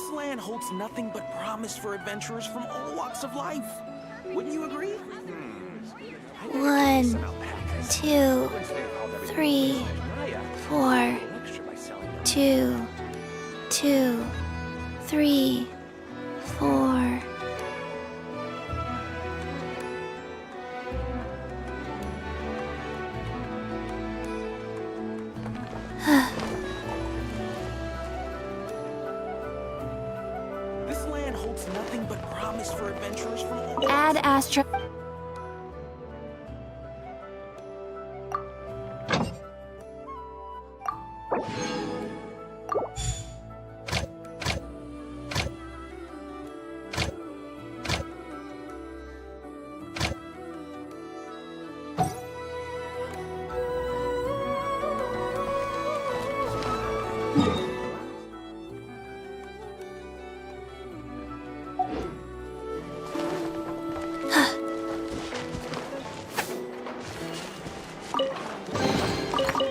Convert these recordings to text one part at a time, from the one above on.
This land holds nothing but promise for adventurers from all walks of life. Wouldn't you agree? 1, 2, 3, 4. 2, 2, 3, 4. This land holds nothing but promise for adventurers from all. Add Astra.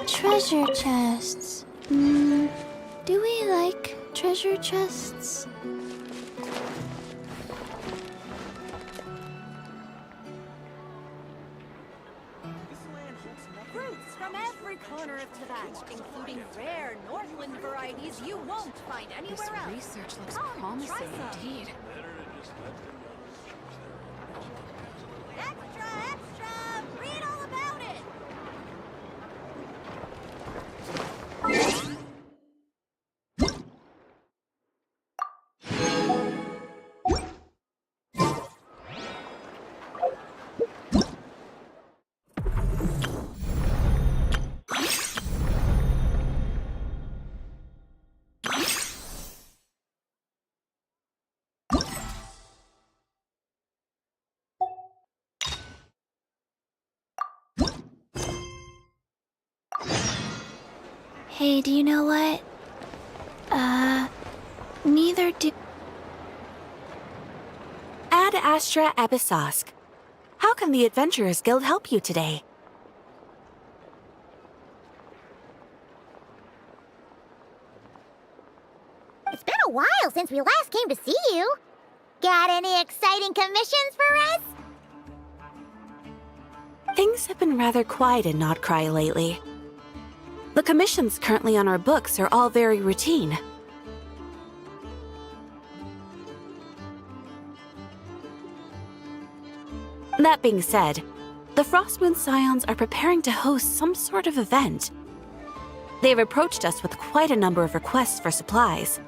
Treasure chests. Do we like treasure chests? Fruits from every corner of Tibet, including rare Northland varieties you won't find anywhere else. This research looks Come, promising try some. indeed. Extra, extra! Read all about it! Hey, do you know what? Neither do. Ad Astra Abyssosque. How can the Adventurers Guild help you today? It's been a while since we last came to see you. Got any exciting commissions for us? Things have been rather quiet in Notcry lately. The commissions currently on our books are all very routine. That being said, the Frostmoon Scions are preparing to host some sort of event. They've approached us with quite a number of requests for supplies.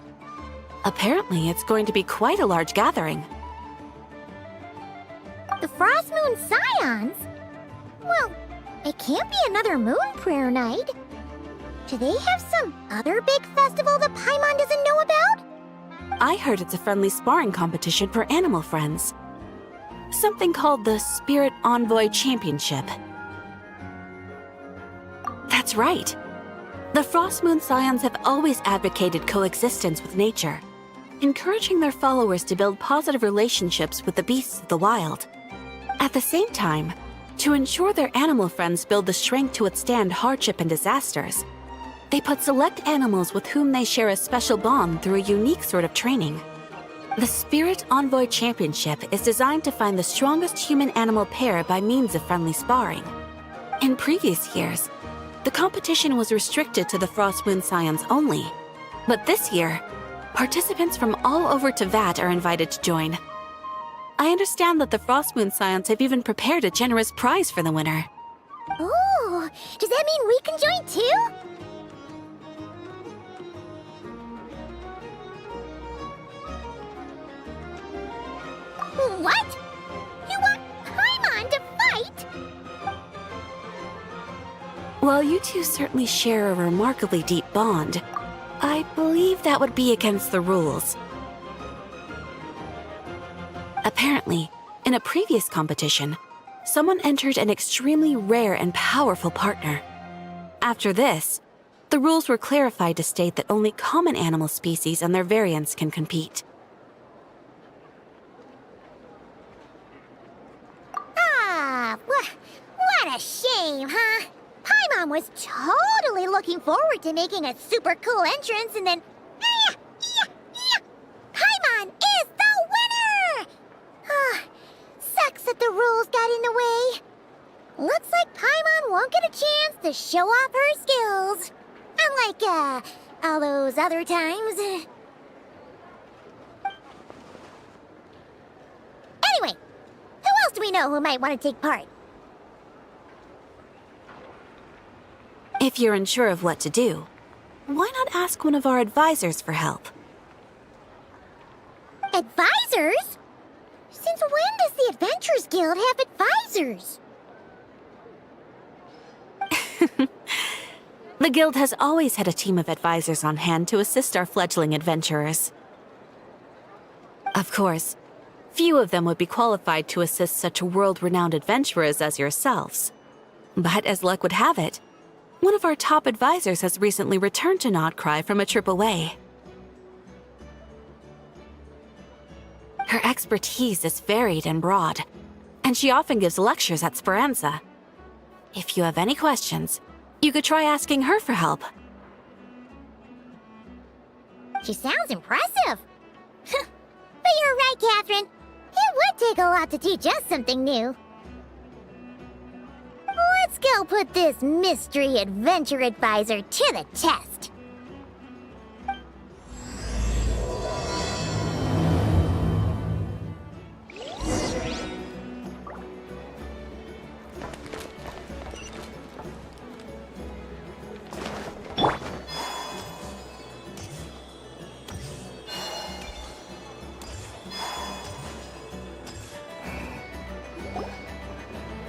Apparently, it's going to be quite a large gathering. The Frostmoon Scions? Well, it can't be another Moon Prayer Night. Do they have some other big festival that Paimon doesn't know about? I heard it's a friendly sparring competition for animal friends. Something called the Spirit Envoy Championship. That's right. The Frostmoon Scions have always advocated coexistence with nature, encouraging their followers to build positive relationships with the beasts of the wild. At the same time, to ensure their animal friends build the strength to withstand hardship and disasters, they put select animals with whom they share a special bond through a unique sort of training. The Spirit Envoy Championship is designed to find the strongest human-animal pair by means of friendly sparring. In previous years, the competition was restricted to the Frostmoon Scions only, but this year, participants from all over Teyvat are invited to join. I understand that the Frostmoon Scions have even prepared a generous prize for the winner. Ooh, does that mean we can join too? What? You want Paimon to fight? While you two certainly share a remarkably deep bond, I believe that would be against the rules. Apparently, in a previous competition, someone entered an extremely rare and powerful partner. After this, the rules were clarified to state that only common animal species and their variants can compete. Ah, what a shame, huh? Paimon was totally looking forward to making a super cool entrance and then... show off her skills. Unlike, all those other times. Anyway, who else do we know who might want to take part? If you're unsure of what to do, why not ask one of our advisors for help? Advisors? Since when does the Adventurers Guild have advisors? The guild has always had a team of advisors on hand to assist our fledgling adventurers. Of course, few of them would be qualified to assist such world-renowned adventurers as yourselves. But as luck would have it, one of our top advisors has recently returned to Nodcry from a trip away. Her expertise is varied and broad, and she often gives lectures at Speranza. If you have any questions, you could try asking her for help. She sounds impressive. But you're right, Catherine. It would take a lot to teach us something new. Let's go put this mystery adventure advisor to the test.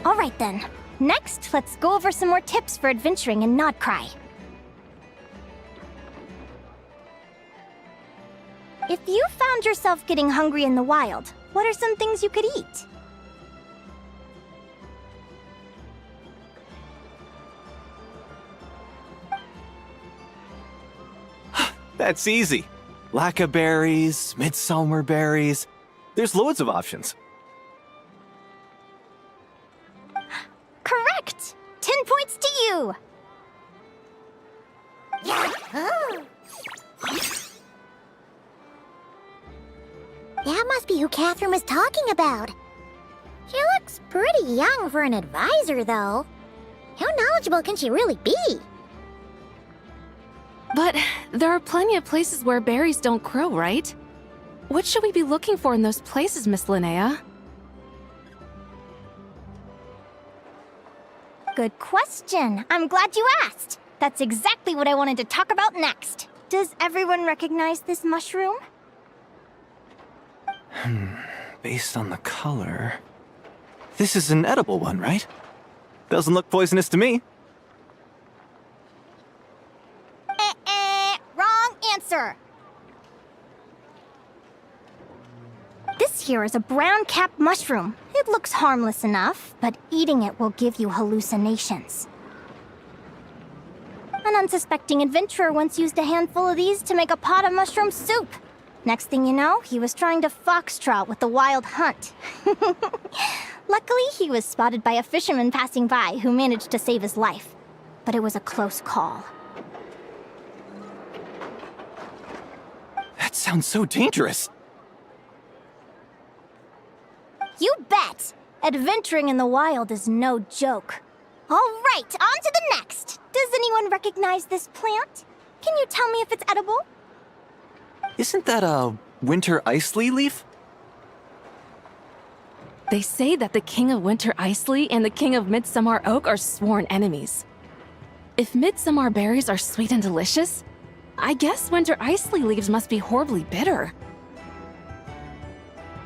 All right then. Next, let's go over some more tips for adventuring in Nodcry. If you found yourself getting hungry in the wild, what are some things you could eat? That's easy. Lacca berries, midsummer berries. There's loads of options. Correct! 10 points to you! That must be who Catherine was talking about. She looks pretty young for an advisor, though. How knowledgeable can she really be? But there are plenty of places where berries don't grow, right? What should we be looking for in those places, Miss Linnea? Good question. I'm glad you asked. That's exactly what I wanted to talk about next. Does everyone recognize this mushroom? Based on the color... This is an edible one, right? Doesn't look poisonous to me. Wrong answer. This here is a brown-capped mushroom. It looks harmless enough, but eating it will give you hallucinations. An unsuspecting adventurer once used a handful of these to make a pot of mushroom soup. Next thing you know, he was trying to foxtrot with the wild hunt. Luckily, he was spotted by a fisherman passing by who managed to save his life. But it was a close call. That sounds so dangerous. You bet! Adventuring in the wild is no joke. All right, on to the next. Does anyone recognize this plant? Can you tell me if it's edible? Isn't that a winter ice-lea leaf? They say that the King of Winter Iceley and the King of Midsummer Oak are sworn enemies. If Midsummer berries are sweet and delicious, I guess Winter Iceley leaves must be horribly bitter.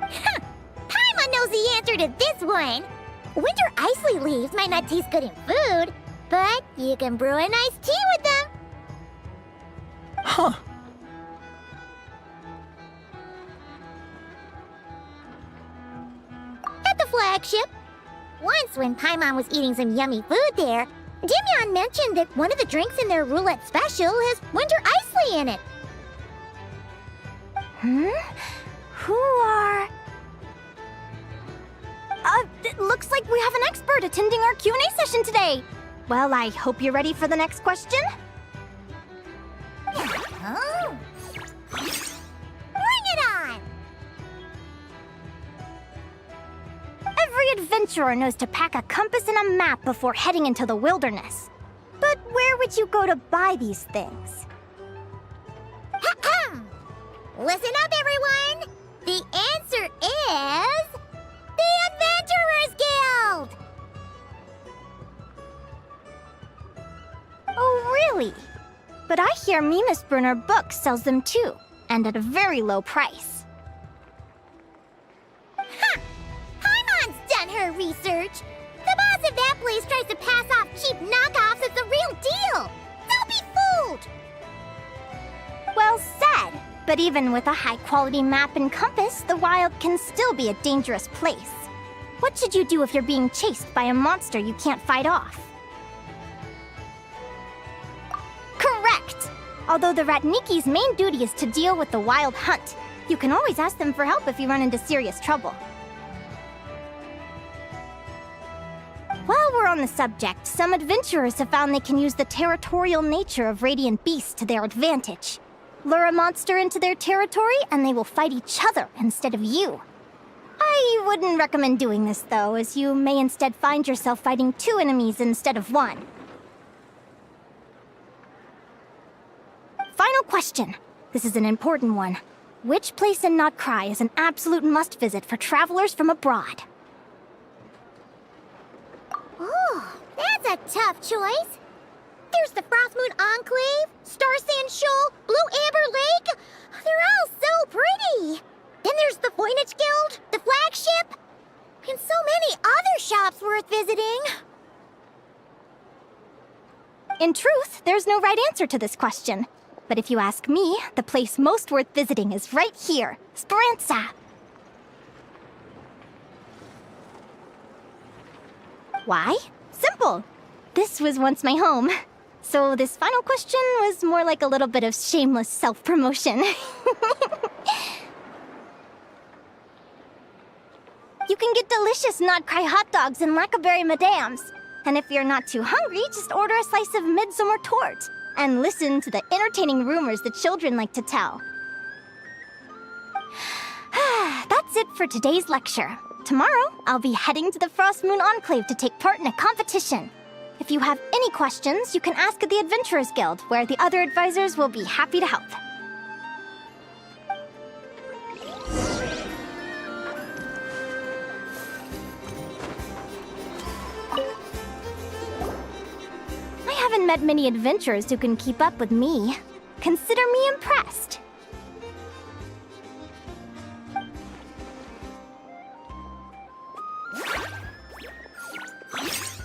Paimon knows the answer to this one. Winter ice leaves might not taste good in food, but you can brew a nice tea with them. Huh. At the flagship. Once when Paimon was eating some yummy food there, Dimyon mentioned that one of the drinks in their roulette special has winter ice in it. Who are... it looks like we have an expert attending our Q&A session today. Well, I hope you're ready for the next question. Oh. Bring it on! Every adventurer knows to pack a compass and a map before heading into the wilderness. But would you go to buy these things? Listen up, everyone! The answer is... the Adventurers Guild! Oh, really? But I hear Mimas Brunner Books sells them too, and at a very low price. Ha! Paimon's done her research! The boss of that place tries to pass off cheap knockoffs as the real deal! Don't be fooled! Well said. But even with a high-quality map and compass, the wild can still be a dangerous place. What should you do if you're being chased by a monster you can't fight off? Correct! Although the Ratniki's main duty is to deal with the wild hunt, you can always ask them for help if you run into serious trouble. While we're on the subject, some adventurers have found they can use the territorial nature of radiant beasts to their advantage. Lure a monster into their territory, and they will fight each other instead of you. I wouldn't recommend doing this, though, as you may instead find yourself fighting 2 enemies instead of 1. Final question. This is an important one. Which place in Notcry is an absolute must-visit for travelers from abroad? Oh, that's a tough choice. There's the Frostmoon Enclave, Star Sand Shoal, Blue Amber Lake. They're all so pretty. Then there's the Voynich Guild, the flagship, and so many other shops worth visiting. In truth, there's no right answer to this question. But if you ask me, the place most worth visiting is right here, Speranza. Why? Simple. This was once my home. So this final question was more like a little bit of shameless self-promotion. You can get delicious Notcry hot dogs and Lackaberry Madams. And if you're not too hungry, just order a slice of midsummer tort. And listen to the entertaining rumors the children like to tell. That's it for today's lecture. Tomorrow, I'll be heading to the Frostmoon Enclave to take part in a competition. If you have any questions, you can ask at the Adventurers Guild, where the other advisors will be happy to help. I haven't met many adventurers who can keep up with me. Consider me impressed.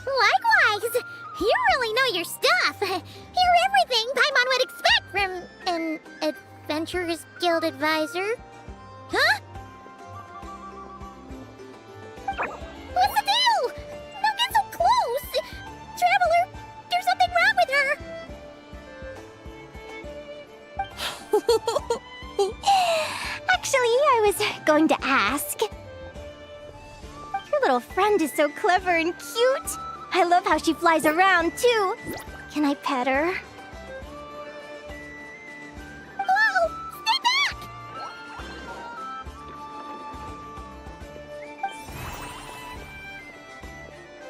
Likewise! You really know your stuff. You're everything Paimon would expect from an Adventurers Guild advisor. Huh? What's the deal? Don't get so close! Traveler, there's something wrong with her! Actually, I was going to ask. Your little friend is so clever and cute. I love how she flies around, too. Can I pet her? Whoa! Stay back!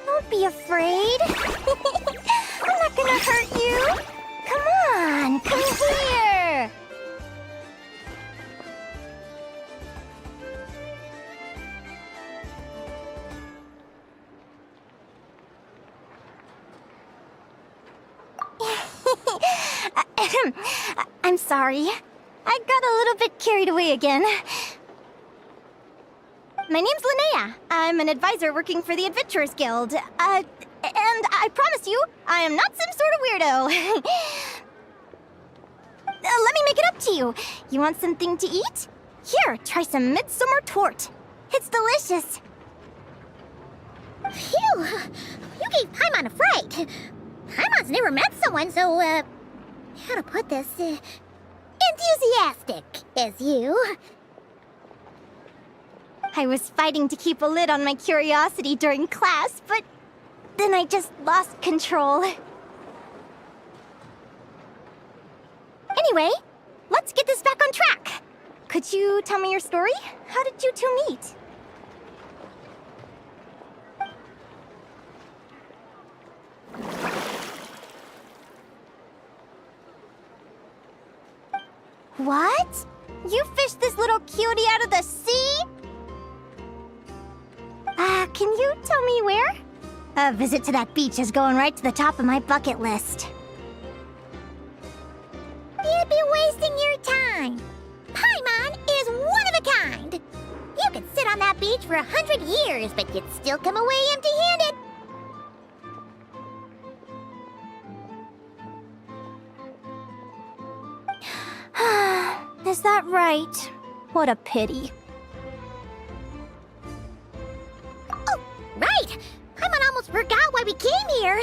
Don't be afraid. I'm not gonna hurt you. Come on, come here. I'm sorry. I got a little bit carried away again. My name's Linnea. I'm an advisor working for the Adventurers Guild. And I promise you, I am not some sort of weirdo. Let me make it up to you. You want something to eat? Here, try some midsummer tort. It's delicious. Phew! You gave Paimon a fright. Paimon's never met someone so, how to put this, enthusiastic as you. I was fighting to keep a lid on my curiosity during class, but then I just lost control. Anyway, let's get this back on track. Could you tell me your story? How did you two meet? What? You fished this little cutie out of the sea? Can you tell me where? A visit to that beach is going right to the top of my bucket list. You'd be wasting your time. Paimon is one of a kind. You could sit on that beach for 100 years, but you'd still come away empty-handed. Is that right? What a pity. Oh, right! Paimon almost forgot why we came here.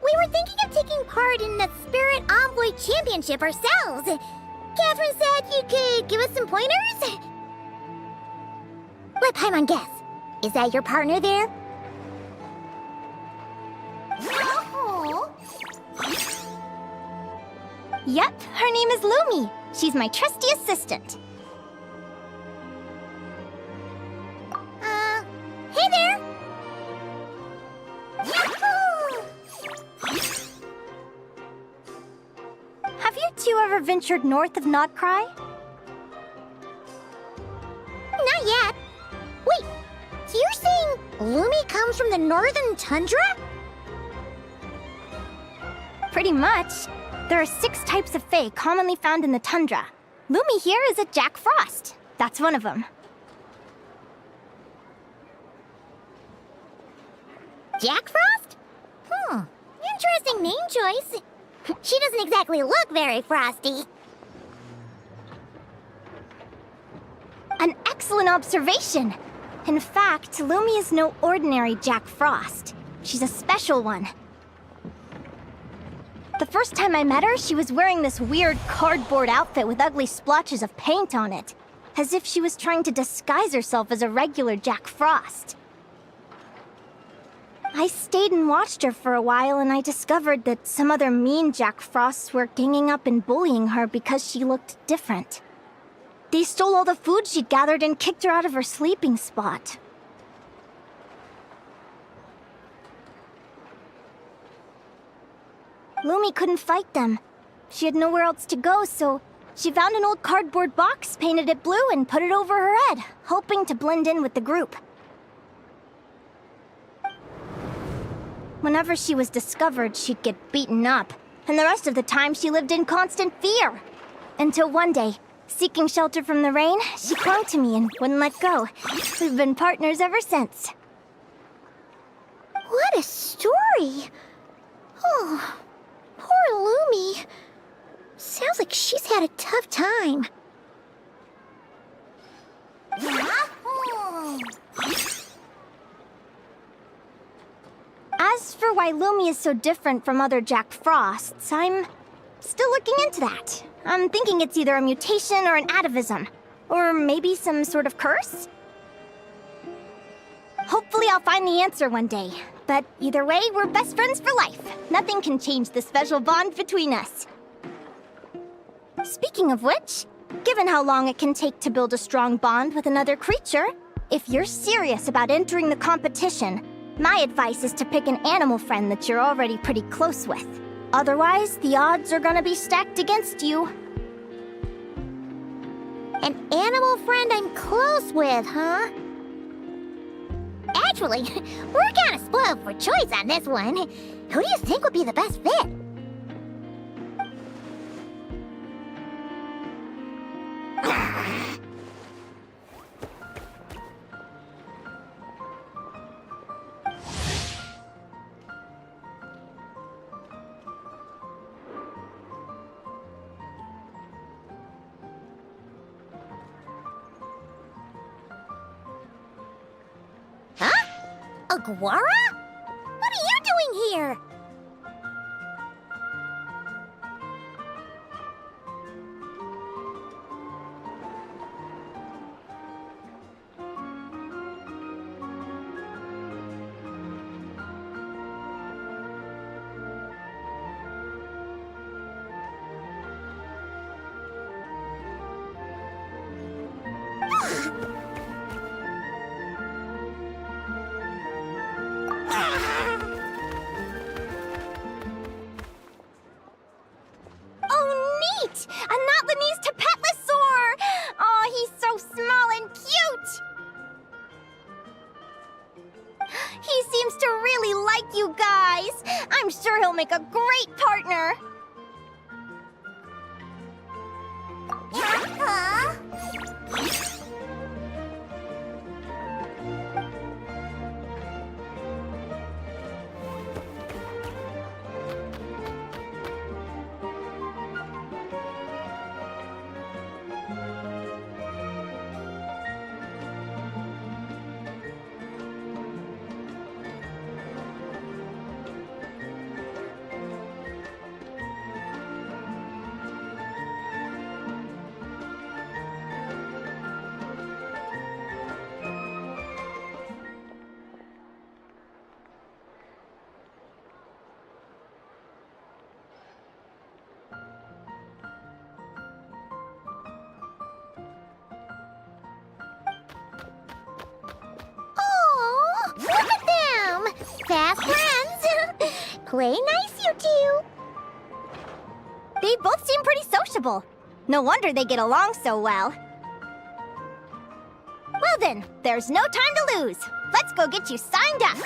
We were thinking of taking part in the Spirit Envoy Championship ourselves. Catherine said you could give us some pointers? Let Paimon guess. Is that your partner there? Oh. Yep, her name is Lumi. She's my trusty assistant. Hey there! Yahoo! Have you two ever ventured north of Nodcry? Not yet. Wait, so you're saying Lumi comes from the northern tundra? Pretty much. There are 6 types of Fae commonly found in the tundra. Lumi here is a Jack Frost. That's one of them. Jack Frost? Interesting name choice. She doesn't exactly look very frosty. An excellent observation. In fact, Lumi is no ordinary Jack Frost. She's a special one. The first time I met her, she was wearing this weird cardboard outfit with ugly splotches of paint on it, as if she was trying to disguise herself as a regular Jack Frost. I stayed and watched her for a while, and I discovered that some other mean Jack Frosts were ganging up and bullying her because she looked different. They stole all the food she'd gathered and kicked her out of her sleeping spot. Lumi couldn't fight them. She had nowhere else to go, so she found an old cardboard box, painted it blue, and put it over her head, hoping to blend in with the group. Whenever she was discovered, she'd get beaten up, and the rest of the time she lived in constant fear. Until one day, seeking shelter from the rain, she clung to me and wouldn't let go. We've been partners ever since. What a story! Oh, poor Lumi. Sounds like she's had a tough time. As for why Lumi is so different from other Jack Frosts, I'm still looking into that. I'm thinking it's either a mutation or an atavism. Or maybe some sort of curse? Hopefully I'll find the answer one day. But either way, we're best friends for life. Nothing can change the special bond between us. Speaking of which, given how long it can take to build a strong bond with another creature, if you're serious about entering the competition, my advice is to pick an animal friend that you're already pretty close with. Otherwise, the odds are gonna be stacked against you. An animal friend I'm close with, huh? Actually, we're kind of spoiled for choice on this one. Who do you think would be the best fit? Aguara? What are you doing here? make a great partner! Huh? Aw, look at them! Fast friends! Play nice, you two! They both seem pretty sociable. No wonder they get along so well. Well then, there's no time to lose. Let's go get you signed up.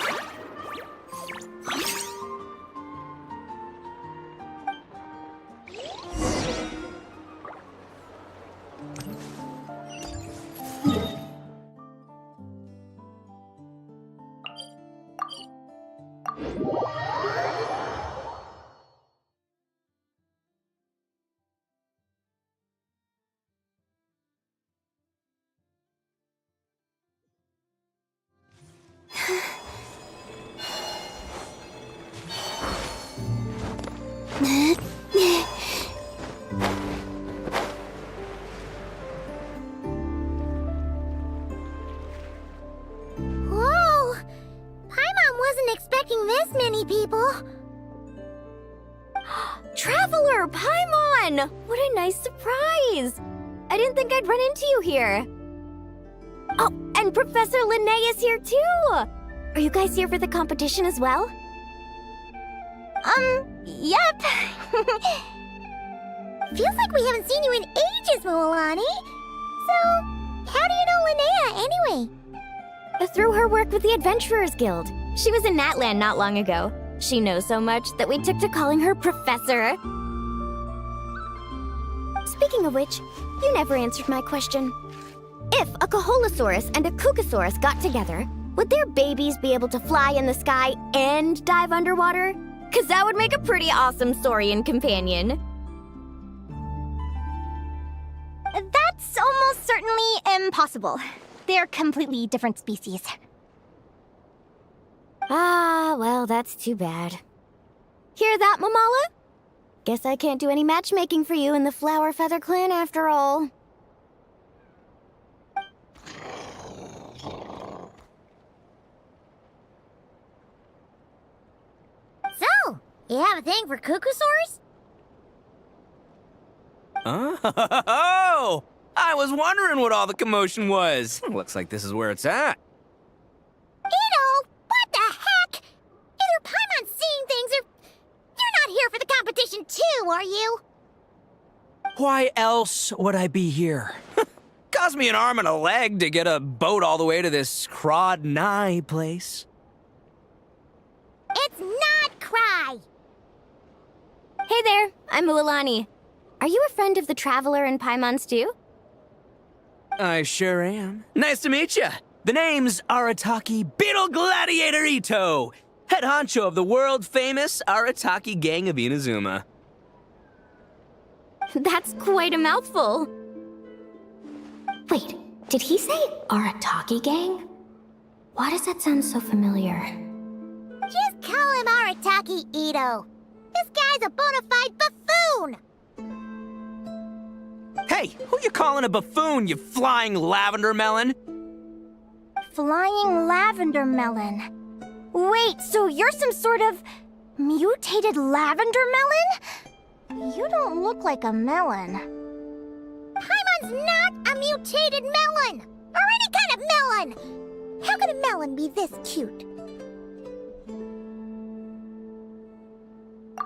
Whoa! Paimon wasn't expecting this many people. Traveler, Paimon! What a nice surprise! I didn't think I'd run into you here. Oh, and Professor Linnae is here too! Are you guys here for the competition as well? Yep. Feels like we haven't seen you in ages, Moalani. So, how do you know Linnea anyway? Through her work with the Adventurers Guild. She was in Natland not long ago. She knows so much that we took to calling her Professor. Speaking of which, you never answered my question. If a Kaholosaurus and a Kukasaurus got together, would their babies be able to fly in the sky and dive underwater? 'Cause that would make a pretty awesome Saurian companion. That's almost certainly impossible. They're completely different species. Ah, well, that's too bad. Hear that, Mamala? Guess I can't do any matchmaking for you in the Flower Feather Clan after all. So, you have a thing for Kukusaurs? Oh! I was wondering what all the commotion was. Looks like this is where it's at. Ito, what the heck? Either Paimon's seeing things or... You're not here for the competition too, are you? Why else would I be here? Cost me an arm and a leg to get a boat all the way to this Crod Nye place. It's not Cry. Hey there, I'm Mualani. Are you a friend of the Traveler and Paimon's too? I sure am. Nice to meet you. The name's Arataki Beetle Gladiator Ito, head honcho of the world-famous Arataki gang of Inazuma. That's quite a mouthful. Wait, did he say Arataki gang? Why does that sound so familiar? Just call him Arataki Ito. This guy's a bona fide buffoon. Hey, who you calling a buffoon, you flying lavender melon? Flying lavender melon. Wait, so you're some sort of mutated lavender melon? You don't look like a melon. Paimon's not a mutated melon, or any kind of melon. How could a melon be this cute?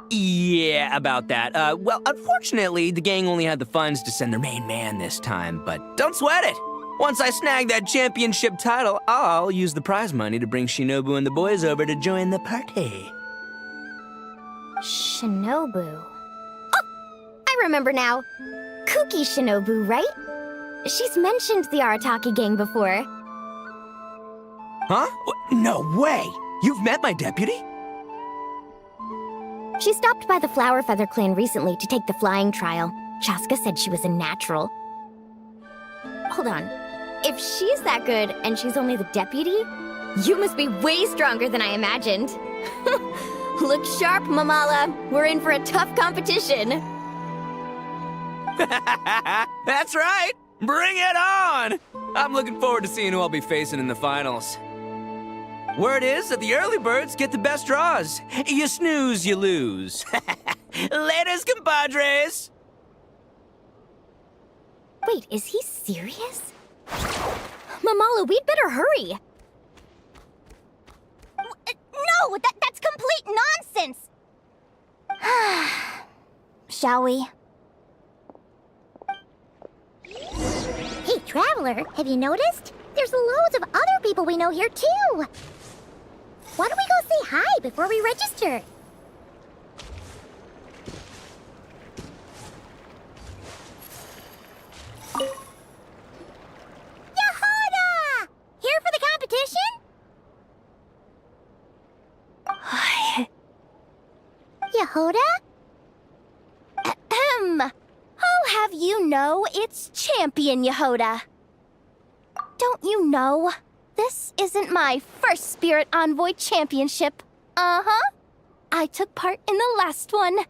Yeah, about that. Well, unfortunately, the gang only had the funds to send their main man this time, but don't sweat it. Once I snag that championship title, I'll use the prize money to bring Shinobu and the boys over to join the party. Shinobu. Oh! I remember now. Kuki Shinobu, right? She's mentioned the Arataki gang before. Huh? No way! You've met my deputy? She stopped by the Flower Feather clan recently to take the flying trial. Chaska said she was a natural. Hold on. If she's that good and she's only the deputy, you must be way stronger than I imagined. Look sharp, Mamala. We're in for a tough competition. That's right! Bring it on! I'm looking forward to seeing who I'll be facing in the finals. Word is that the early birds get the best draws. You snooze, you lose. Laters, compadres! Wait, is he serious? Mamala, we'd better hurry. No, that's complete nonsense! Shall we? Hey, Traveler, have you noticed? There's loads of other people we know here, too. Why don't we go say hi before we register? Yehoda! Here for the competition? Yehoda? Ahem. I'll have you know it's Champion Yehoda. Don't you know? This isn't my first Spirit Envoy Championship. Uh-huh. I took part in the last one.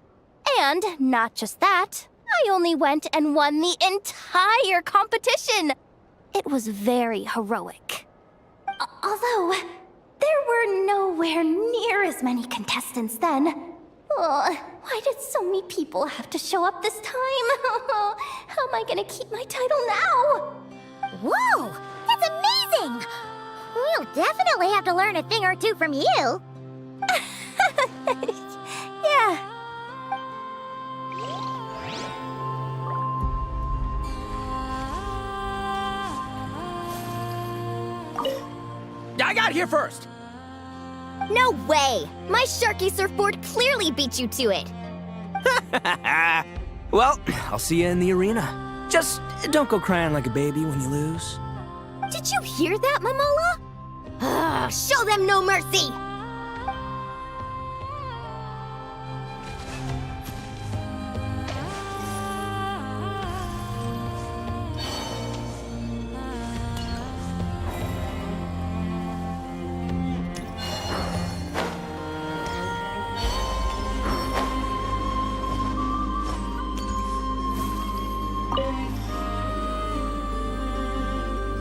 And not just that, I only went and won the entire competition. It was very heroic. Although, there were nowhere near as many contestants then. Why did so many people have to show up this time? How am I gonna keep my title now? Whoa! That's amazing! We'll definitely have to learn a thing or two from you. Yeah. I got here first! No way! My Sharky surfboard clearly beat you to it. Well, I'll see you in the arena. Just don't go crying like a baby when you lose. Did you hear that, Mamala? Show them no mercy!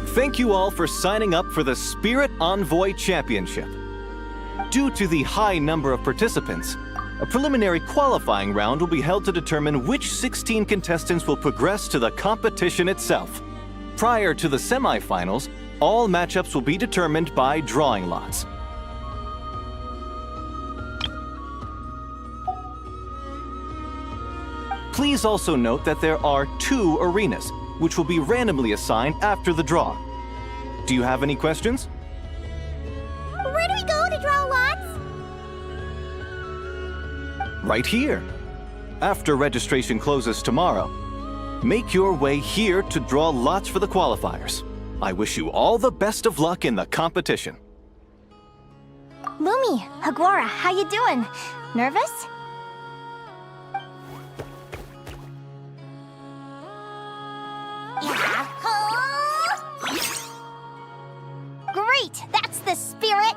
Thank you all for signing up for the Spirit Envoy Championship. Due to the high number of participants, a preliminary qualifying round will be held to determine which 16 contestants will progress to the competition itself. Prior to the semifinals, all matchups will be determined by drawing lots. Please also note that there are 2 arenas, which will be randomly assigned after the draw. Do you have any questions? Where do we go to draw lots? Right here. After registration closes tomorrow, make your way here to draw lots for the qualifiers. I wish you all the best of luck in the competition. Lumi, Hagwara, how you doing? Nervous? Great! That's the spirit!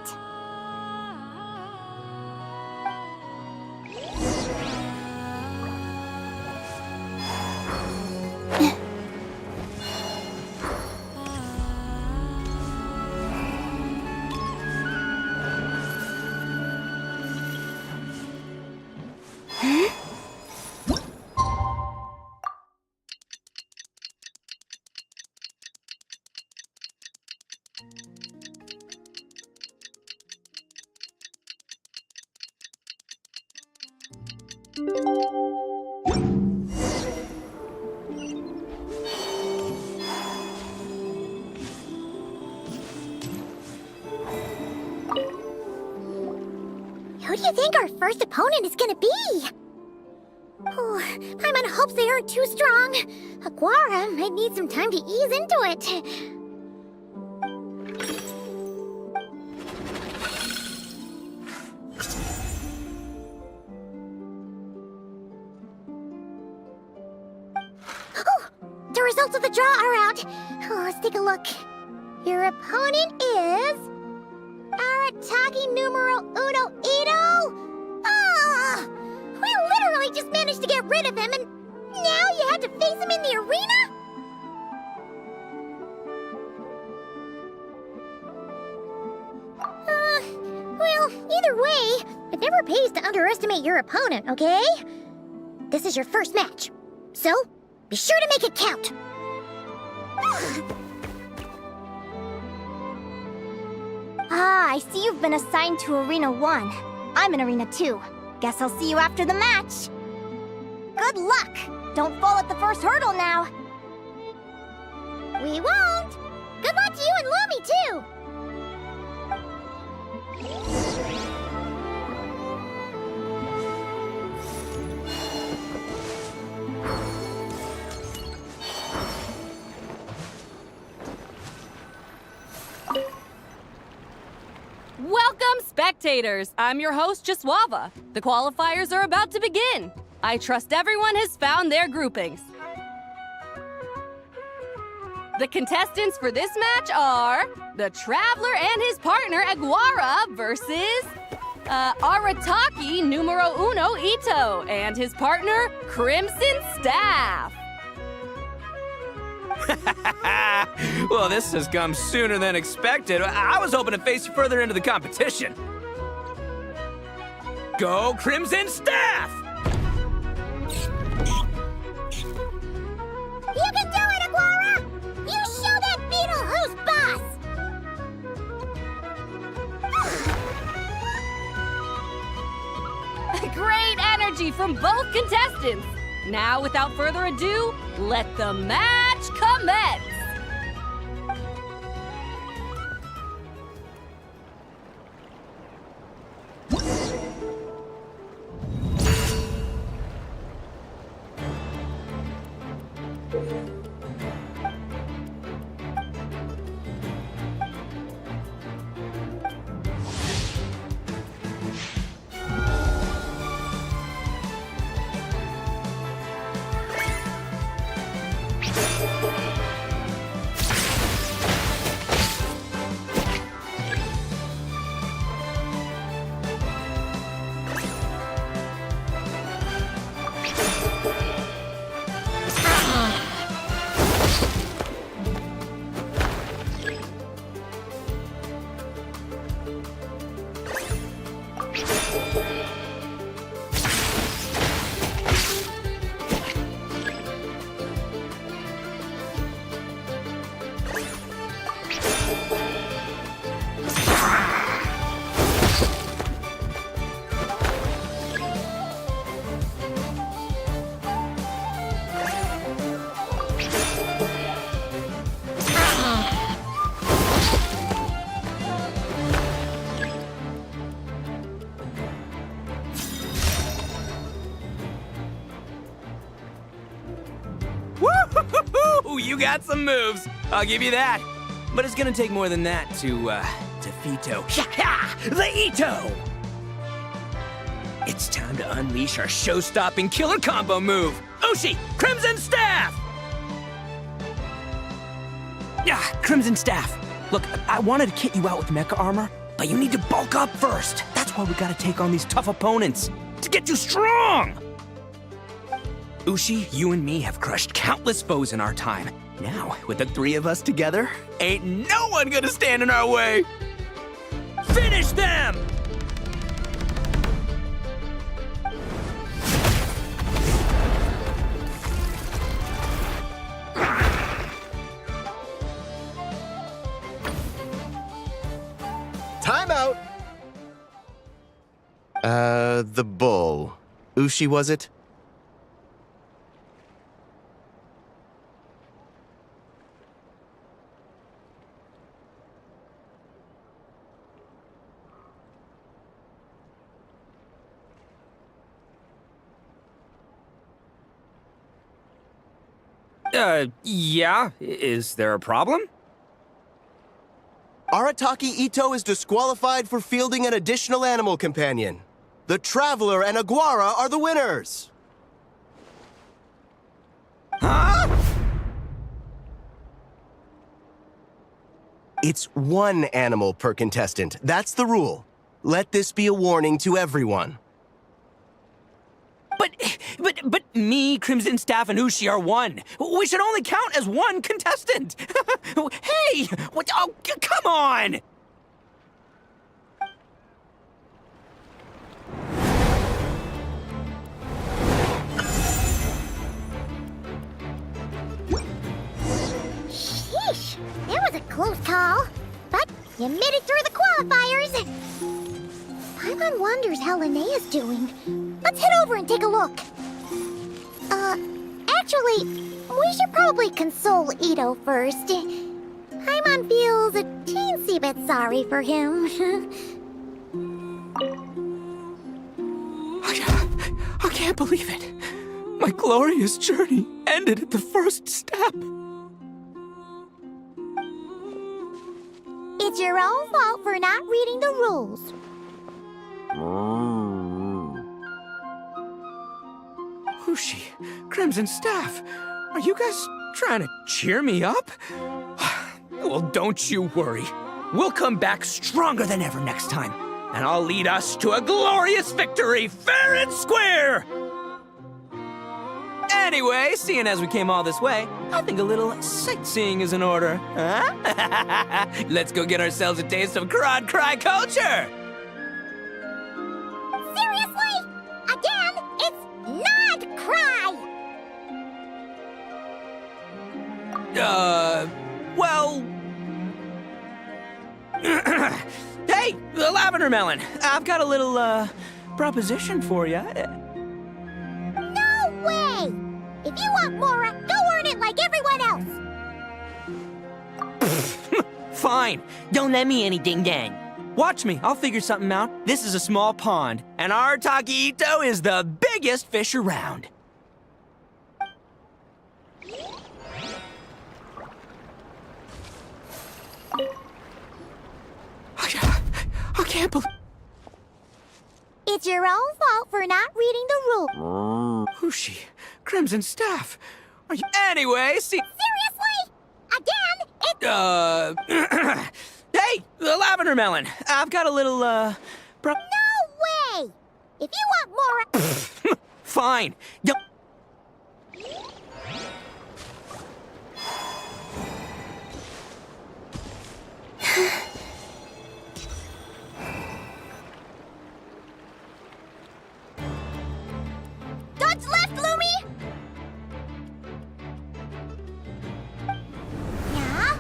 you think our first opponent is gonna be? Oh, I'm in hopes they aren't too strong. Aguara might need some time to ease into it. Oh, the results of the draw are out. Oh, let's take a look. Your opponent is... Arataki numero uno Ito? Ah! We literally just managed to get rid of him, and now you had to face him in the arena? Well, either way, it never pays to underestimate your opponent, okay? This is your first match, so be sure to make it count. Ah, I see you've been assigned to Arena 1. I'm in Arena 2. Guess I'll see you after the match. Good luck! Don't fall at the first hurdle now. We won't! Good luck to you and Lumi, too! Welcome, spectators! I'm your host, Jaswava. The qualifiers are about to begin. I trust everyone has found their groupings. The contestants for this match are the Traveler and his partner, Aguara, versus Arataki numero uno Ito and his partner, Crimson Staff. Well, this has come sooner than expected. I was hoping to face you further into the competition. Go Crimson Staff! You can do it, Aguara! You show that beetle who's boss! Great energy from both contestants. Now, without further ado, let the match commence. Woo-hoo-hoo-hoo! You got some moves. I'll give you that. But it's gonna take more than that to defeat the Ito! It's time to unleash our show-stopping killer combo move. Ushi, Crimson Staff! Crimson Staff. Look, I wanted to kit you out with mecha armor, but you need to bulk up first. That's why we gotta take on these tough opponents, to get you strong! Ushi, you and me have crushed countless foes in our time. Now, with the three of us together, ain't no one gonna stand in our way! Finish them! Time out! The bull. Ushi, was it? Yeah. Is there a problem? Arataki Ito is disqualified for fielding an additional animal companion. The Traveler and Aguara are the winners! Huh? It's one animal per contestant. That's the rule. Let this be a warning to everyone. But me, Crimson Staff, and Ushi are one. We should only count as one contestant. Hey! What? Oh, come on! Sheesh, that was a close call. But you made it through the qualifiers. Paimon wonders how Linnea's doing. Let's head over and take a look. Actually, we should probably console Ito first. Paimon feels a teensy bit sorry for him. I can't believe it. My glorious journey ended at the first step. It's your own fault for not reading the rules. Ushi, Crimson Staff, are you guys trying to cheer me up? Well, don't you worry. We'll come back stronger than ever next time, and I'll lead us to a glorious victory, fair and square! Anyway, seeing as we came all this way, I think a little sightseeing is in order, huh? Let's go get ourselves a taste of Crod Cry culture! Seriously? Again, it's not cry! Well... Hey, the Lavender Melon! I've got a little, proposition for you. No way! If you want Mora, go earn it like everyone else! Fine. Don't let me anything then. Watch me. I'll figure something out. This is a small pond, and Arataki Ito is the biggest fish around. I can't believe... It's your own fault for not reading the rules. Ushi, Crimson Staff, are you... Anyway, see... Seriously? Again, it's... Hey, the Lavender Melon! I've got a little, No way! If you want Mora... Fine. Dodge left, Lumi! Yeah?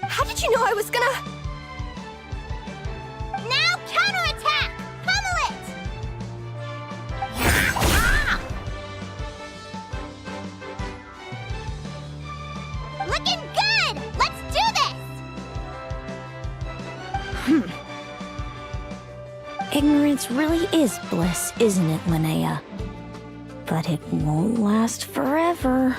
How did you know I was gonna... Now counterattack! Pummel it! Looking good! Let's do this! Ignorance really is bliss, isn't it, Linnea? But it won't last forever.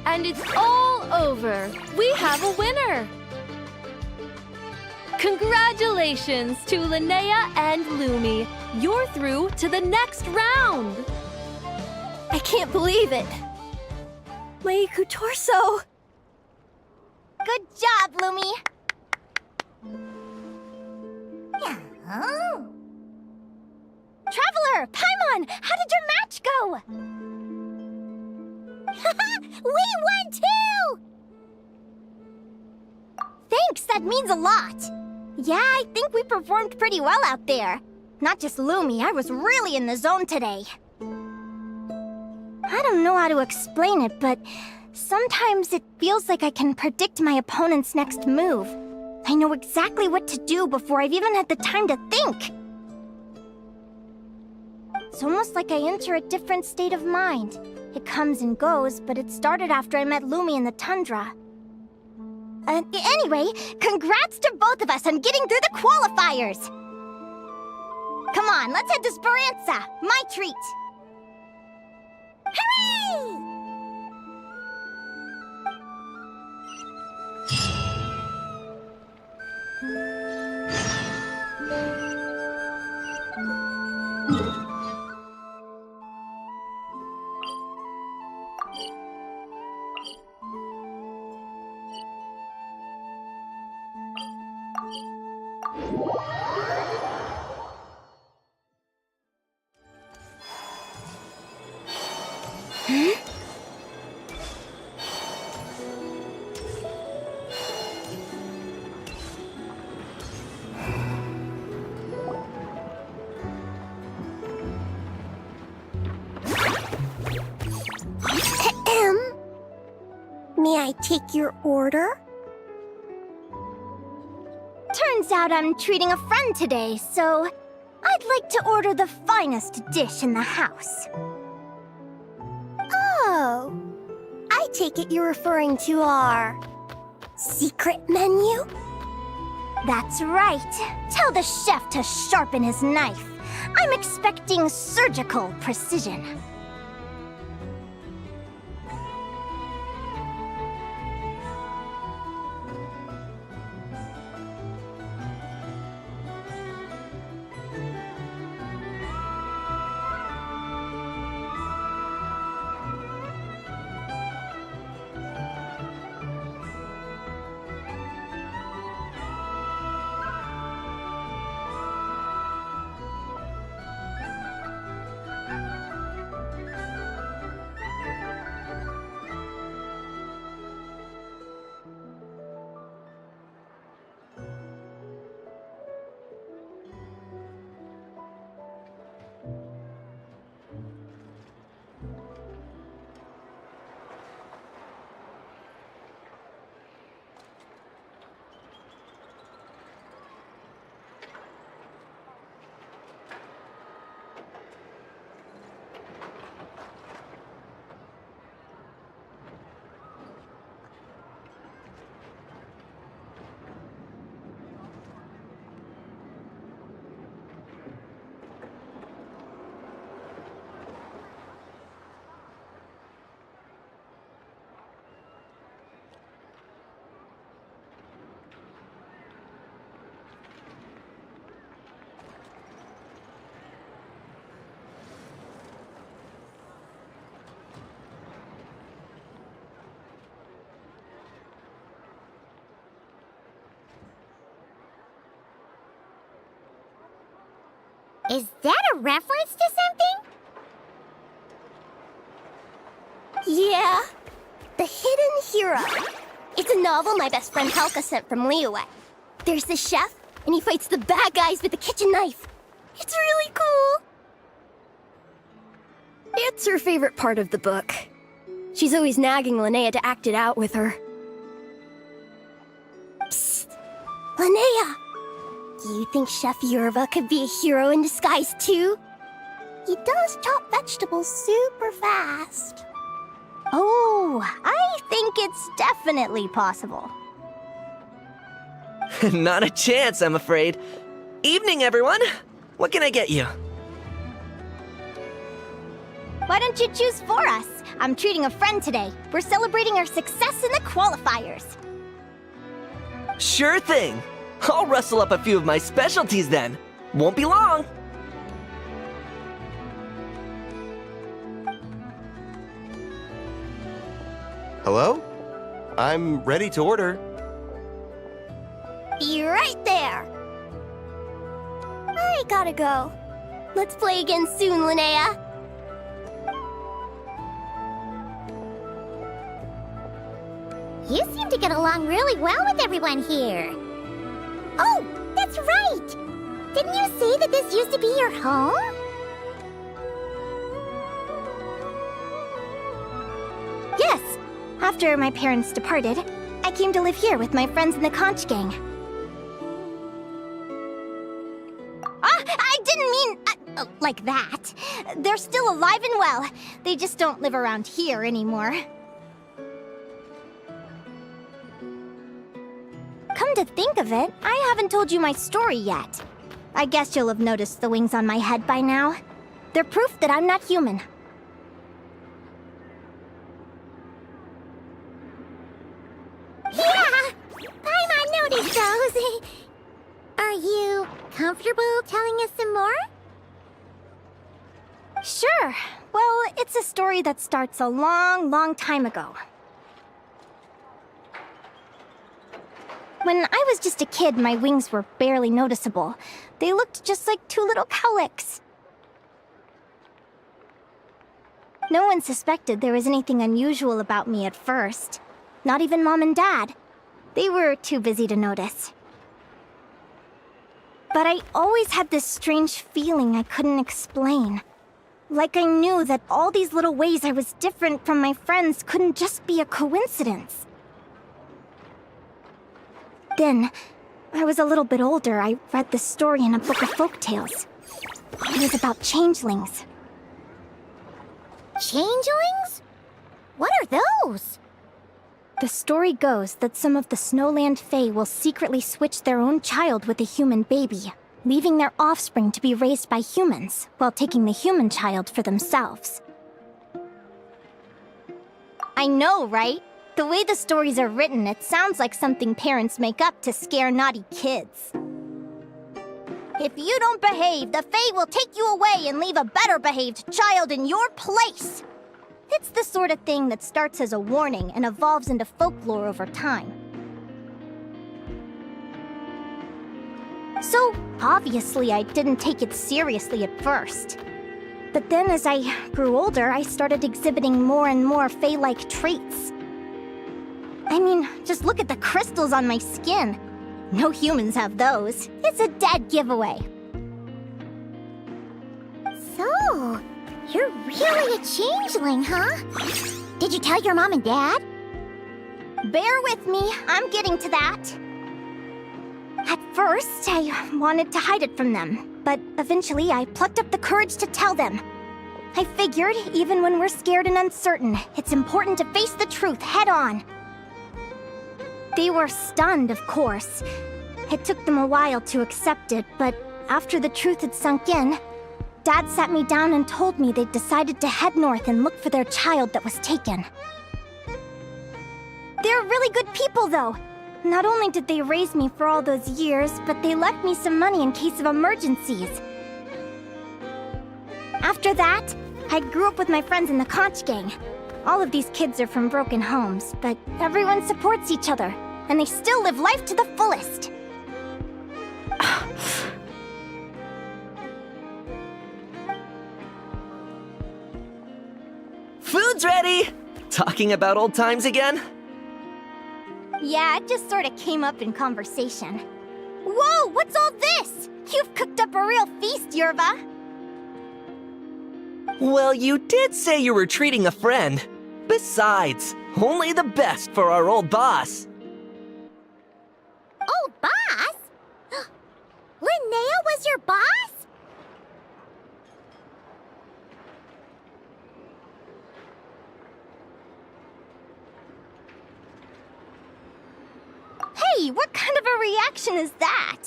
And it's all over. We have a winner. Congratulations to Linnea and Lumi. You're through to the next round. I can't believe it. Meiku Torso. Good job, Lumi! Oh. Traveler, Paimon, how did your match go? We won too! Thanks, that means a lot. Yeah, I think we performed pretty well out there. Not just Lumi, I was really in the zone today. I don't know how to explain it, but sometimes it feels like I can predict my opponent's next move. I know exactly what to do before I've even had the time to think. It's almost like I enter a different state of mind. It comes and goes, but it started after I met Lumi in the tundra. Anyway, congrats to both of us on getting through the qualifiers! Come on, let's head to Speranza, my treat! Hooray! May I take your order? Turns out I'm treating a friend today, so I'd like to order the finest dish in the house. Oh, I take it you're referring to our secret menu? That's right. Tell the chef to sharpen his knife. I'm expecting surgical precision. Is that a reference to something? Yeah, The Hidden Hero. It's a novel my best friend Halka sent from Liyue. There's the chef, and he fights the bad guys with a kitchen knife. It's really cool. It's her favorite part of the book. She's always nagging Linnea to act it out with her. Psst! Linnea! Do you think Chef Yerva could be a hero in disguise too? He does chop vegetables super fast. Oh, I think it's definitely possible. Not a chance, I'm afraid. Evening, everyone! What can I get you? Why don't you choose for us? I'm treating a friend today. We're celebrating our success in the qualifiers. Sure thing! I'll rustle up a few of my specialties then. Won't be long. Hello? I'm ready to order. Be right there. I gotta go. Let's play again soon, Linnea. You seem to get along really well with everyone here. Oh, that's right! Didn't you say that this used to be your home? Yes. After my parents departed, I came to live here with my friends in the conch gang. I didn't mean like that. They're still alive and well. They just don't live around here anymore. Come to think of it, I haven't told you my story yet. I guess you'll have noticed the wings on my head by now. They're proof that I'm not human. Yeah! Paimon noticed those. Are you comfortable telling us some more? Sure. Well, it's a story that starts a long, long time ago. When I was just a kid, my wings were barely noticeable. They looked just like two little cowlicks. No one suspected there was anything unusual about me at first. Not even Mom and Dad. They were too busy to notice. But I always had this strange feeling I couldn't explain. Like I knew that all these little ways I was different from my friends couldn't just be a coincidence. Then, I was a little bit older, I read this story in a book of folktales. It was about changelings. Changelings? What are those? The story goes that some of the Snowland Fae will secretly switch their own child with a human baby, leaving their offspring to be raised by humans, while taking the human child for themselves. I know, right? The way the stories are written, it sounds like something parents make up to scare naughty kids. If you don't behave, the Fae will take you away and leave a better-behaved child in your place! It's the sort of thing that starts as a warning and evolves into folklore over time. So, obviously, I didn't take it seriously at first. But then as I grew older, I started exhibiting more and more Fae-like traits. I mean, just look at the crystals on my skin. No humans have those. It's a dead giveaway. So, you're really a changeling, huh? Did you tell your mom and dad? Bear with me, I'm getting to that. At first, I wanted to hide it from them, but eventually I plucked up the courage to tell them. I figured, even when we're scared and uncertain, it's important to face the truth head on. They were stunned, of course. It took them a while to accept it, but after the truth had sunk in, Dad sat me down and told me they'd decided to head north and look for their child that was taken. They're really good people, though. Not only did they raise me for all those years, but they left me some money in case of emergencies. After that, I grew up with my friends in the Conch Gang. All of these kids are from broken homes, but everyone supports each other, and they still live life to the fullest. Food's ready! Talking about old times again? Yeah, it just sort of came up in conversation. Whoa, what's all this? You've cooked up a real feast, Yerba. Well, you did say you were treating a friend. Besides, only the best for our old boss. Old boss? Linnea was your boss? Hey, what kind of a reaction is that?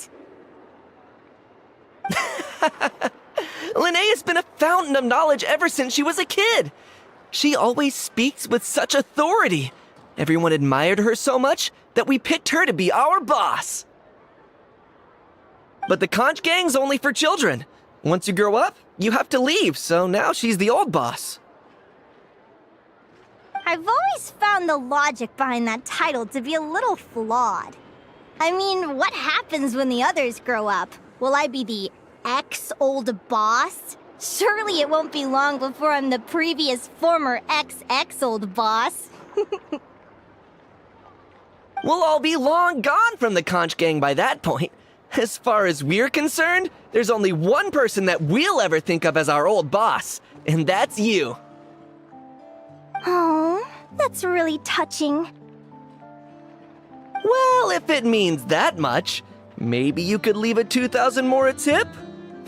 Linnea's been a fountain of knowledge ever since she was a kid. She always speaks with such authority. Everyone admired her so much that we picked her to be our boss. But the Conch Gang's only for children. Once you grow up, you have to leave, so now she's the old boss. I've always found the logic behind that title to be a little flawed. I mean, what happens when the others grow up? Will I be the ex-old boss? Surely it won't be long before I'm the previous former ex-old boss. We'll all be long gone from the Conch Gang by that point. As far as we're concerned, there's only one person that we'll ever think of as our old boss, and that's you. Oh, that's really touching. Well, if it means that much, maybe you could leave a 2,000 more a tip?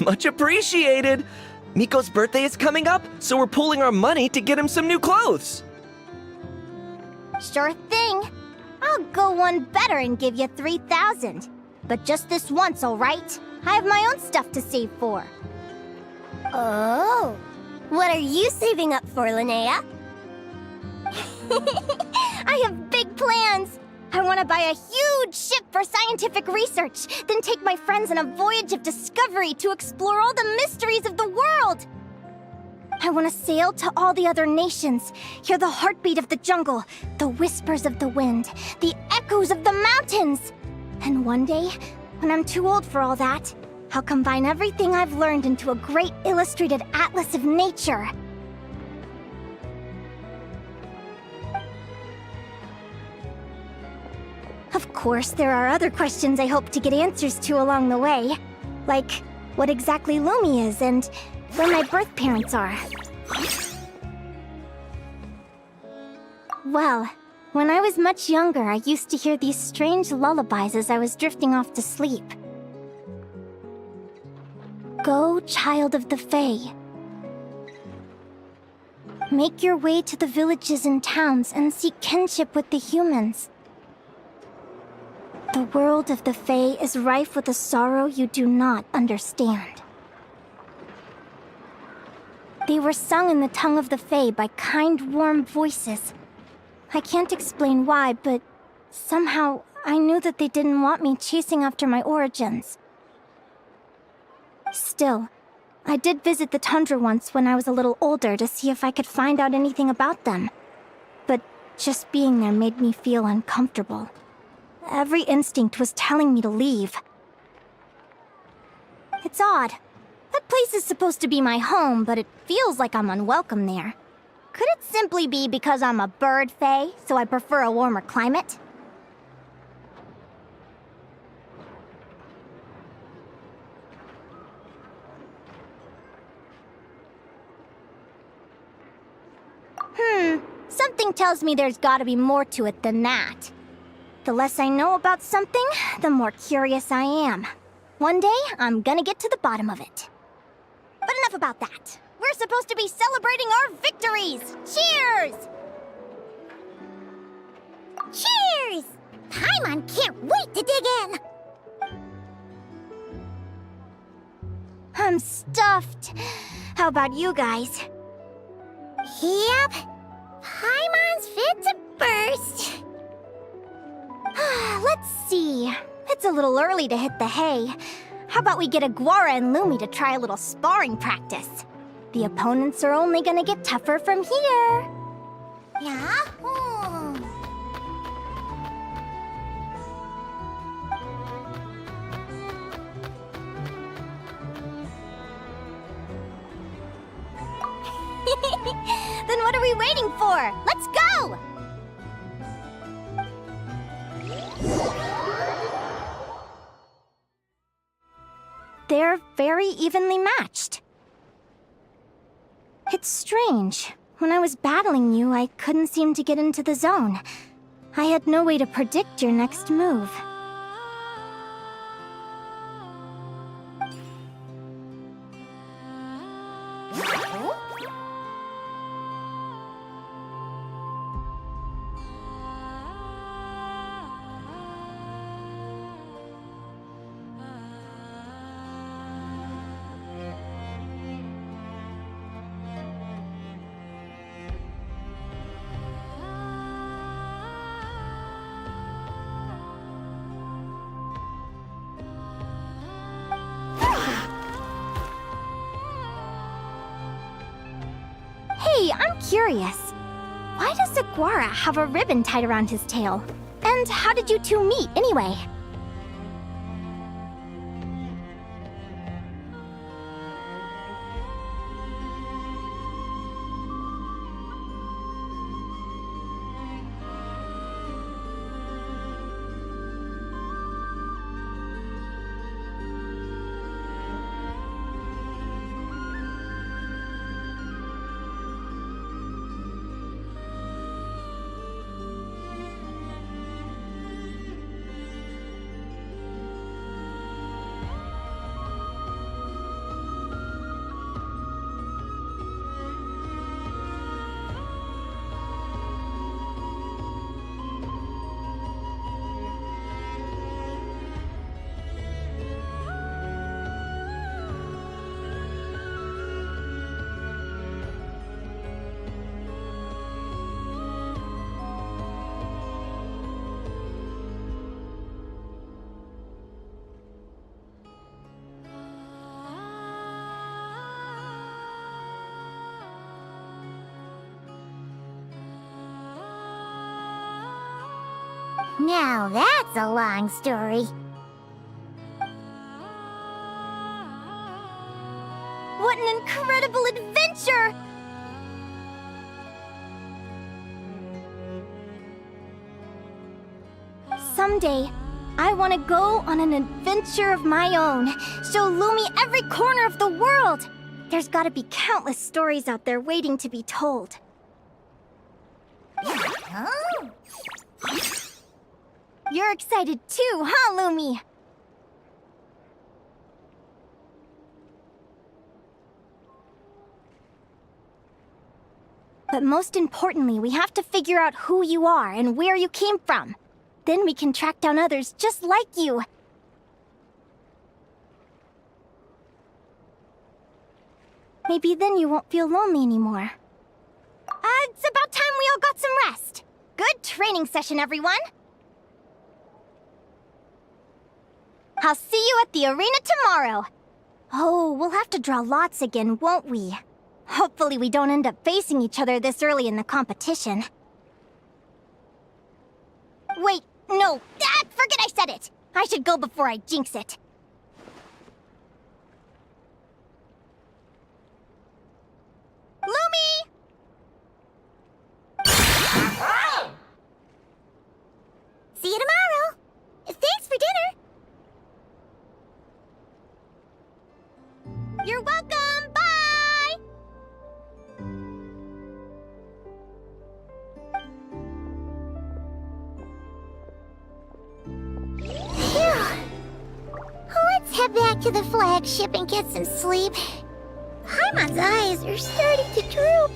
Much appreciated. Miko's birthday is coming up, so we're pooling our money to get him some new clothes. Sure thing. I'll go one better and give you 3,000. But just this once, alright? I have my own stuff to save for. Oh. What are you saving up for, Linnea? I have big plans! I want to buy a huge ship for scientific research, then take my friends on a voyage of discovery to explore all the mysteries of the world! I want to sail to all the other nations, hear the heartbeat of the jungle, the whispers of the wind, the echoes of the mountains! And one day, when I'm too old for all that, I'll combine everything I've learned into a great illustrated atlas of nature. Of course, there are other questions I hope to get answers to along the way. Like, what exactly Lumi is and where my birth parents are. Well, when I was much younger, I used to hear these strange lullabies as I was drifting off to sleep. Go, child of the Fae. Make your way to the villages and towns and seek kinship with the humans. The world of the Fae is rife with a sorrow you do not understand. They were sung in the tongue of the Fae by kind, warm voices. I can't explain why, but somehow I knew that they didn't want me chasing after my origins. Still, I did visit the tundra once when I was a little older to see if I could find out anything about them. But just being there made me feel uncomfortable. Every instinct was telling me to leave. It's odd. That place is supposed to be my home, but it feels like I'm unwelcome there. Could it simply be because I'm a bird fae, so I prefer a warmer climate? Something tells me there's gotta be more to it than that. The less I know about something, the more curious I am. One day, I'm gonna get to the bottom of it. But enough about that. We're supposed to be celebrating our victories! Cheers! Cheers! Paimon can't wait to dig in! I'm stuffed. How about you guys? Yep. Paimon's fit to burst. Let's see. It's a little early to hit the hay. How about we get Aguara and Lumi to try a little sparring practice? The opponents are only gonna get tougher from here. Yeah? Then what are we waiting for? Let's go! They're very evenly matched. It's strange. When I was battling you, I couldn't seem to get into the zone. I had no way to predict your next move. Hey, I'm curious. Why does Aguara have a ribbon tied around his tail? And how did you two meet, anyway? Now that's a long story. What an incredible adventure! Someday, I want to go on an adventure of my own. Show Lumi every corner of the world. There's gotta be countless stories out there waiting to be told. Oh. You're excited too, huh, Lumi? But most importantly, we have to figure out who you are and where you came from. Then we can track down others just like you. Maybe then you won't feel lonely anymore. It's about time we all got some rest. Good training session, everyone. I'll see you at the arena tomorrow. Oh, we'll have to draw lots again, won't we? Hopefully we don't end up facing each other this early in the competition. Wait, no! Forget I said it! I should go before I jinx it. Lumi! See you tomorrow. Thanks for dinner. You're welcome! Bye! Let's head back to the flagship and get some sleep. Paimon's eyes are starting to droop.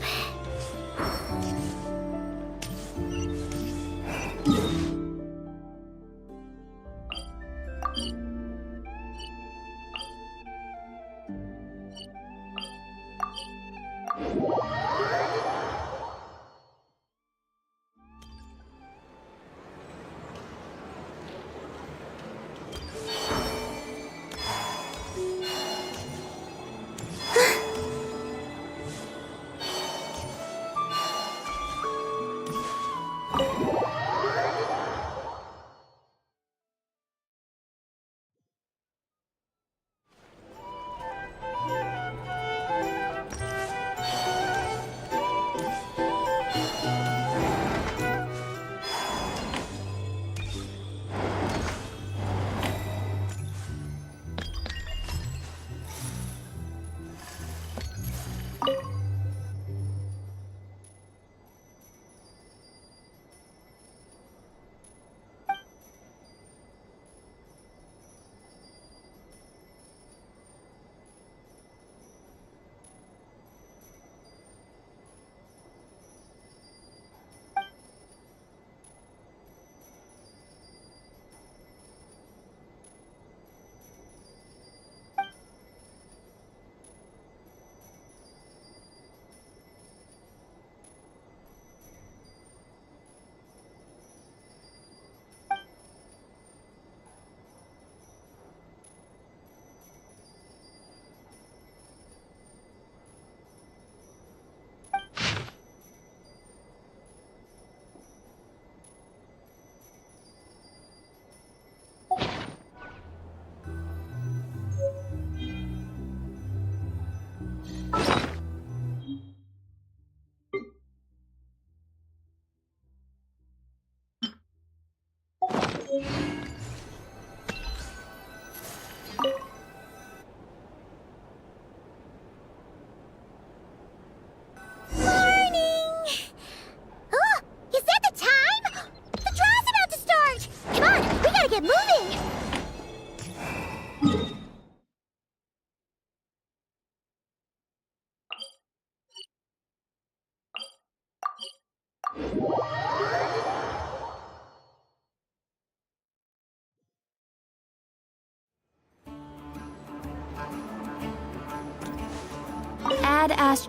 Add Ast...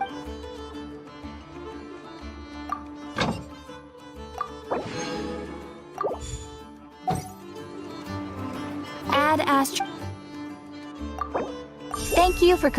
Add Ast... Thank you for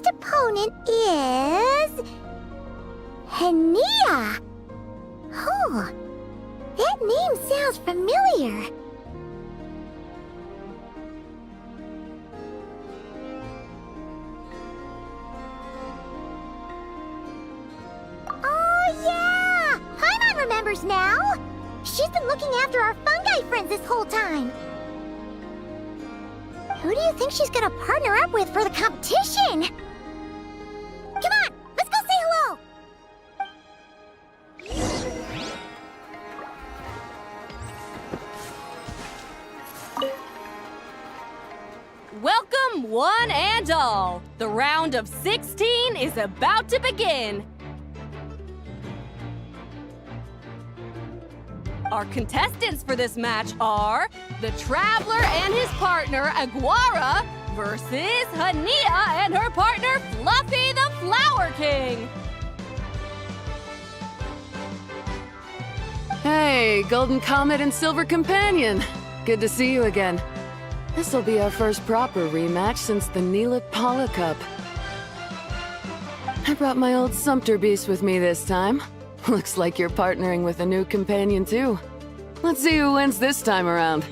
next opponent is... Hania! Oh, that name sounds familiar. Oh, yeah! Paimon remembers now! She's been looking after our fungi friends this whole time. Who do you think she's gonna partner up with for the competition? Come on, let's go say hello! Welcome, one and all. The round of 16 is about to begin. Our contestants for this match are the Traveler and his partner, Aguara, versus Hania and her partner, Fluffy the Flower King. Hey, Golden Comet and Silver Companion. Good to see you again. This'll be our first proper rematch since the Neela Pala Cup. I brought my old Sumpter Beast with me this time. Looks like you're partnering with a new companion too. Let's see who wins this time around.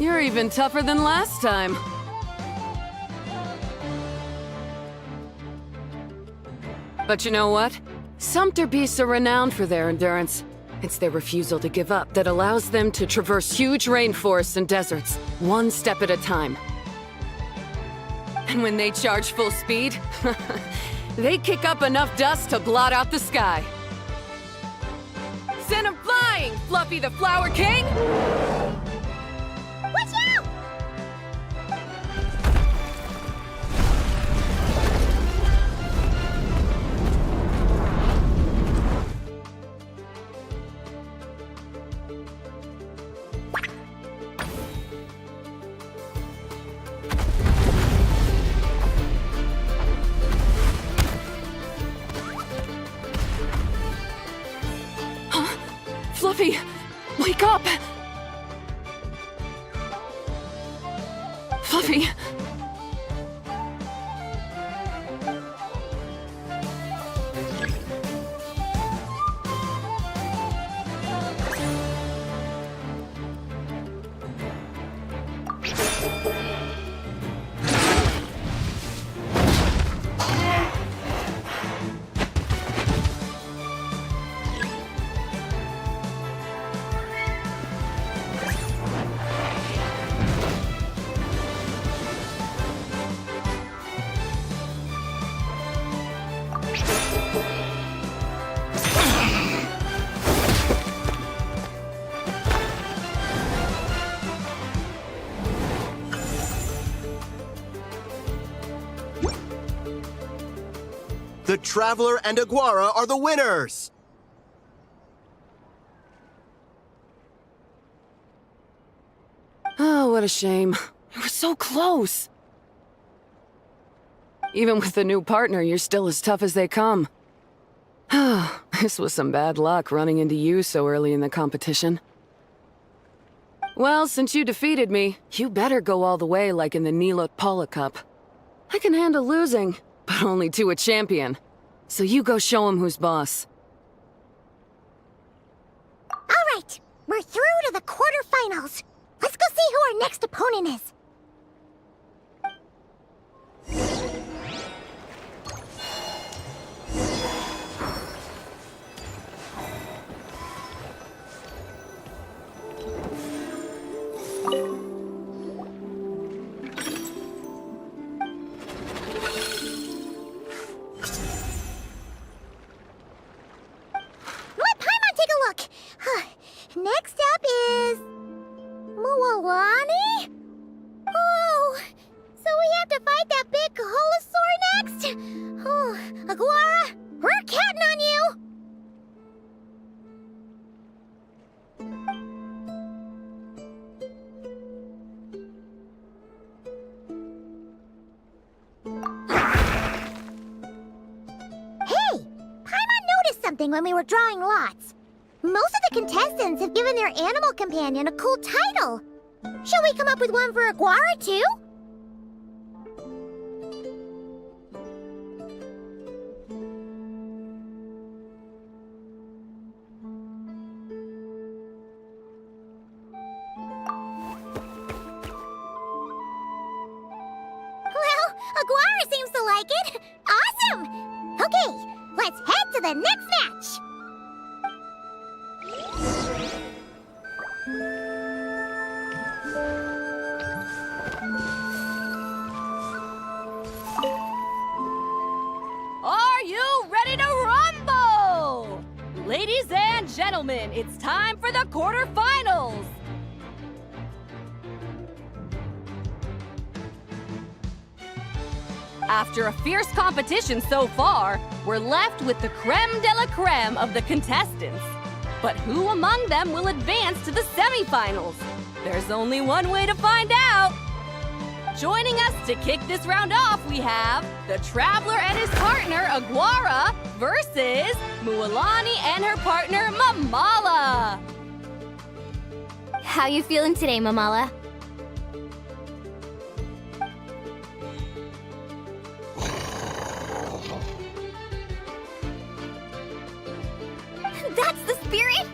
You're even tougher than last time. But you know what? Sumpter beasts are renowned for their endurance. It's their refusal to give up that allows them to traverse huge rainforests and deserts, one step at a time. And when they charge full speed, they kick up enough dust to blot out the sky. Send 'em flying, Fluffy the Flower King! Watch out! Fluffy, wake up! Fluffy! The Traveler and Aguara are the winners! Oh, what a shame. We were so close. Even with the new partner, you're still as tough as they come. This was some bad luck running into you so early in the competition. Well, since you defeated me, you better go all the way like in the Neela Cup. I can handle losing, but only to a champion. So you go show him who's boss. All right, we're through to the quarterfinals. Let's go see who our next opponent is. Let Paimon take a look. Next up is Mualani? Oh, so we have to fight that big Kaholosaur next? Oh, Aguara, we're counting on you! Hey, Paimon noticed something when we were drawing lots. Most of the contestants have given their animal companion a cool title. Shall we come up with one for Aguara, too? Well, Aguara seems to like it. Awesome! Okay, let's head to the next match. Are you ready to rumble? Ladies and gentlemen, it's time for the quarterfinals. After a fierce competition so far, we're left with the creme de la creme of the contestants. But who among them will advance to the semifinals? There's only one way to find out. Joining us to kick this round off, we have the Traveler and his partner, Aguara, versus Mualani and her partner, Mamala. How you feeling today, Mamala? That's the spirit!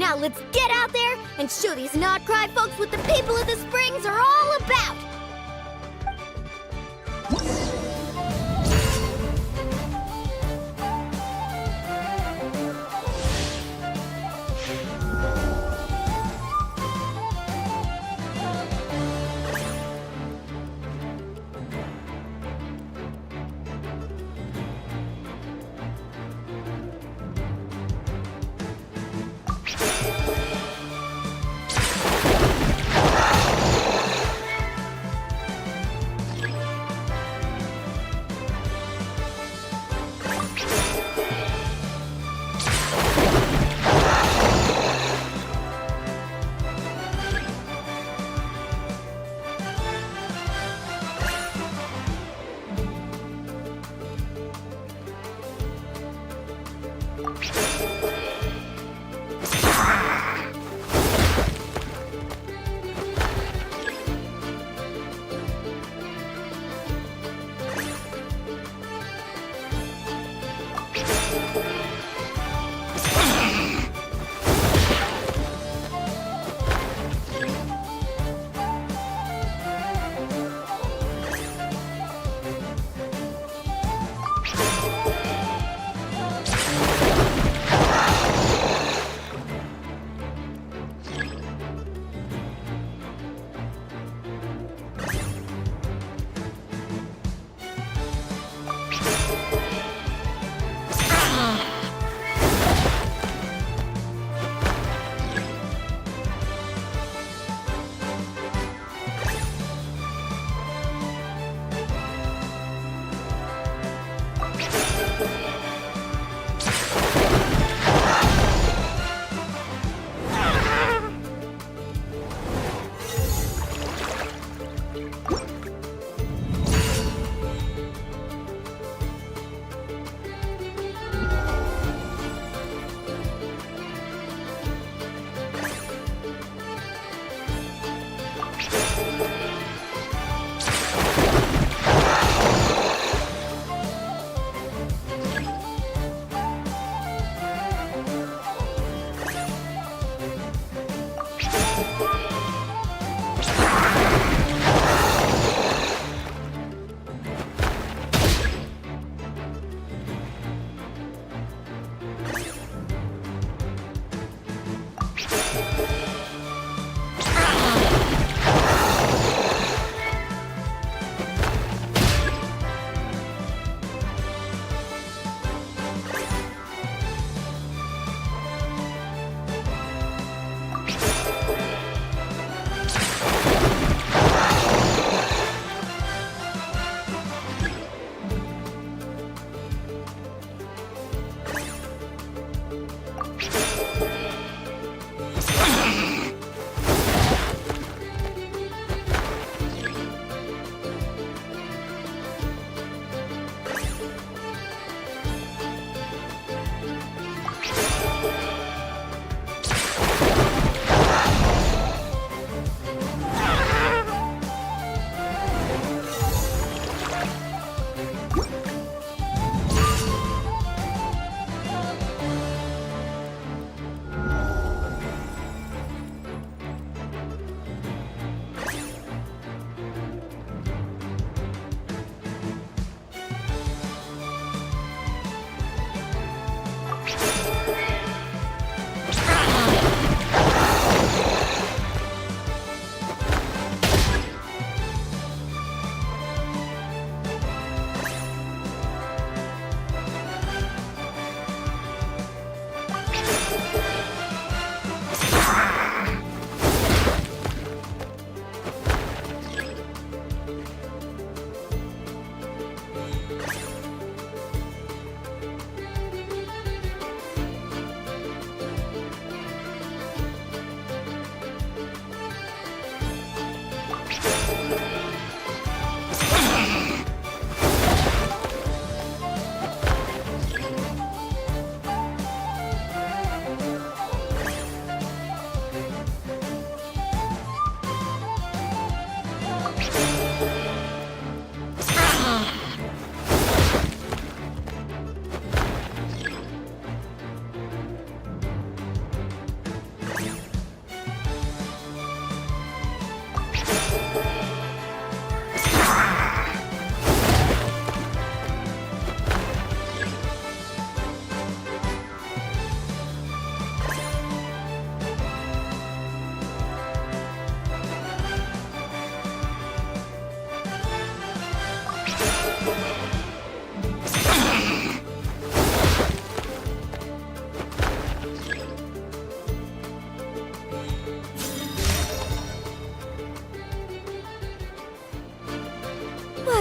Now let's get out there and show these not-cry folks what the people of the Springs are all about!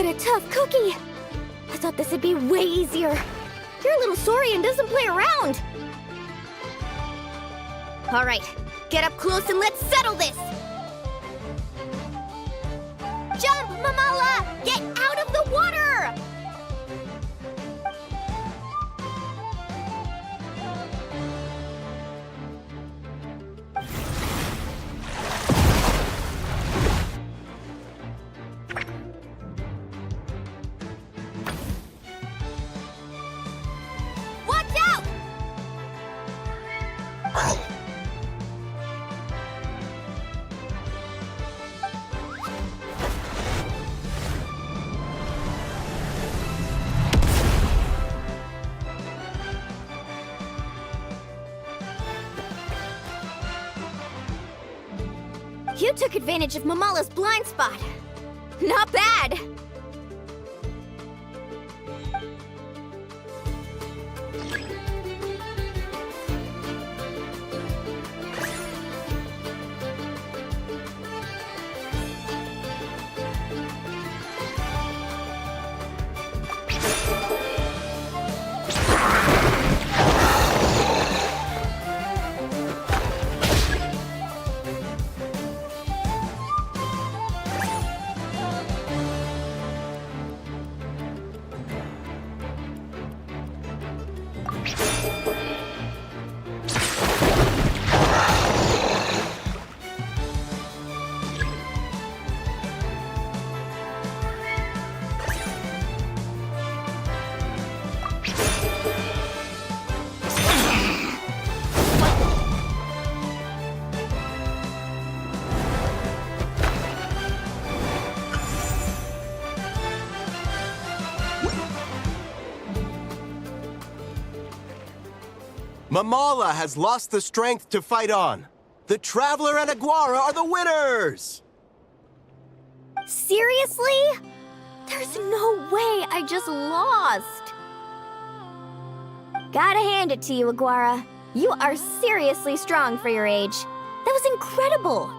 What a tough cookie! I thought this would be way easier. Your little Saurian doesn't play around. All right, get up close and let's settle this. Jump, Mamala! Get out of the water! Watch out! You took advantage of Mamala's blind spot. Not bad. Mamala has lost the strength to fight on. The Traveler and Aguara are the winners! Seriously? There's no way I just lost. Gotta hand it to you, Aguara. You are seriously strong for your age. That was incredible.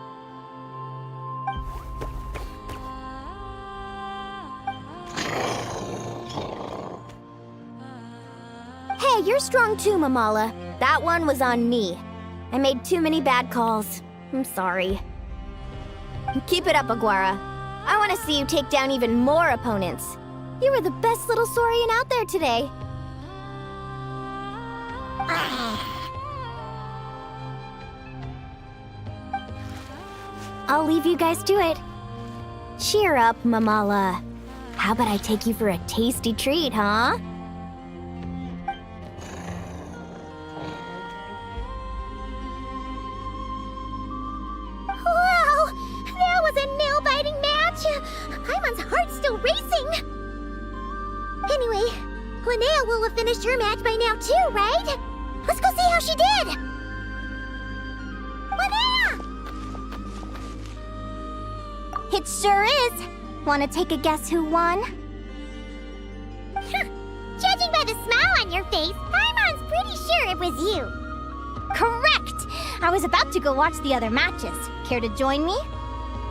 Hey, you're strong too, Mamala. That one was on me. I made too many bad calls. I'm sorry. Keep it up, Aguara. I want to see you take down even more opponents. You were the best little Saurian out there today. I'll leave you guys to it. Cheer up, Mamala. How about I take you for a tasty treat, huh? Wow! That was a nail-biting match! Paimon's heart's still racing! Anyway, Linnea will have finished her match by now too, right? Let's go see how she did! Linnea! It sure is. Want to take a guess who won? Judging by the smile on your face, Paimon's pretty sure it was you. Correct! I was about to go watch the other matches. Care to join me?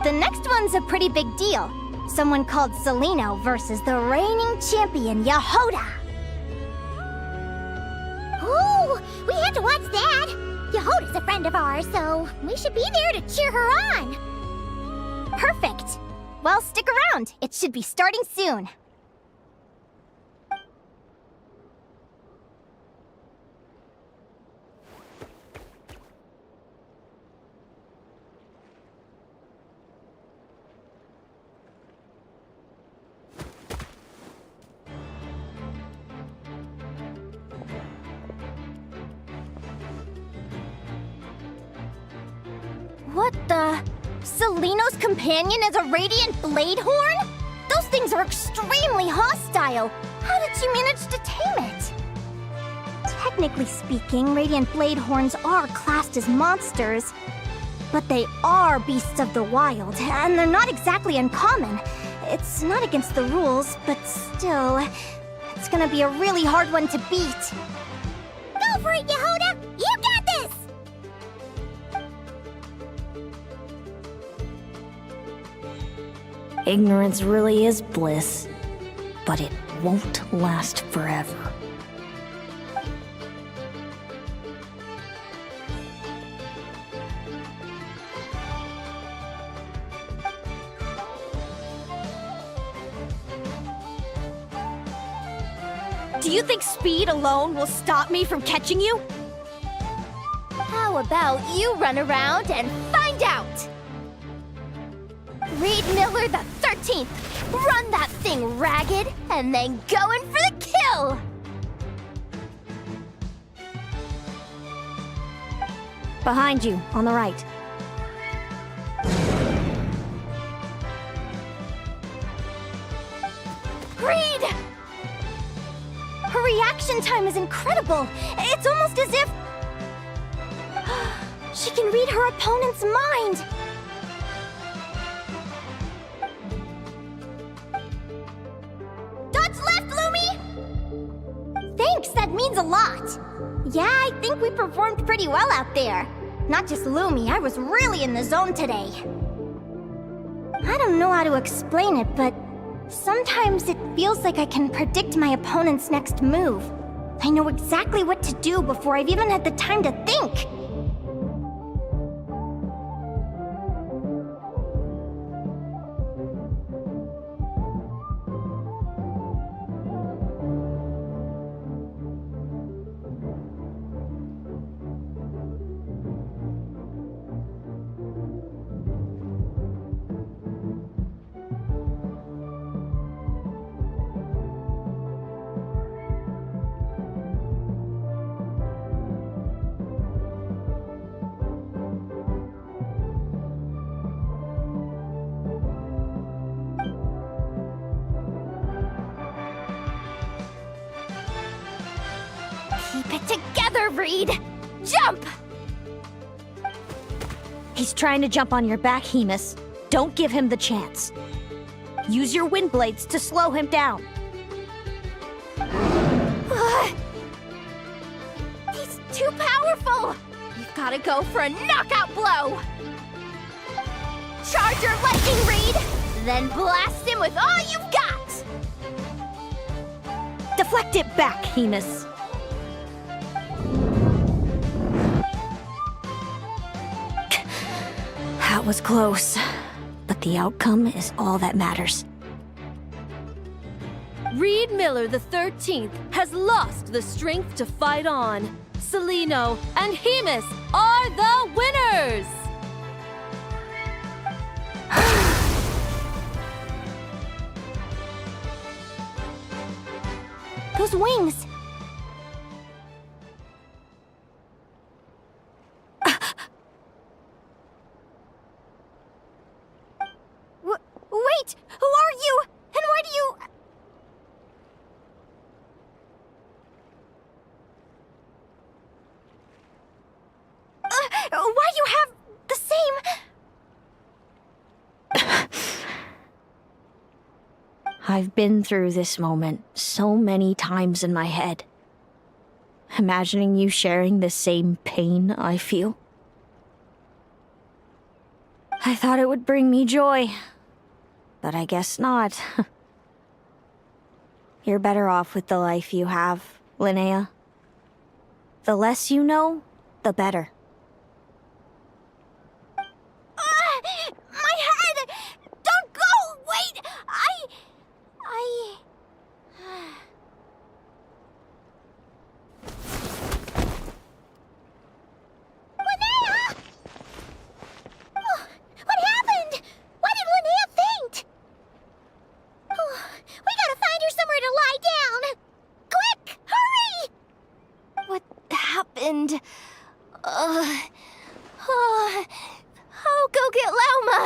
The next one's a pretty big deal. Someone called Celino versus the reigning champion, Yehoda. Ooh, we have to watch that. Yehoda's a friend of ours, so we should be there to cheer her on. Perfect. Well, stick around. It should be starting soon. What the? Celino's companion is a radiant blade horn? Those things are extremely hostile. How did she manage to tame it? Technically speaking, radiant blade horns are classed as monsters. But they are beasts of the wild, and they're not exactly uncommon. It's not against the rules, but still, it's gonna be a really hard one to beat. Go for it, Yehoda! You got this! Ignorance really is bliss, but it won't last forever. Do you think speed alone will stop me from catching you? How about you run around and find out? Reed Miller the 13th, run that thing ragged and then go in for the kill! Behind you, on the right. Reed! Her reaction time is incredible. It's almost as if she can read her opponent's mind. Dodge left, Lumi! Thanks, that means a lot. Yeah, I think we performed pretty well out there. Not just Lumi, I was really in the zone today. I don't know how to explain it, but sometimes it feels like I can predict my opponent's next move. I know exactly what to do before I've even had the time to think. Keep it together, Reed! Jump! He's trying to jump on your back, Hemus. Don't give him the chance. Use your wind blades to slow him down. He's too powerful! You've gotta go for a knockout blow! Charge your lightning, Reed! Then blast him with all you've got! Deflect it back, Hemus. That was close, but the outcome is all that matters. Reed Miller the 13th has lost the strength to fight on. Celino and Hemus are the winners! Those wings! Wait! Who are you? And why do you... why do you have the same... I've been through this moment so many times in my head. Imagining you sharing the same pain I feel. I thought it would bring me joy, but I guess not. You're better off with the life you have, Linnea. The less you know, the better. My head! Don't go! Wait! Linnea! Oh, what happened? Why did Linnea faint? Oh, we gotta find her somewhere to lie down! Quick! Hurry! What happened? I'll go get Lauma!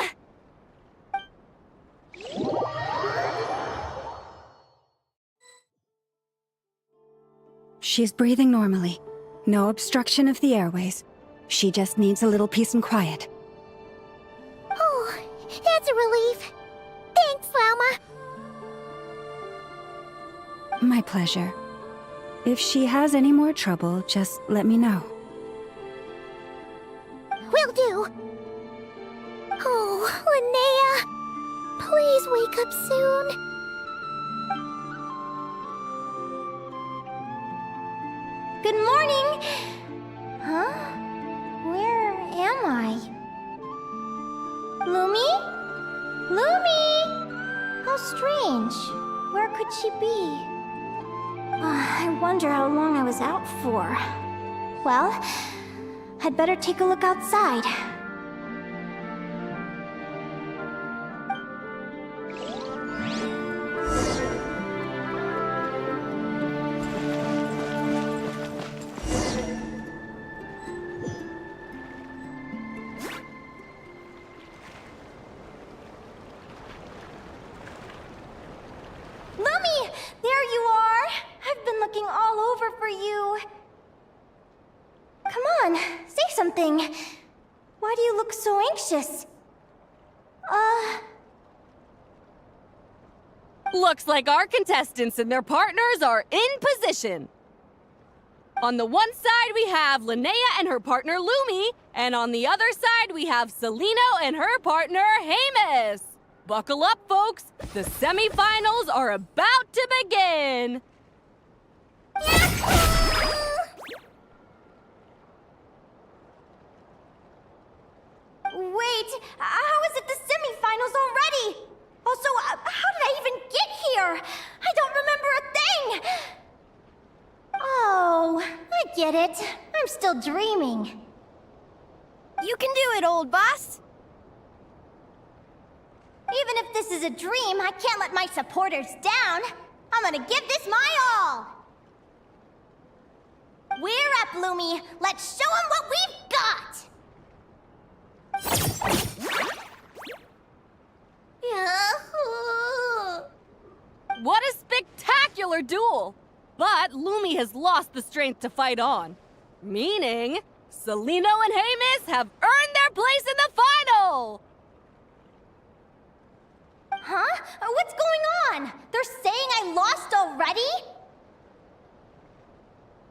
She's breathing normally. No obstruction of the airways. She just needs a little peace and quiet. Oh, that's a relief. Thanks, Lauma. My pleasure. If she has any more trouble, just let me know. Will do. Oh, Linnea. Please Good morning! Huh? Where am I? Lumi? Lumi! How strange. Where could she be? I wonder how long I was out for. Well, I'd better take a look outside. Lumi! There you are! I've been looking all over for you. Come on, say something. Why do you look so anxious? Looks like our contestants and their partners are in position. On the one side, we have Linnea and her partner Lumi, and on the other side, we have Celino and her partner Hamus. Buckle up, folks. The semifinals are about to begin. Wait, how is it the semifinals already? Also, how did I even get here? I don't remember a thing! Oh, I get it. I'm still dreaming. You can do it, old boss. Even if this is a dream, I can't let my supporters down. I'm gonna give this my all. We're up, Lumi. Let's show them what we've got. What a spectacular duel! But Lumi has lost the strength to fight on. Meaning, Celino and Hamus have earned their place in the final! Huh? What's going on? They're saying I lost already?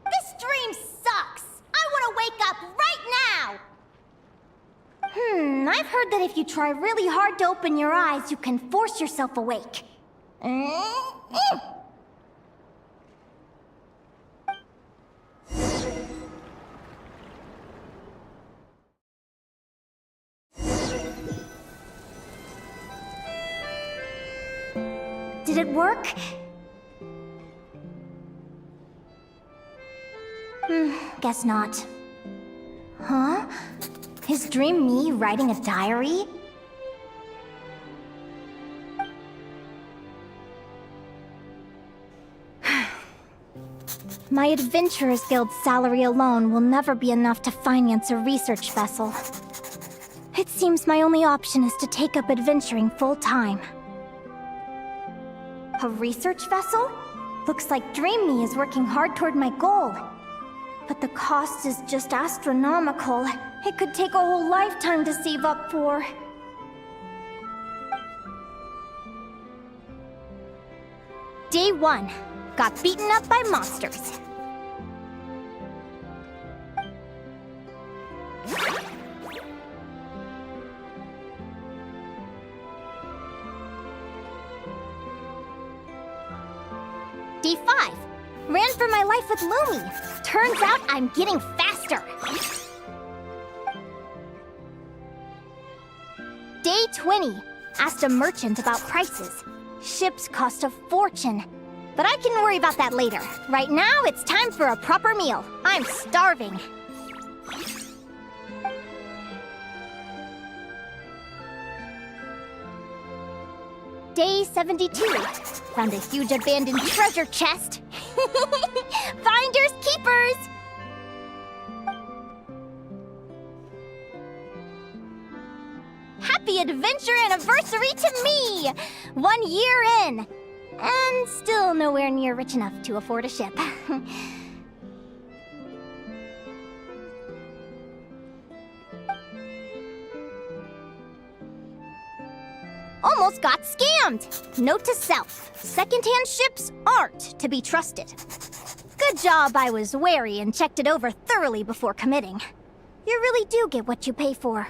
This dream sucks! I want to wake up right now! I've heard that if you try really hard to open your eyes, you can force yourself awake. Did it work? Guess not. Huh? Is Dream me writing a diary? My Adventurers Guild salary alone will never be enough to finance a research vessel. It seems my only option is to take up adventuring full-time. A research vessel? Looks like Dream Me is working hard toward my goal. But the cost is just astronomical. It could take a whole lifetime to save up for. Day 1. Got beaten up by monsters. Day 5. Ran for my life with Lumi. Turns out I'm getting faster. Day 20. Asked a merchant about prices. Ships cost a fortune. But I can worry about that later. Right now, it's time for a proper meal. I'm starving. Day 72. Found a huge abandoned treasure chest. Finders keepers! Happy adventure anniversary to me! 1 year in. And still nowhere near rich enough to afford a ship. Almost got scammed! Note to self, secondhand ships aren't to be trusted. Good job I was wary and checked it over thoroughly before committing. You really do get what you pay for.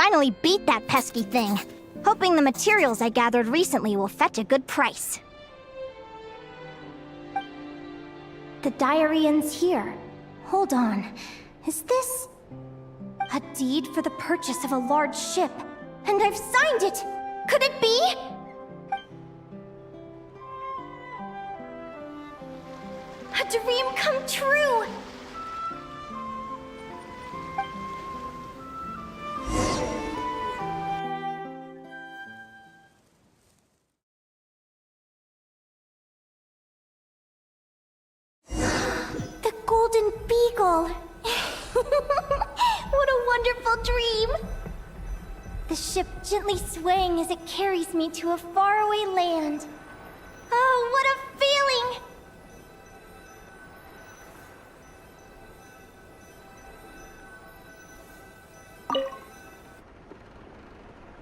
finally beat that pesky thing. Hoping the materials I gathered recently will fetch a good price. The diary ends here. Hold on. Is this... a deed for the purchase of a large ship? And I've signed it! Could it be? A dream come true! The Golden Beagle! What a wonderful dream! The ship gently swaying as it carries me to a faraway land. Oh, what a feeling!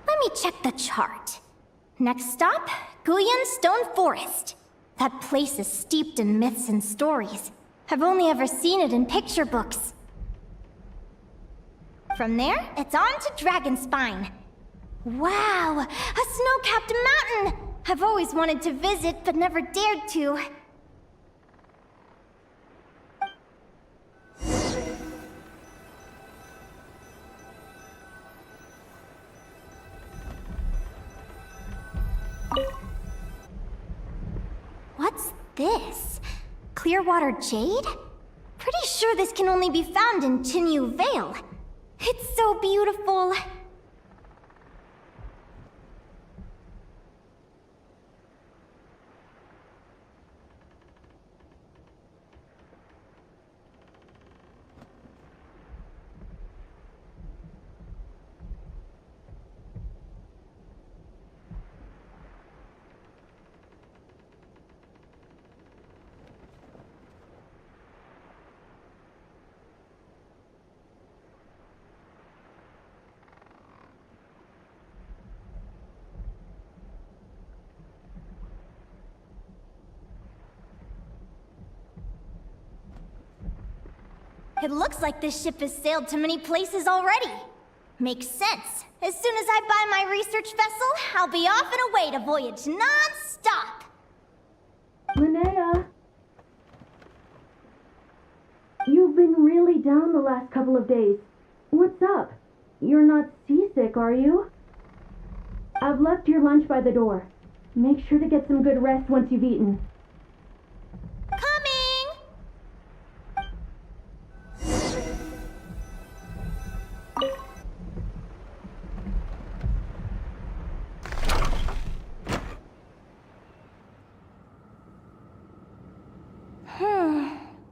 Let me check the chart. Next stop, Guyan Stone Forest. That place is steeped in myths and stories. I've only ever seen it in picture books. From there, it's on to Dragonspine. Wow, a snow-capped mountain! I've always wanted to visit, but never dared to. What's this? Clearwater jade? Pretty sure this can only be found in Chinyu Vale. It's so beautiful. It looks like this ship has sailed to many places already. Makes sense. As soon as I buy my research vessel, I'll be off and away to voyage non-stop. Linnea! You've been really down the last couple of days. What's up? You're not seasick, are you? I've left your lunch by the door. Make sure to get some good rest once you've eaten.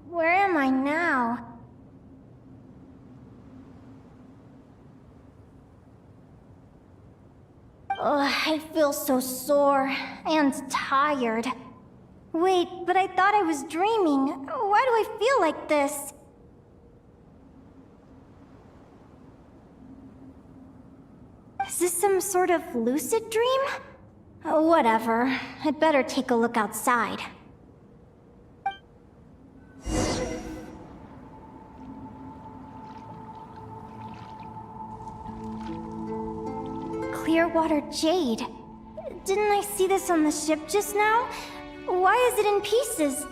Where am I now? Ugh, I feel so sore and tired. Wait, but I thought I was dreaming. Why do I feel like this? Is this some sort of lucid dream? Whatever. I'd better take a look outside. Clearwater jade. Didn't I see this on the ship just now? Why is it in pieces?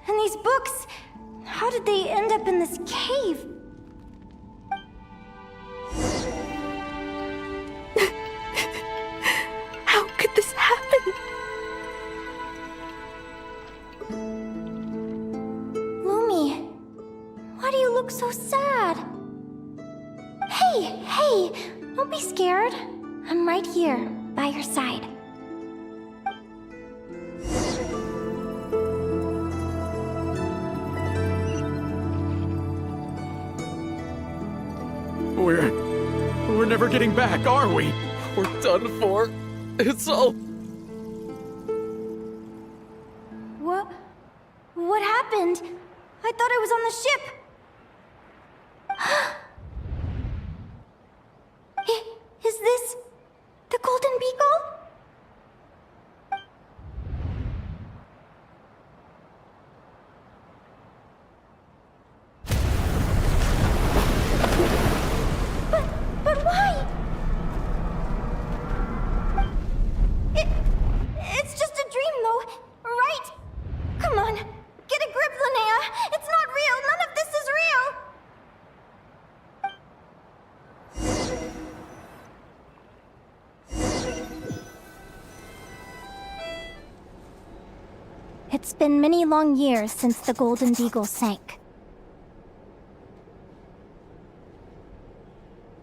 And these books, how did they end up in this cave? How could this happen? Lumi, why do you look so sad? Hey, don't be scared. I'm right here, by your side. We're never getting back, are we? We're done for. It's all... What happened? I thought I was on the ship. Is this the Golden Beagle? It's been many long years since the Golden Beagle sank.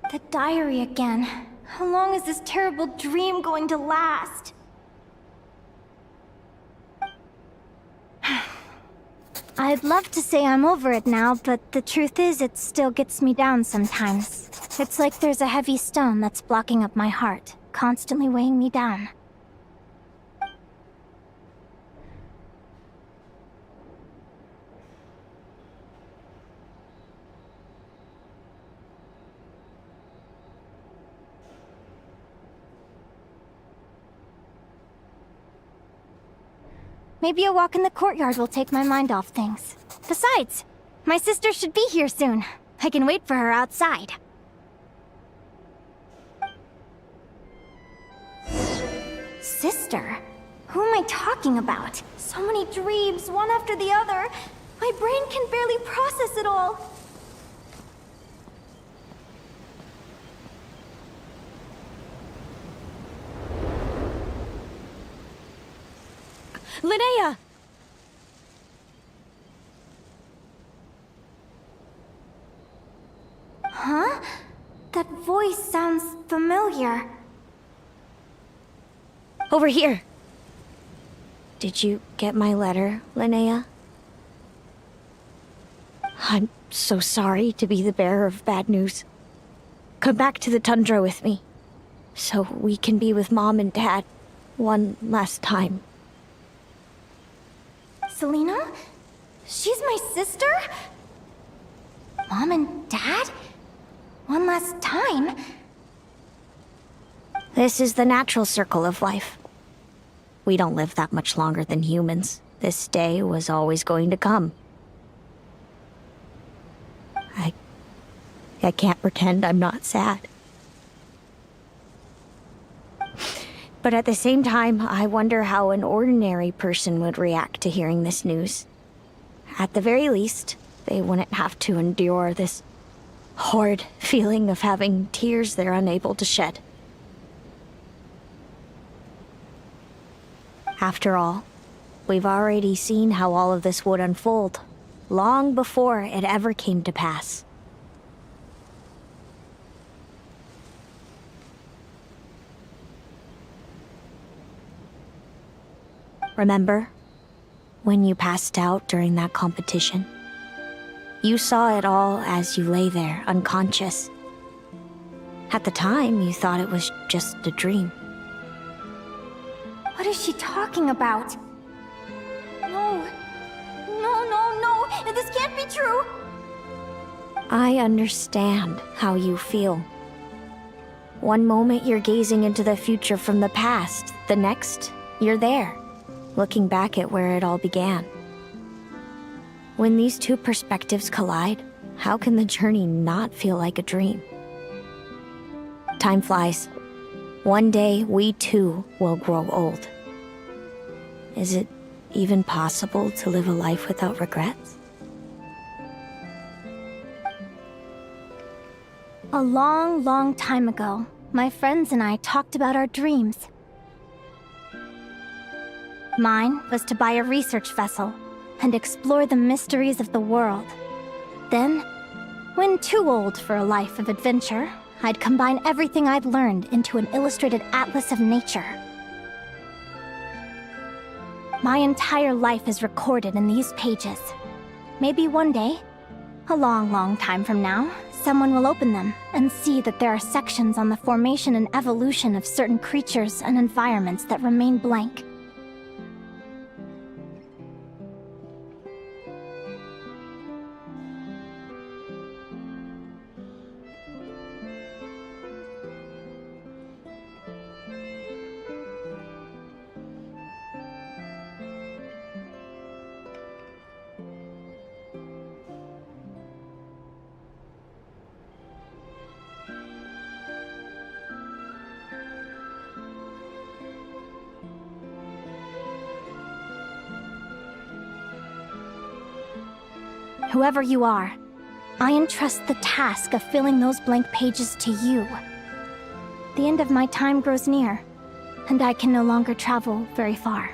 The diary again. How long is this terrible dream going to last? I'd love to say I'm over it now, but the truth is it still gets me down sometimes. It's like there's a heavy stone that's blocking up my heart, constantly weighing me down. Maybe a walk in the courtyard will take my mind off things. Besides, my sister should be here soon. I can wait for her outside. Sister? Who am I talking about? So many dreams, one after the other. My brain can barely process it all. Linnea! Huh? That voice sounds familiar. Over here. Did you get my letter, Linnea? I'm so sorry to be the bearer of bad news. Come back to the tundra with me, so we can be with Mom and Dad one last time. Selena? She's my sister? Mom and Dad? One last time? This is the natural circle of life. We don't live that much longer than humans. This day was always going to come. I can't pretend I'm not sad. But at the same time, I wonder how an ordinary person would react to hearing this news. At the very least, they wouldn't have to endure this horrid feeling of having tears they're unable to shed. After all, we've already seen how all of this would unfold, long before it ever came to pass. Remember, when you passed out during that competition? You saw it all as you lay there, unconscious. At the time, you thought it was just a dream. What is she talking about? No. This can't be true. I understand how you feel. One moment you're gazing into the future from the past, the next, you're there, looking back at where it all began. When these two perspectives collide, how can the journey not feel like a dream? Time flies. One day, we too will grow old. Is it even possible to live a life without regrets? A long, long time ago, my friends and I talked about our dreams. Mine was to buy a research vessel and explore the mysteries of the world. Then, when too old for a life of adventure, I'd combine everything I'd learned into an illustrated atlas of nature. My entire life is recorded in these pages. Maybe one day, a long, long time from now, someone will open them and see that there are sections on the formation and evolution of certain creatures and environments that remain blank. Whoever you are, I entrust the task of filling those blank pages to you. The end of my time grows near, and I can no longer travel very far.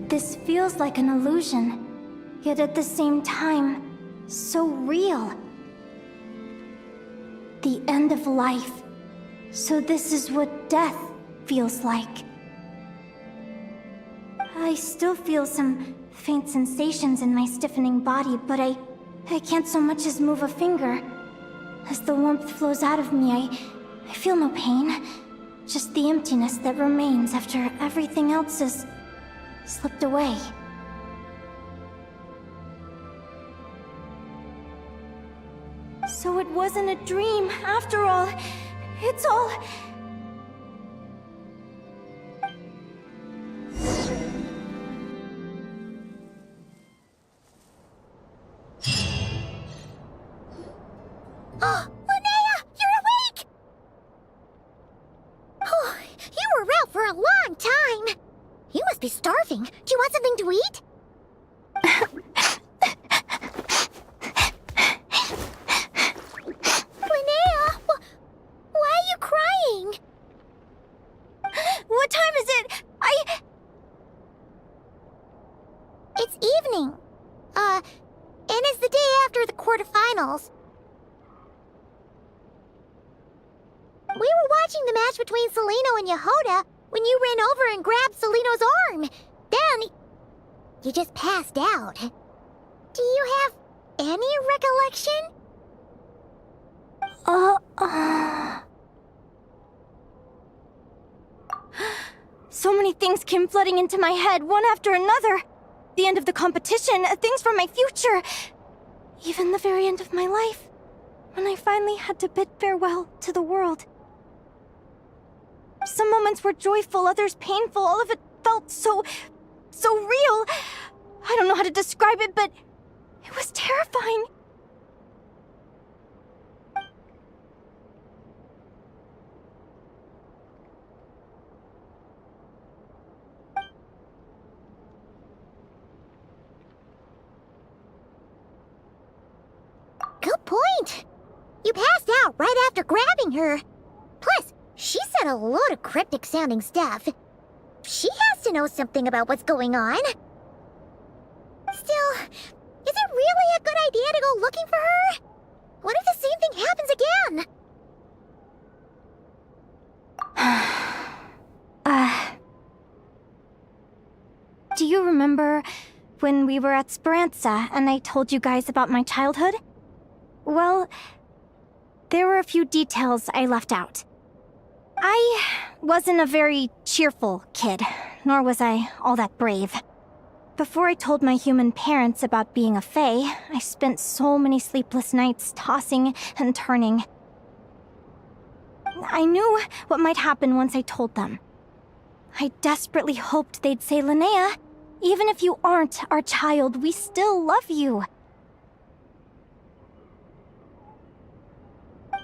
This feels like an illusion, yet at the same time, so real. The end of life. So this is what death feels like. I still feel some faint sensations in my stiffening body, but I can't so much as move a finger. As the warmth flows out of me, I feel no pain. Just the emptiness that remains after everything else has slipped away. So it wasn't a dream, after all. It's all... Oh, Linnea! You're awake! Oh, you were out for a long time. You must be starving. Do you want something to eat? Linnea! Why are you crying? What time is it? between Seleno and Yehoda when you ran over and grabbed Seleno's arm. Then, you just passed out. Do you have any recollection? So many things came flooding into my head, one after another. The end of the competition, things from my future. Even the very end of my life, when I finally had to bid farewell to the world. Some moments were joyful, others painful. All of it felt so real. I don't know how to describe it, but it was terrifying. Good point. You passed out right after grabbing her. Plus, she said a load of cryptic-sounding stuff. She has to know something about what's going on. Still, is it really a good idea to go looking for her? What if the same thing happens again? Do you remember when we were at Speranza and I told you guys about my childhood? Well, there were a few details I left out. I wasn't a very cheerful kid, nor was I all that brave. Before I told my human parents about being a fae, I spent so many sleepless nights tossing and turning. I knew what might happen once I told them. I desperately hoped they'd say, Linnea, even if you aren't our child, we still love you.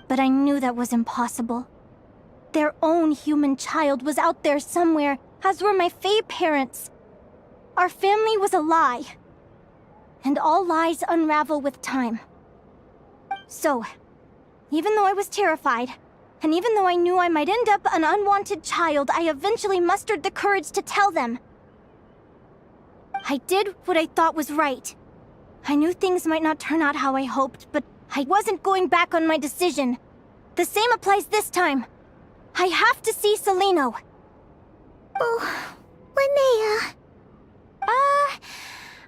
But I knew that was impossible. Their own human child was out there somewhere, as were my fae parents. Our family was a lie. And all lies unravel with time. So, even though I was terrified, and even though I knew I might end up an unwanted child, I eventually mustered the courage to tell them. I did what I thought was right. I knew things might not turn out how I hoped, but I wasn't going back on my decision. The same applies this time. I have to see Seleno. Oh, Linnea.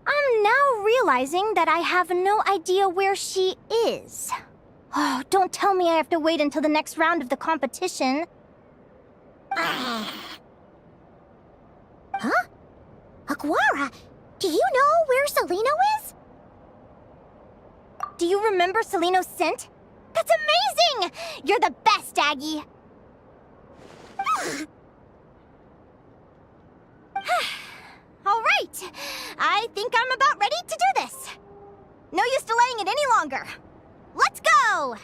I'm now realizing that I have no idea where she is. Oh, don't tell me I have to wait until the next round of the competition. Huh? Aguara, do you know where Seleno is? Do you remember Seleno's scent? That's amazing! You're the best, Aggie! All right, I think I'm about ready to do this. No use delaying it any longer. Let's go!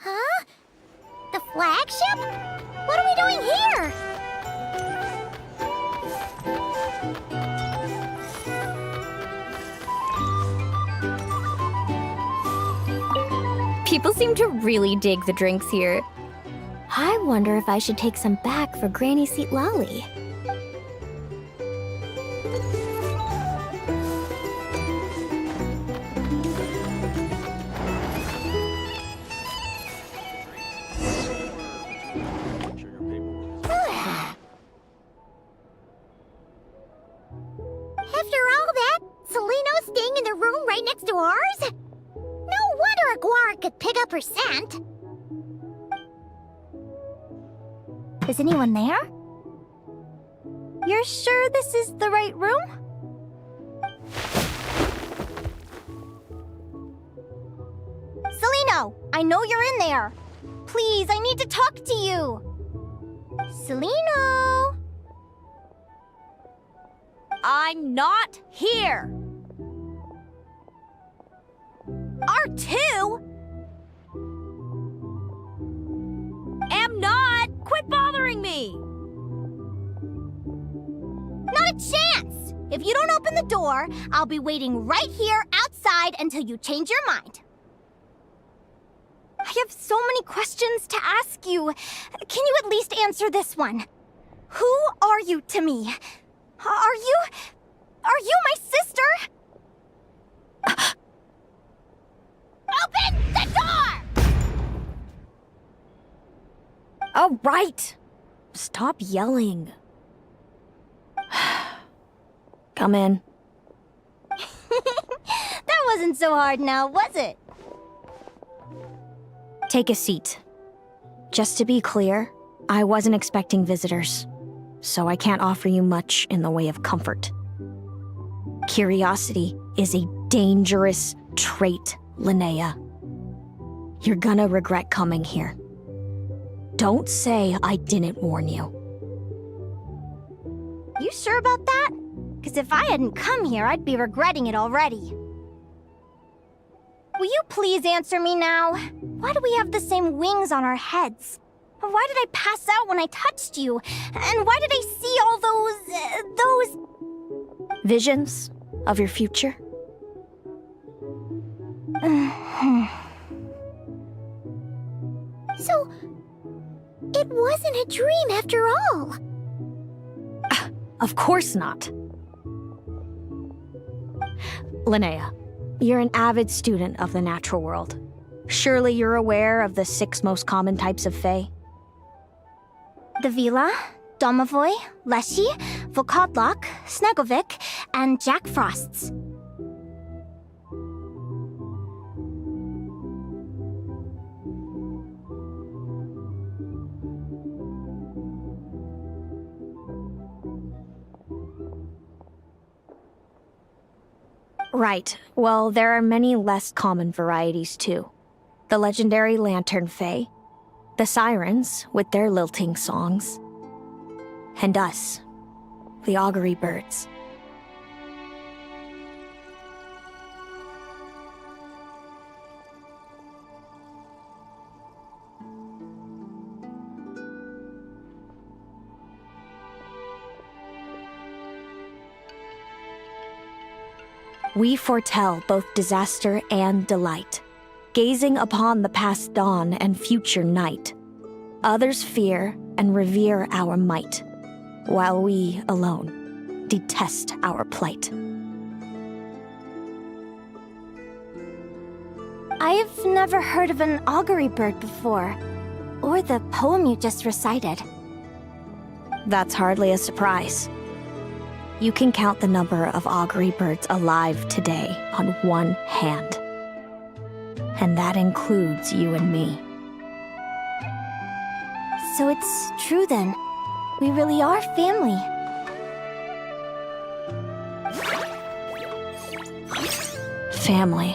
Huh? The flagship? What are we doing here? People seem to really dig the drinks here. I wonder if I should take some back for Granny Seat Lolly. After all that, Seleno's staying in the room right next to ours? No wonder Aguara could pick up her scent. Is anyone there? You're sure this is the right room? Seleno, I know you're in there. Please, I need to talk to you. Celino! I'm not here. R2? Am not. Quit bothering me. Not a chance! If you don't open the door, I'll be waiting right here outside until you change your mind. I have so many questions to ask you. Can you at least answer this one? Who are you to me? Are you my sister? Open the door! All right. Stop yelling. Come in. That wasn't so hard now, was it? Take a seat. Just to be clear, I wasn't expecting visitors, so I can't offer you much in the way of comfort. Curiosity is a dangerous trait, Linnea. You're gonna regret coming here. Don't say I didn't warn you. You sure about that? Because if I hadn't come here, I'd be regretting it already. Will you please answer me now? Why do we have the same wings on our heads? Why did I pass out when I touched you? And why did I see all those... Visions of your future? So, it wasn't a dream after all. Of course not. Linnea, you're an avid student of the natural world. Surely you're aware of the 6 most common types of Fae? The Vila, Domovoy, Leshy, Volkodlok, Snegovic, and Jack Frosts. Right. Well, there are many less common varieties too. The legendary Lantern Fae, the Sirens with their lilting songs, and us, the Augury Birds. We foretell both disaster and delight, gazing upon the past dawn and future night. Others fear and revere our might, while we alone detest our plight. I've never heard of an augury bird before, or the poem you just recited. That's hardly a surprise. You can count the number of augury birds alive today on one hand. And that includes you and me. So it's true then. We really are family. Family.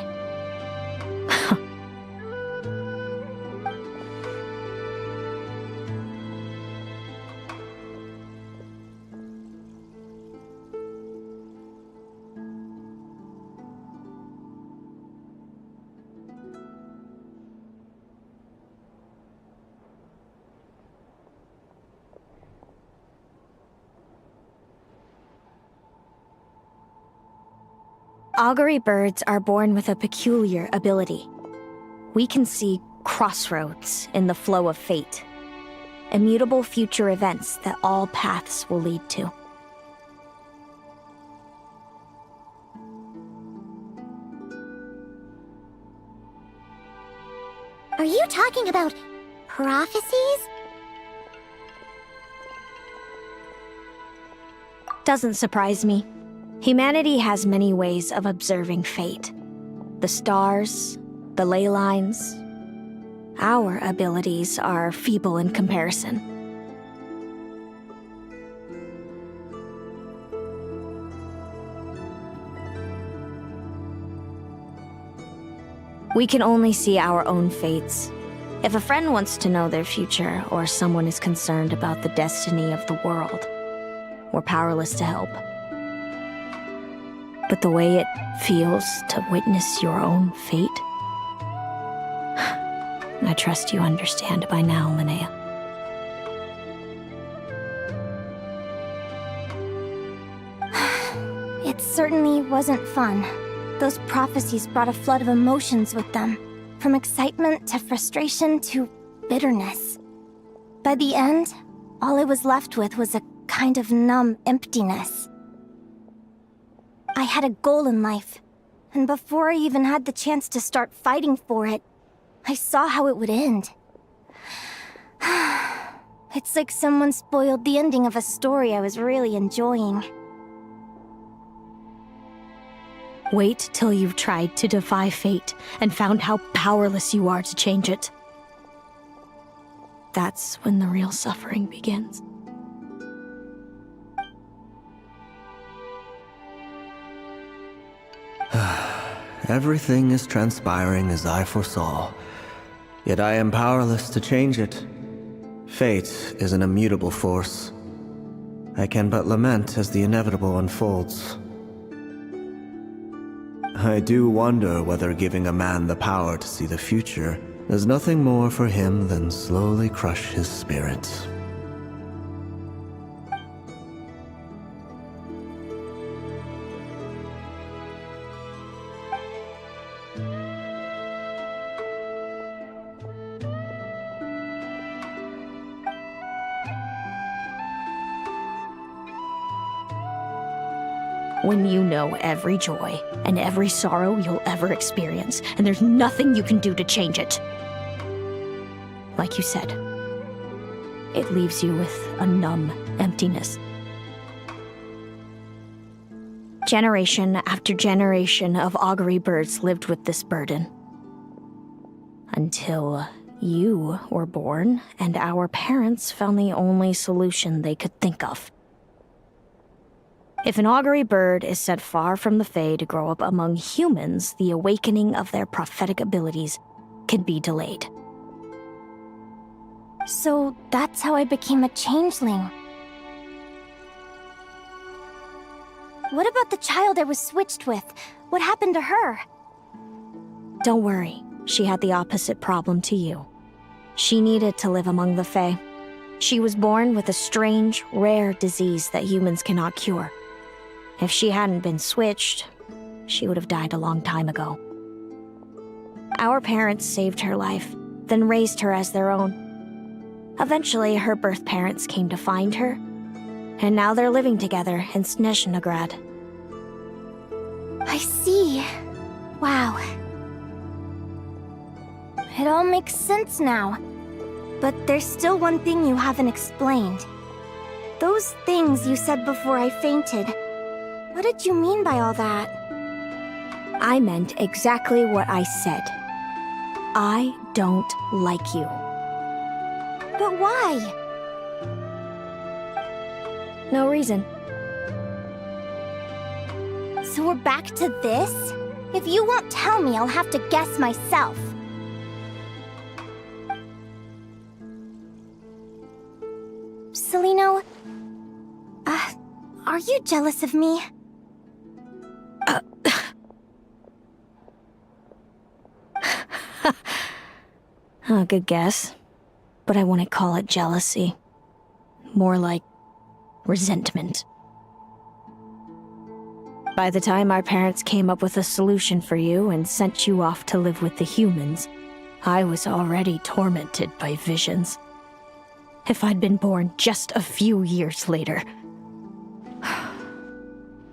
Augury birds are born with a peculiar ability. We can see crossroads in the flow of fate, immutable future events that all paths will lead to. Are you talking about prophecies? Doesn't surprise me. Humanity has many ways of observing fate. The stars, the ley lines. Our abilities are feeble in comparison. We can only see our own fates, If a friend wants to know their future, or someone is concerned about the destiny of the world, we're powerless to help. But the way it feels to witness your own fate, I trust you understand by now, Linnea. It certainly wasn't fun. Those prophecies brought a flood of emotions with them. From excitement to frustration to bitterness. By the end, all I was left with was a kind of numb emptiness. I had a goal in life, and before I even had the chance to start fighting for it, I saw how it would end. It's like someone spoiled the ending of a story I was really enjoying. Wait till you've tried to defy fate and found how powerless you are to change it. That's when the real suffering begins. Everything is transpiring as I foresaw, yet I am powerless to change it. Fate is an immutable force. I can but lament as the inevitable unfolds. I do wonder whether giving a man the power to see the future does nothing more for him than slowly crush his spirit. When you know every joy and every sorrow you'll ever experience, and there's nothing you can do to change it. Like you said, it leaves you with a numb emptiness. Generation after generation of augury birds lived with this burden. Until you were born, and our parents found the only solution they could think of. If an augury bird is set far from the Fae to grow up among humans, the awakening of their prophetic abilities can be delayed. So that's how I became a changeling. What about the child I was switched with? What happened to her? Don't worry, she had the opposite problem to you. She needed to live among the Fae. She was born with a strange, rare disease that humans cannot cure. If she hadn't been switched, she would have died a long time ago. Our parents saved her life, then raised her as their own. Eventually, her birth parents came to find her, and now they're living together in Snezhnegrad. I see. Wow. It all makes sense now. But there's still one thing you haven't explained. Those things you said before I fainted. What did you mean by all that? I meant exactly what I said. I don't like you. But why? No reason. So we're back to this? If you won't tell me, I'll have to guess myself. Celino, are you jealous of me? Good guess. But I wouldn't call it jealousy. More like resentment. By the time our parents came up with a solution for you and sent you off to live with the humans, I was already tormented by visions. If I'd been born just a few years later.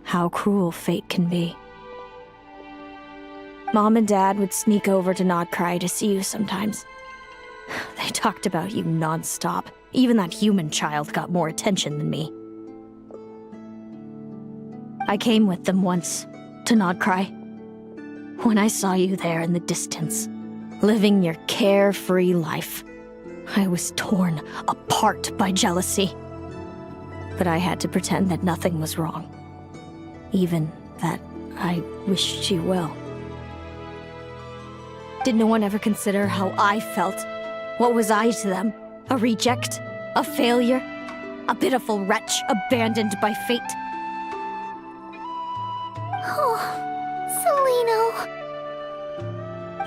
How cruel fate can be. Mom and Dad would sneak over to Nodcry to see you sometimes. They talked about you non-stop. Even that human child got more attention than me. I came with them once, to Nodcry. When I saw you there in the distance, living your carefree life, I was torn apart by jealousy. But I had to pretend that nothing was wrong. Even that I wished you well. Did no one ever consider how I felt? What was I to them? A reject? A failure? A pitiful wretch abandoned by fate? Oh, Celino.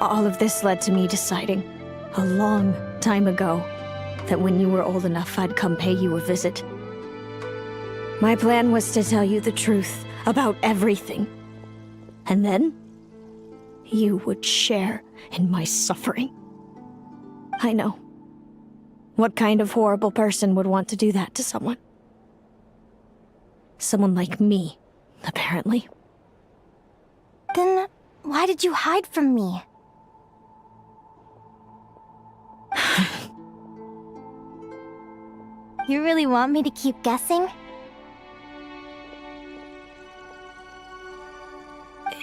All of this led to me deciding, a long time ago, that when you were old enough, I'd come pay you a visit. My plan was to tell you the truth about everything. And then, you would share in my suffering. I know. What kind of horrible person would want to do that to someone? Someone like me, apparently. Then why did you hide from me? You really want me to keep guessing?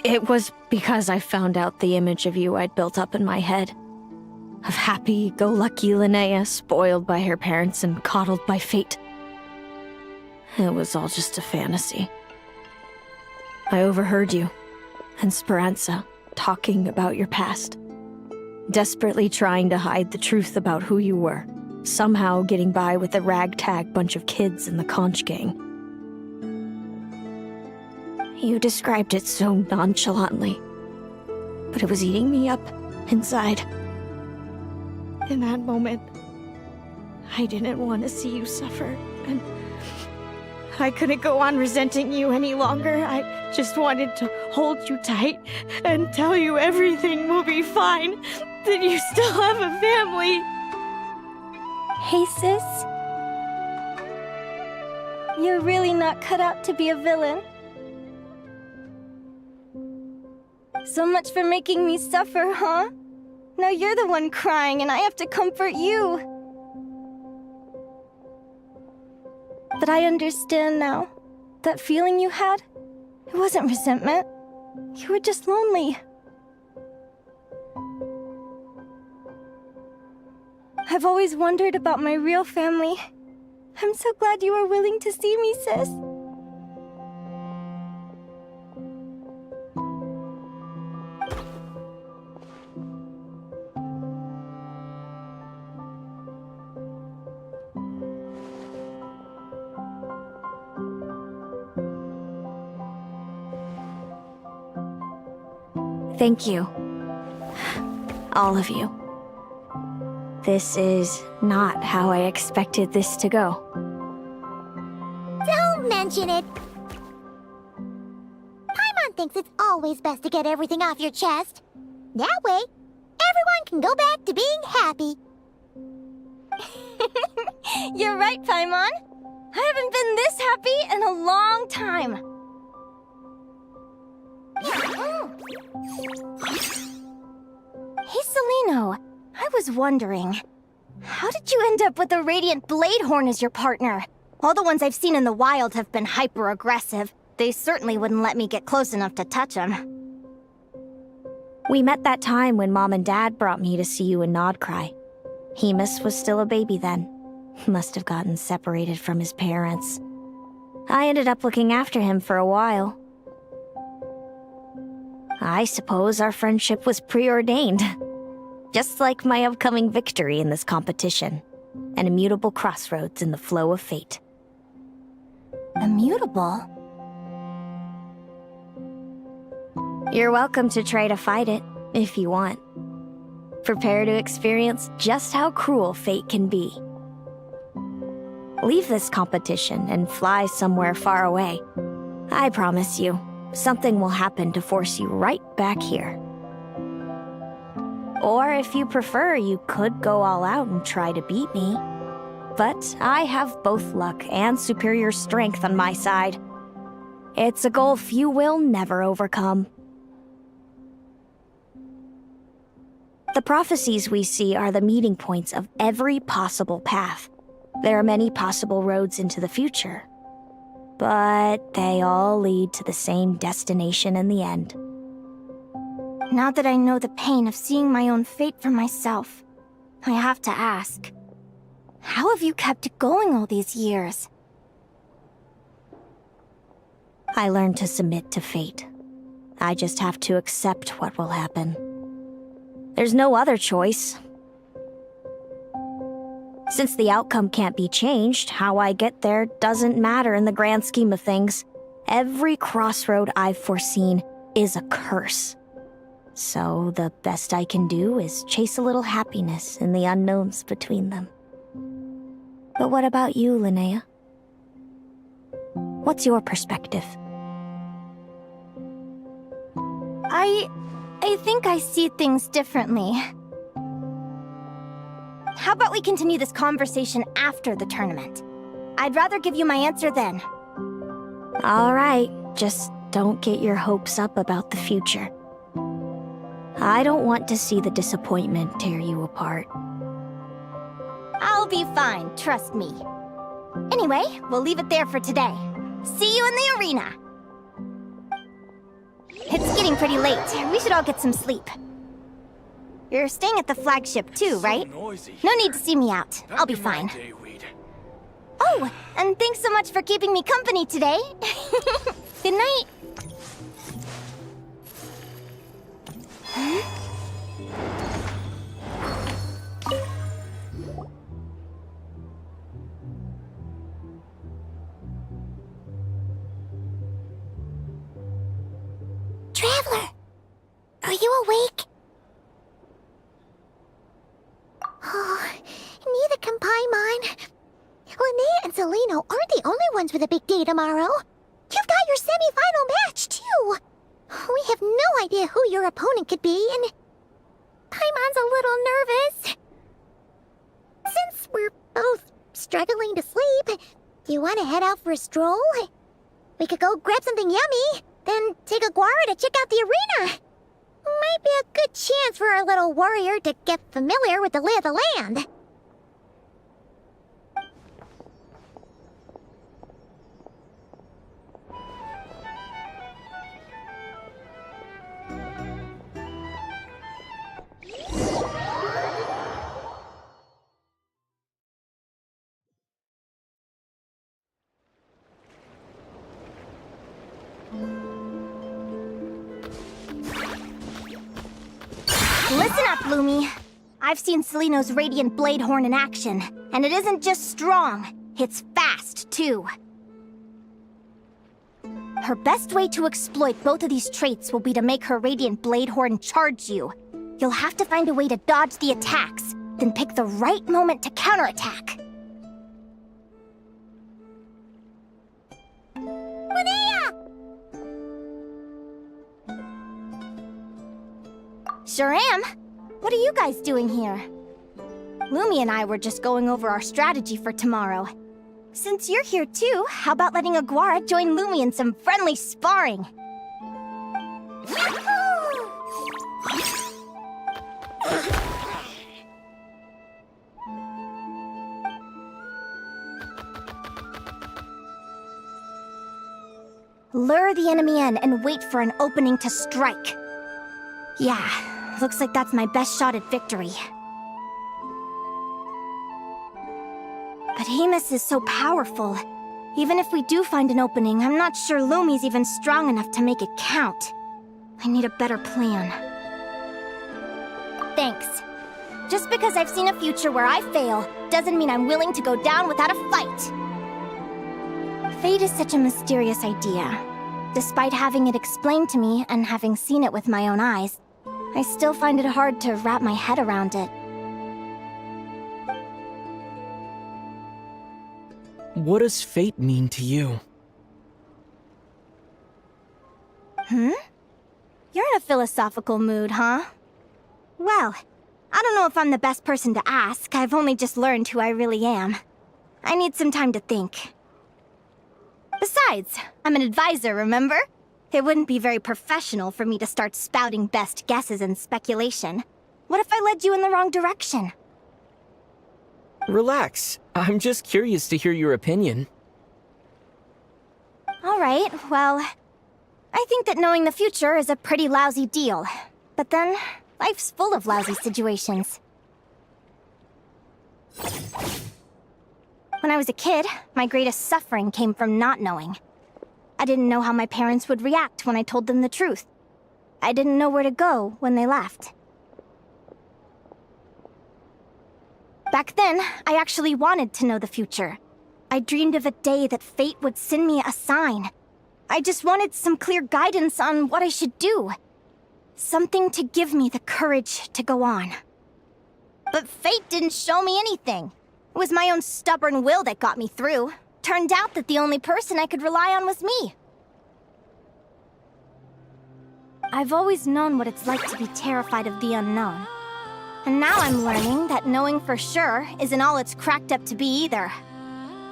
It was because I found out the image of you I'd built up in my head. Of happy-go-lucky Linnea, spoiled by her parents and coddled by fate. It was all just a fantasy. I overheard you and Speranza talking about your past. Desperately trying to hide the truth about who you were. Somehow getting by with a ragtag bunch of kids in the conch gang. You described it so nonchalantly, but it was eating me up inside. In that moment, I didn't want to see you suffer, and I couldn't go on resenting you any longer. I just wanted to hold you tight and tell you everything will be fine, that you still have a family. Hey, sis. You're really not cut out to be a villain. So much for making me suffer, huh? Now you're the one crying and I have to comfort you. But I understand now. That feeling you had, it wasn't resentment. You were just lonely. I've always wondered about my real family. I'm so glad you were willing to see me, sis. Thank you. All of you. This is not how I expected this to go. Don't mention it. Paimon thinks it's always best to get everything off your chest. That way, everyone can go back to being happy. You're right, Paimon. I haven't been this happy in a long time. Hey, Celino. I was wondering, how did you end up with a Radiant Bladehorn as your partner? All the ones I've seen in the wild have been hyper-aggressive. They certainly wouldn't let me get close enough to touch them. We met that time when Mom and Dad brought me to see you in Nodcry. Hemus was still a baby then. Must have gotten separated from his parents. I ended up looking after him for a while. I suppose our friendship was preordained. Just like my upcoming victory in this competition. An immutable crossroads in the flow of fate. Immutable? You're welcome to try to fight it, if you want. Prepare to experience just how cruel fate can be. Leave this competition and fly somewhere far away. I promise you, something will happen to force you right back here. Or if you prefer, you could go all out and try to beat me. But I have both luck and superior strength on my side. It's a goal few will never overcome. The prophecies we see are the meeting points of every possible path. There are many possible roads into the future. But they all lead to the same destination in the end. Now that I know the pain of seeing my own fate for myself, I have to ask, how have you kept it going all these years? I learned to submit to fate. I just have to accept what will happen. There's no other choice. Since the outcome can't be changed, how I get there doesn't matter in the grand scheme of things. Every crossroad I've foreseen is a curse. So the best I can do is chase a little happiness in the unknowns between them. But what about you, Linnea? What's your perspective? I think I see things differently. How about we continue this conversation after the tournament? I'd rather give you my answer then. All right, just don't get your hopes up about the future. I don't want to see the disappointment tear you apart. I'll be fine, trust me. Anyway, we'll leave it there for today. See you in the arena! It's getting pretty late. We should all get some sleep. You're staying at the flagship too, right? No need to see me out. I'll be fine. Oh, and thanks so much for keeping me company today. Good night. Traveler, are you awake? Oh, neither can Paimon. Linnea and Celino aren't the only ones with a big day tomorrow. You've got your semi-final match, too. We have no idea who your opponent could be, and Paimon's a little nervous. Since we're both struggling to sleep, do you want to head out for a stroll? We could go grab something yummy, then take a guara to check out the arena. Might be a good chance for our little warrior to get familiar with the lay of the land. Listen up, Lumi. I've seen Celino's Radiant Blade Horn in action, and it isn't just strong, it's fast, too. Her best way to exploit both of these traits will be to make her Radiant Blade Horn charge you. You'll have to find a way to dodge the attacks, then pick the right moment to counterattack. Linnea! Sure am. What are you guys doing here? Lumi and I were just going over our strategy for tomorrow. Since you're here too, how about letting Aguara join Lumi in some friendly sparring? Lure the enemy in and wait for an opening to strike. Yeah, looks like that's my best shot at victory. But Hemus is so powerful. Even if we do find an opening, I'm not sure Lumi's even strong enough to make it count. I need a better plan. Thanks. Just because I've seen a future where I fail, doesn't mean I'm willing to go down without a fight. Fate is such a mysterious idea. Despite having it explained to me and having seen it with my own eyes, I still find it hard to wrap my head around it. What does fate mean to you? You're in a philosophical mood, huh? Well, I don't know if I'm the best person to ask. I've only just learned who I really am. I need some time to think. Besides, I'm an advisor, remember? It wouldn't be very professional for me to start spouting best guesses and speculation. What if I led you in the wrong direction? Relax. I'm just curious to hear your opinion. Alright, well, I think that knowing the future is a pretty lousy deal. But then, life's full of lousy situations. When I was a kid, my greatest suffering came from not knowing. I didn't know how my parents would react when I told them the truth. I didn't know where to go when they left. Back then, I actually wanted to know the future. I dreamed of a day that fate would send me a sign. I just wanted some clear guidance on what I should do. Something to give me the courage to go on. But fate didn't show me anything. It was my own stubborn will that got me through. Turned out that the only person I could rely on was me. I've always known what it's like to be terrified of the unknown. And now I'm learning that knowing for sure isn't all it's cracked up to be either.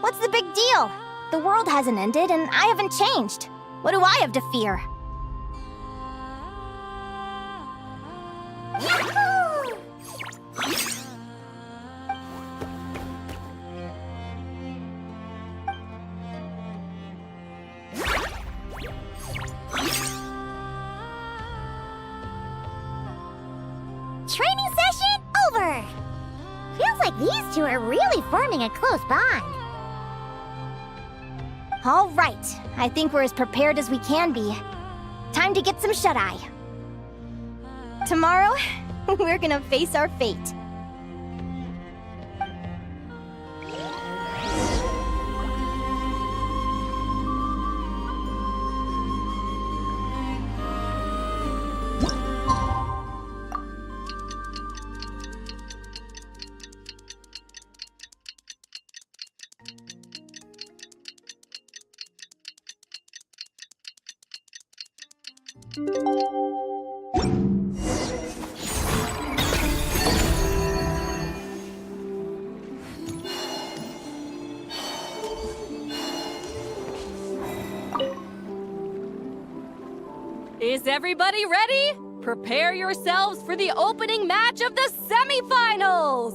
What's the big deal? The world hasn't ended and I haven't changed. What do I have to fear? Training session over! Feels like these two are really forming a close bond. All right, I think we're as prepared as we can be. Time to get some shut-eye. Tomorrow, we're gonna face our fate. Is everybody ready? Prepare yourselves for the opening match of the semifinals!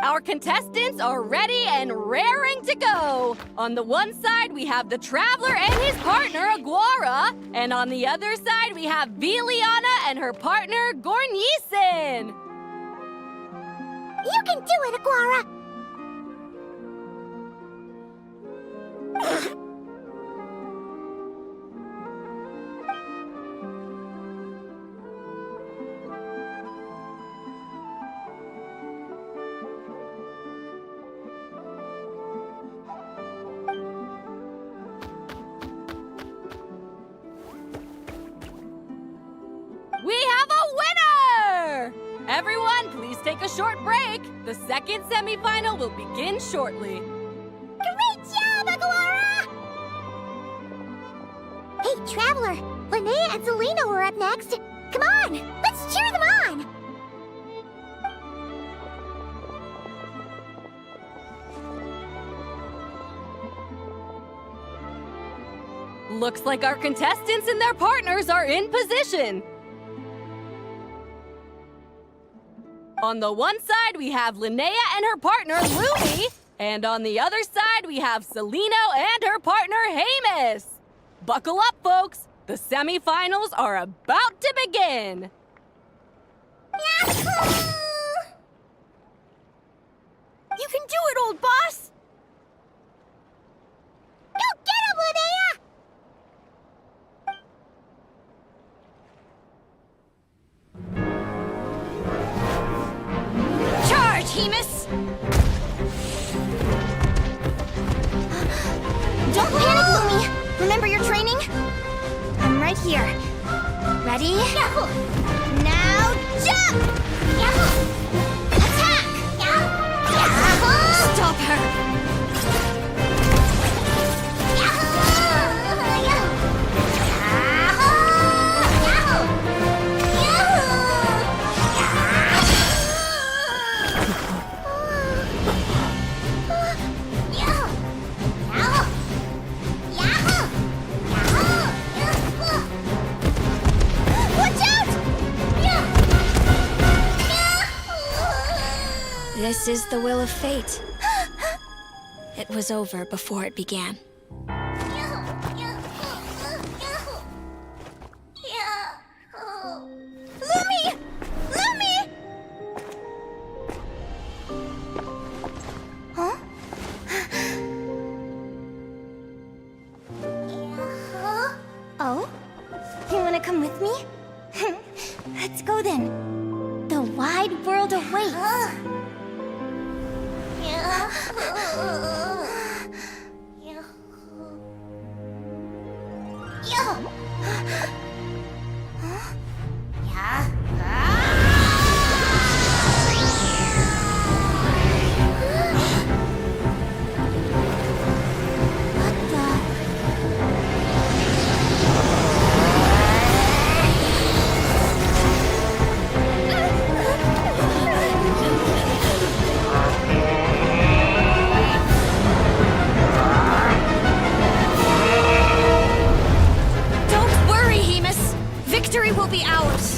Our contestants are ready and raring to go! On the one side, we have the Traveler and his partner, Aguara. And on the other side, we have Viliana and her partner, Gornyesin. You can do it, Aguara! We have a winner! Everyone, please take a short break. The second semifinal will begin shortly. Great job, Aguara! Hey, Traveler! Linnea and Zelina are up next. Come on, let's cheer them on! Looks like our contestants and their partners are in position. On the one side, we have Linnea and her partner, Lumi. And on the other side, we have Celino and her partner, Hamus. Buckle up, folks. The semifinals are about to begin. Yahoo! You can do it, old boss! Go get him, Linnea! Charge, Hamus! Don't panic, Lumi! Remember your training? I'm right here. Ready? Now jump! Attack! Stop her! This is the will of fate. It was over before it began. Lumi! Lumi! Huh? Oh? You wanna come with me? Let's go then. The wide world awaits. Don't worry, Hemus. Victory will be ours.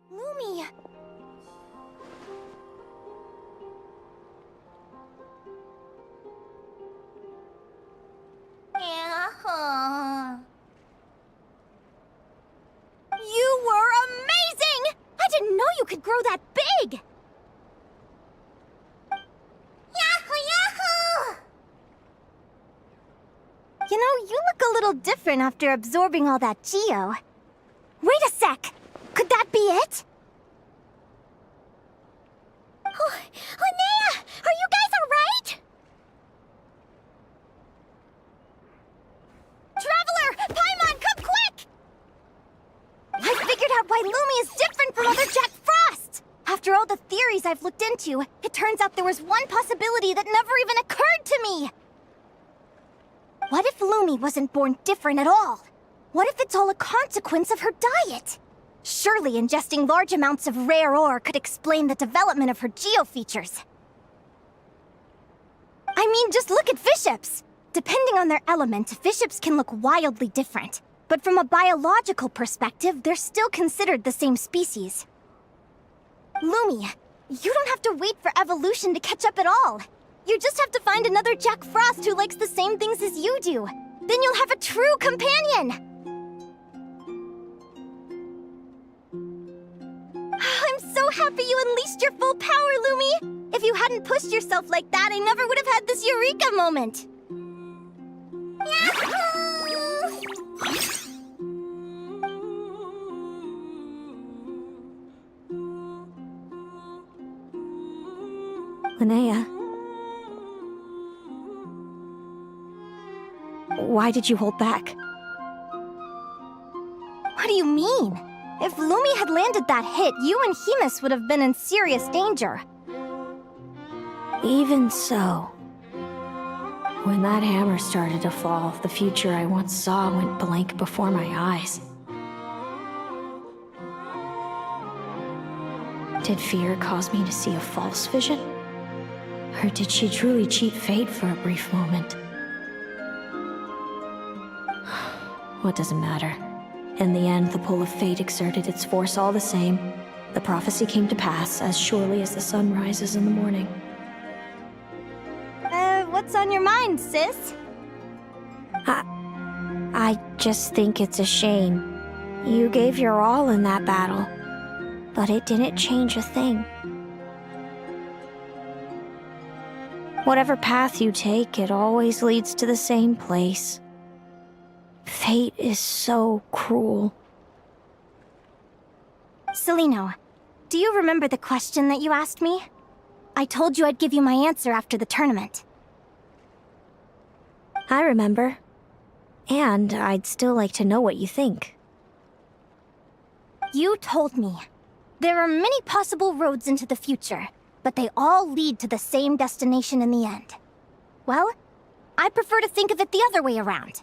Lumi! You were amazing! I didn't know you could grow that big! You know, you look a little different after absorbing all that geo. Wait a sec! Could that be it? Linnea! Are you guys alright? Traveler! Paimon, come quick! I figured out why Lumi is different from other Jack Frosts! After all the theories I've looked into, it turns out there was one possibility that never even occurred to me! What if Lumi wasn't born different at all? What if it's all a consequence of her diet? Surely ingesting large amounts of rare ore could explain the development of her geo-features. I mean, just look at fiships! Depending on their element, fiships can look wildly different. But from a biological perspective, they're still considered the same species. Lumi, you don't have to wait for evolution to catch up at all. You just have to find another Jack Frost who likes the same things as you do. Then you'll have a true companion! I'm so happy you unleashed your full power, Lumi! If you hadn't pushed yourself like that, I never would have had this eureka moment! Linnea. Why did you hold back? What do you mean? If Lumi had landed that hit, you and Hemus would have been in serious danger. Even so, when that hammer started to fall, the future I once saw went blank before my eyes. Did fear cause me to see a false vision? Or did she truly cheat fate for a brief moment? What does it matter? In the end, the pull of fate exerted its force all the same. The prophecy came to pass as surely as the sun rises in the morning. What's on your mind, sis? I just think it's a shame. You gave your all in that battle, but it didn't change a thing. Whatever path you take, it always leads to the same place. Fate is so cruel. Celino, do you remember the question that you asked me? I told you I'd give you my answer after the tournament. I remember. And I'd still like to know what you think. You told me. There are many possible roads into the future, but they all lead to the same destination in the end. Well, I prefer to think of it the other way around.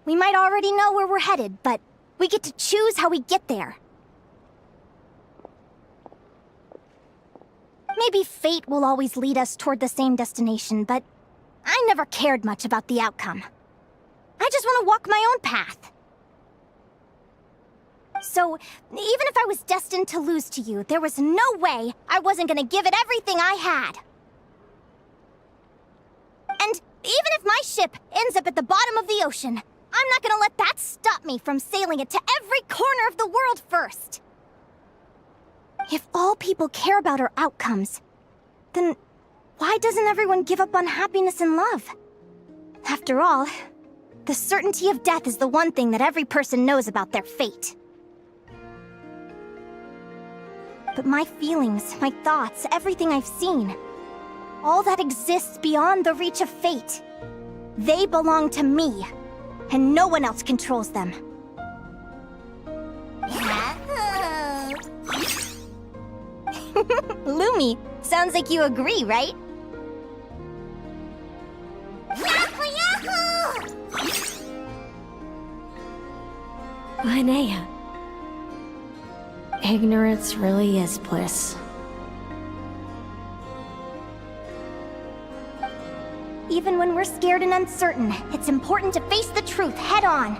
We might already know where we're headed, but we get to choose how we get there. Maybe fate will always lead us toward the same destination, but I never cared much about the outcome. I just want to walk my own path. So, even if I was destined to lose to you, there was no way I wasn't gonna give it everything I had. And even if my ship ends up at the bottom of the ocean, I'm not gonna let that stop me from sailing it to every corner of the world first. If all people care about are outcomes, then why doesn't everyone give up on happiness and love? After all, the certainty of death is the one thing that every person knows about their fate. But my feelings, my thoughts, everything I've seen, all that exists beyond the reach of fate, they belong to me, and no one else controls them. Lumi, sounds like you agree, right? Linnea. Ignorance really is bliss. Even when we're scared and uncertain, it's important to face the truth head on.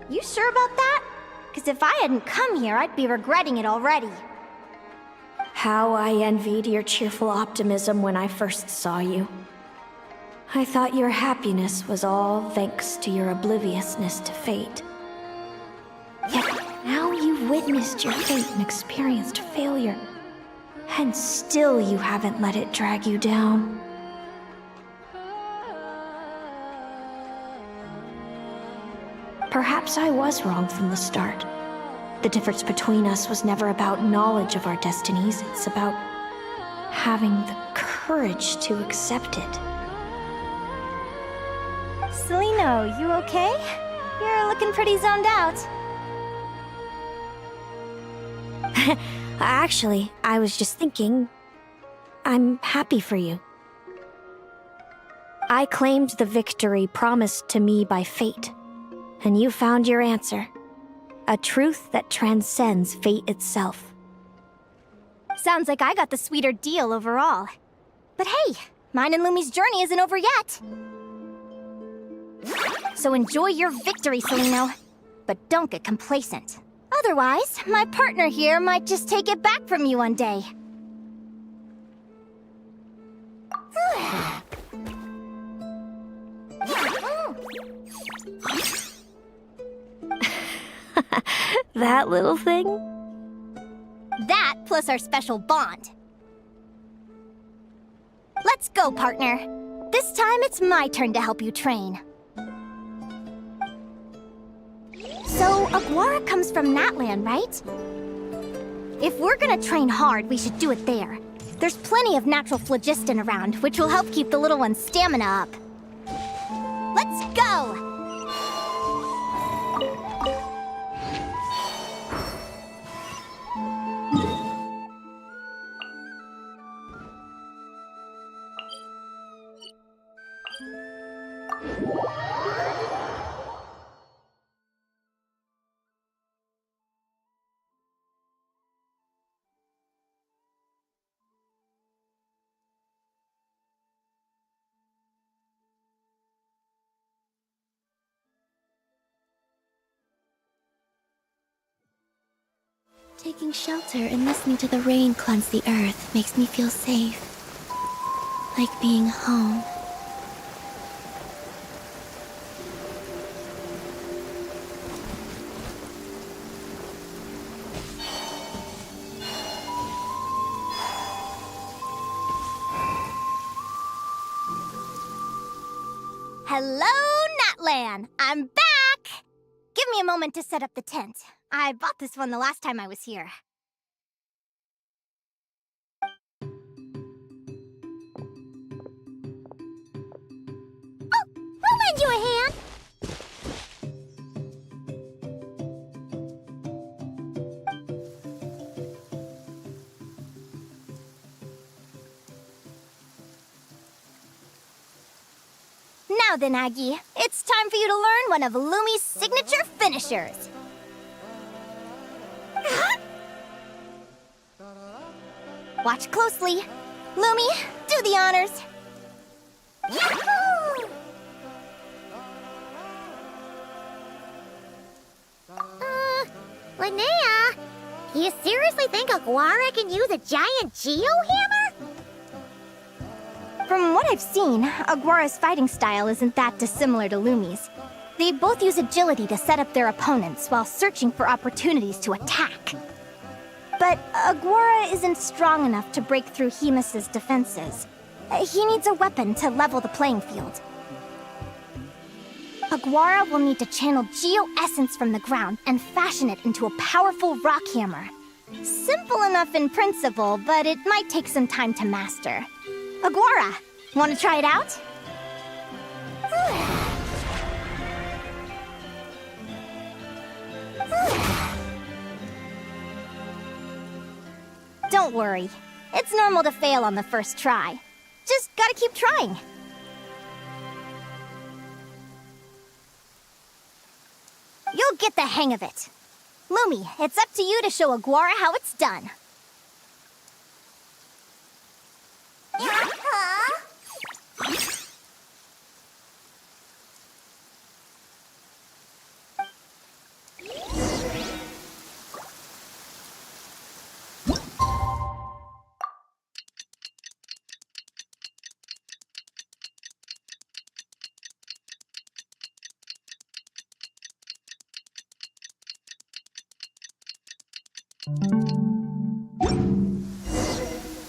You sure about that? Because if I hadn't come here, I'd be regretting it already. How I envied your cheerful optimism when I first saw you. I thought your happiness was all thanks to your obliviousness to fate. Yet now you've witnessed your fate and experienced failure. And still you haven't let it drag you down. Perhaps I was wrong from the start. The difference between us was never about knowledge of our destinies. It's about having the courage to accept it. Celino, you okay? You're looking pretty zoned out. Actually, I was just thinking, I'm happy for you. I claimed the victory promised to me by fate, and you found your answer. A truth that transcends fate itself. Sounds like I got the sweeter deal overall. But hey, mine and Lumi's journey isn't over yet. So enjoy your victory, Celino. But don't get complacent. Otherwise, my partner here might just take it back from you one day. That little thing? That plus our special bond. Let's go, partner. This time it's my turn to help you train. So, Aguara comes from Natlan, right? If we're gonna train hard, we should do it there. There's plenty of natural phlogiston around, which will help keep the little one's stamina up. Let's go! Taking shelter and listening to the rain cleanse the earth makes me feel safe. Like being home. Hello, Natlan! I'm back! Give me a moment to set up the tent. I bought this one the last time I was here. Oh, we'll lend you a hand. Now then, Aggie, it's time for you to learn one of Lumi's signature finishers. Watch closely. Lumi, do the honors. Yahoo! Linnea, you seriously think Aguara can use a giant geohammer? From what I've seen, Aguara's fighting style isn't that dissimilar to Lumi's. They both use agility to set up their opponents while searching for opportunities to attack. But Aguara isn't strong enough to break through Hemus's defenses. He needs a weapon to level the playing field. Aguara will need to channel Geo-Essence from the ground and fashion it into a powerful rock hammer. Simple enough in principle, but it might take some time to master. Aguara, want to try it out? Don't worry. It's normal to fail on the first try. Just gotta keep trying. You'll get the hang of it. Lumi, it's up to you to show Aguara how it's done.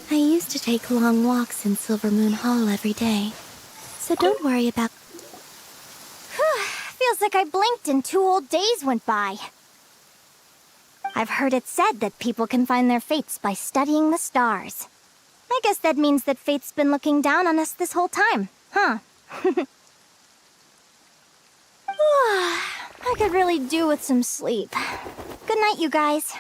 I used to take long walks in Silver Moon Hall every day, so don't worry about... Feels like I blinked and 2 whole days went by. I've heard it said that people can find their fates by studying the stars. I guess that means that fate's been looking down on us this whole time, huh? I could really do with some sleep. Good night, you guys.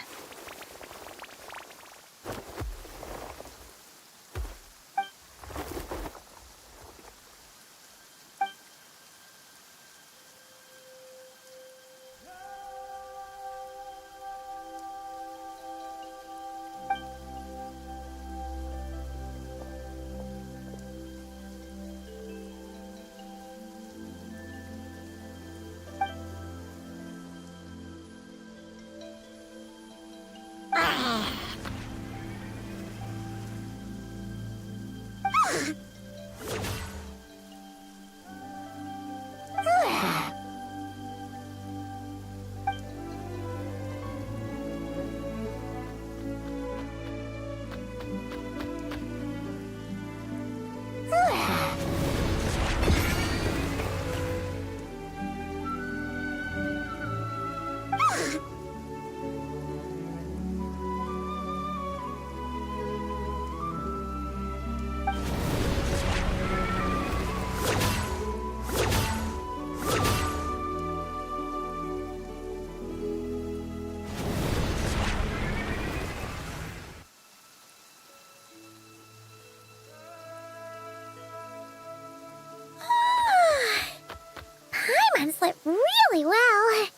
Paimon slept really well.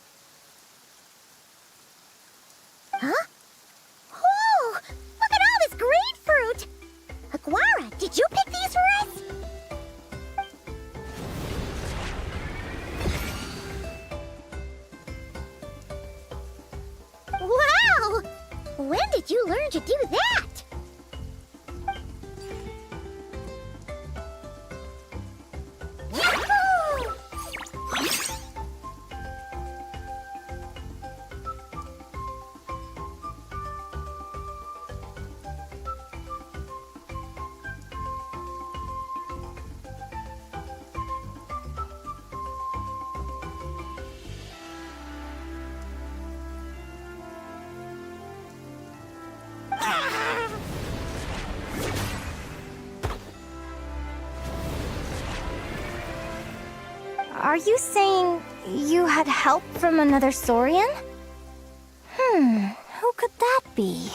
Huh? Whoa! Look at all this grapefruit! Aguara, did you pick these for us? Wow! When did you learn to do that? Are you saying you had help from another Saurian? Who could that be?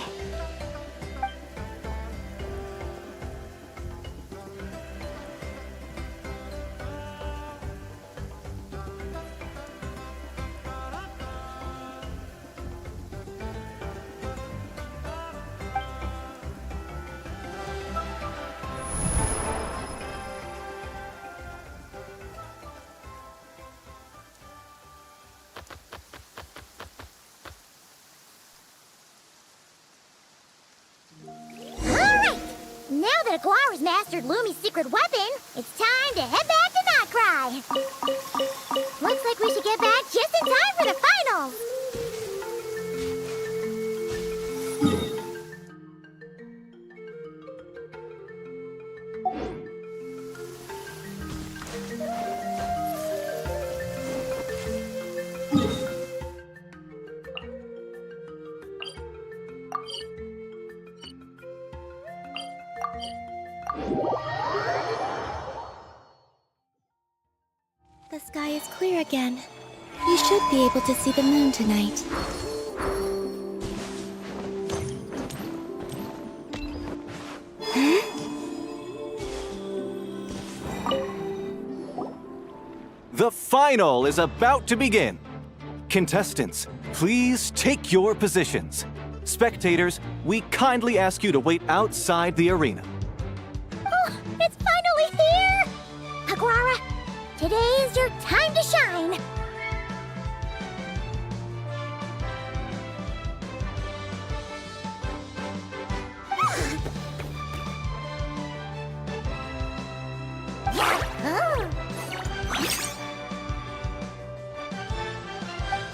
Aguara's mastered Lumi's secret weapon, it's time to head back to Nightcry. Looks like we should get back just in time for the finals. The sky is clear again. You should be able to see the moon tonight. The final is about to begin. Contestants, please take your positions. Spectators, we kindly ask you to wait outside the arena. Oh, it's finally here! Aguara, today is your time to shine.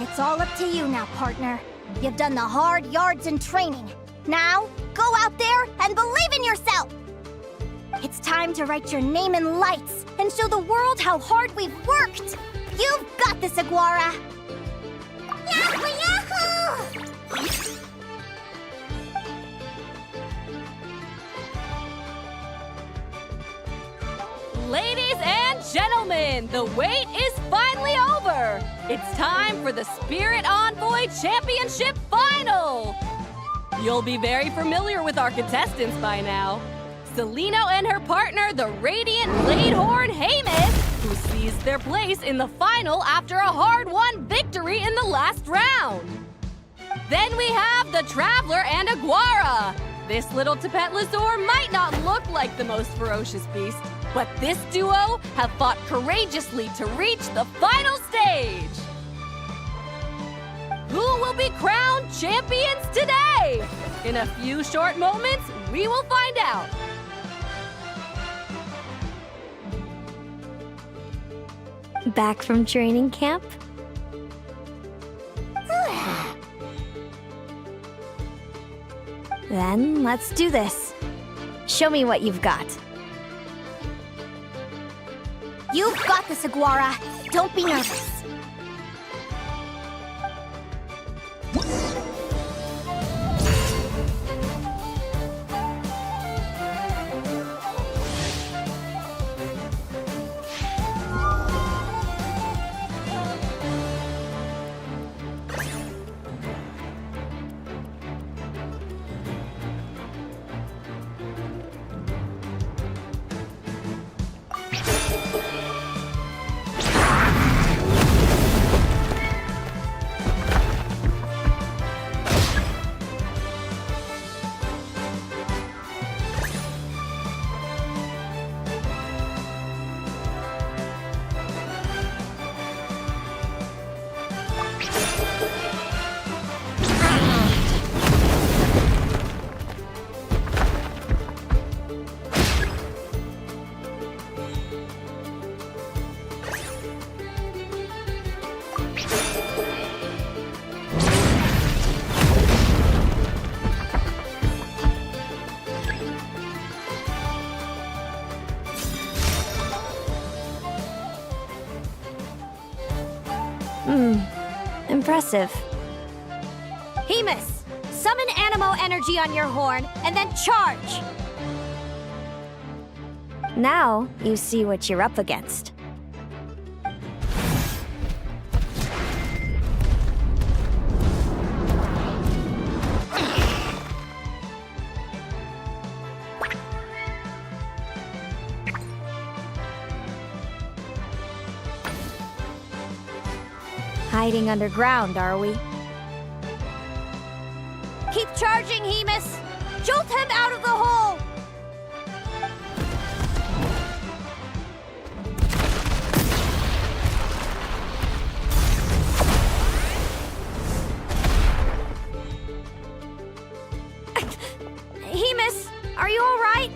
It's all up to you now, partner. You've done the hard yards in training. Now, go out there and believe in yourself! It's time to write your name in lights and show the world how hard we've worked! You've got this, Aguara! Yahoo! Yahoo! Ladies and gentlemen, the wait is finally over! It's time for the Spirit Envoy Championship Final! You'll be very familiar with our contestants by now. Celino and her partner, the Radiant Bladehorn Haymis, who seized their place in the final after a hard-won victory in the last round. Then we have the Traveler and Aguara. This little Tapetlosaur might not look like the most ferocious beast, but this duo have fought courageously to reach the final stage. Who will be crowned champions today? In a few short moments, we will find out. Back from training camp? Then let's do this. Show me what you've got. You've got this, Aguara! Don't be nervous. Impressive. Haymis, summon Animo energy on your horn, and then charge! Now you see what you're up against. Hiding underground, are we? Keep charging, Haymis! Jolt him out of the hole! Haymis, are you all right?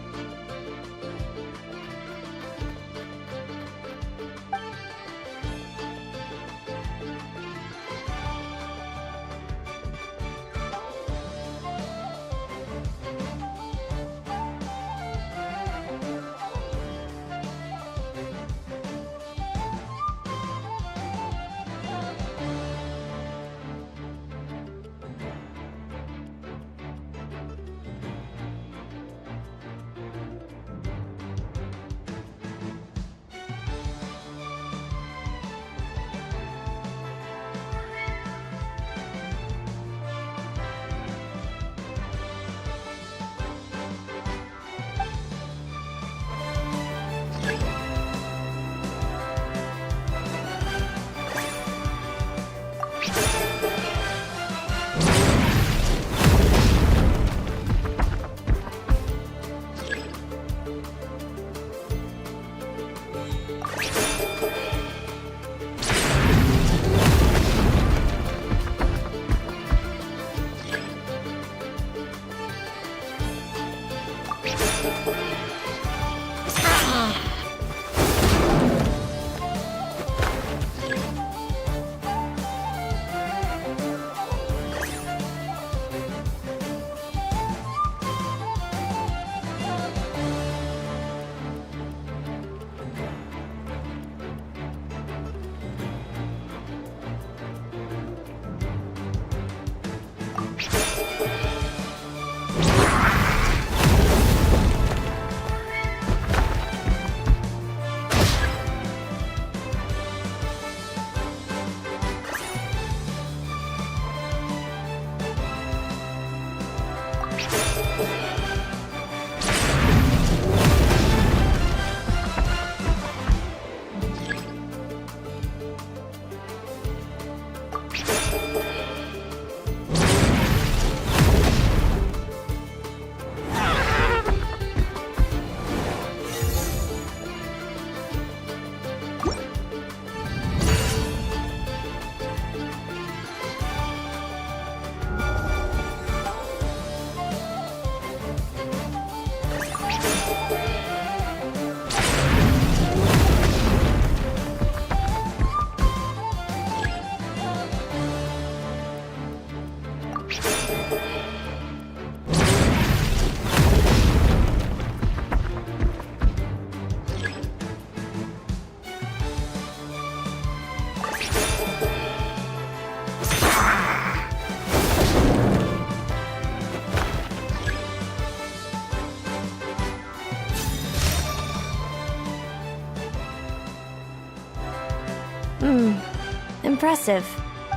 Impressive.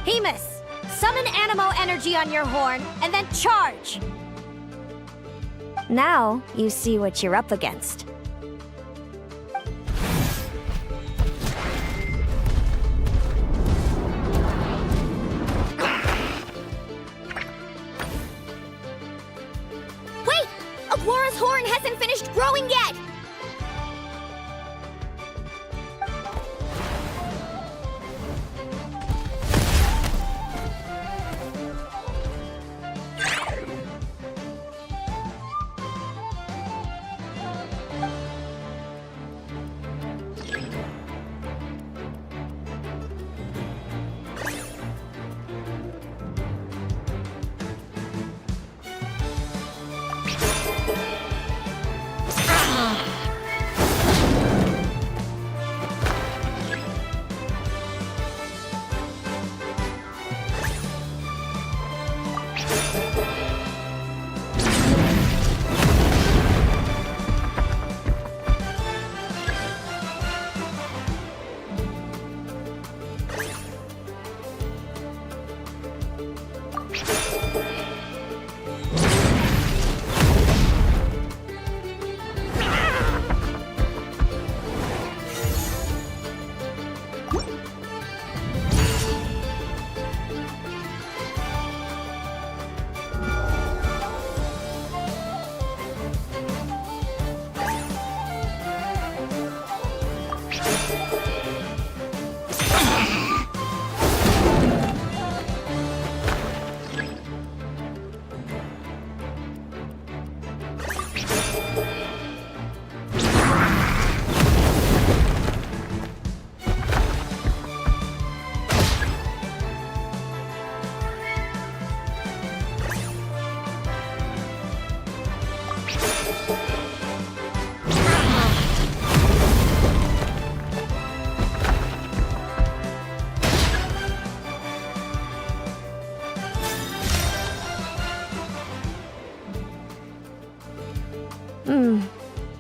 Hemus, summon Animo energy on your horn, and then charge! Now you see what you're up against. Wait! Aguara's horn hasn't finished growing yet!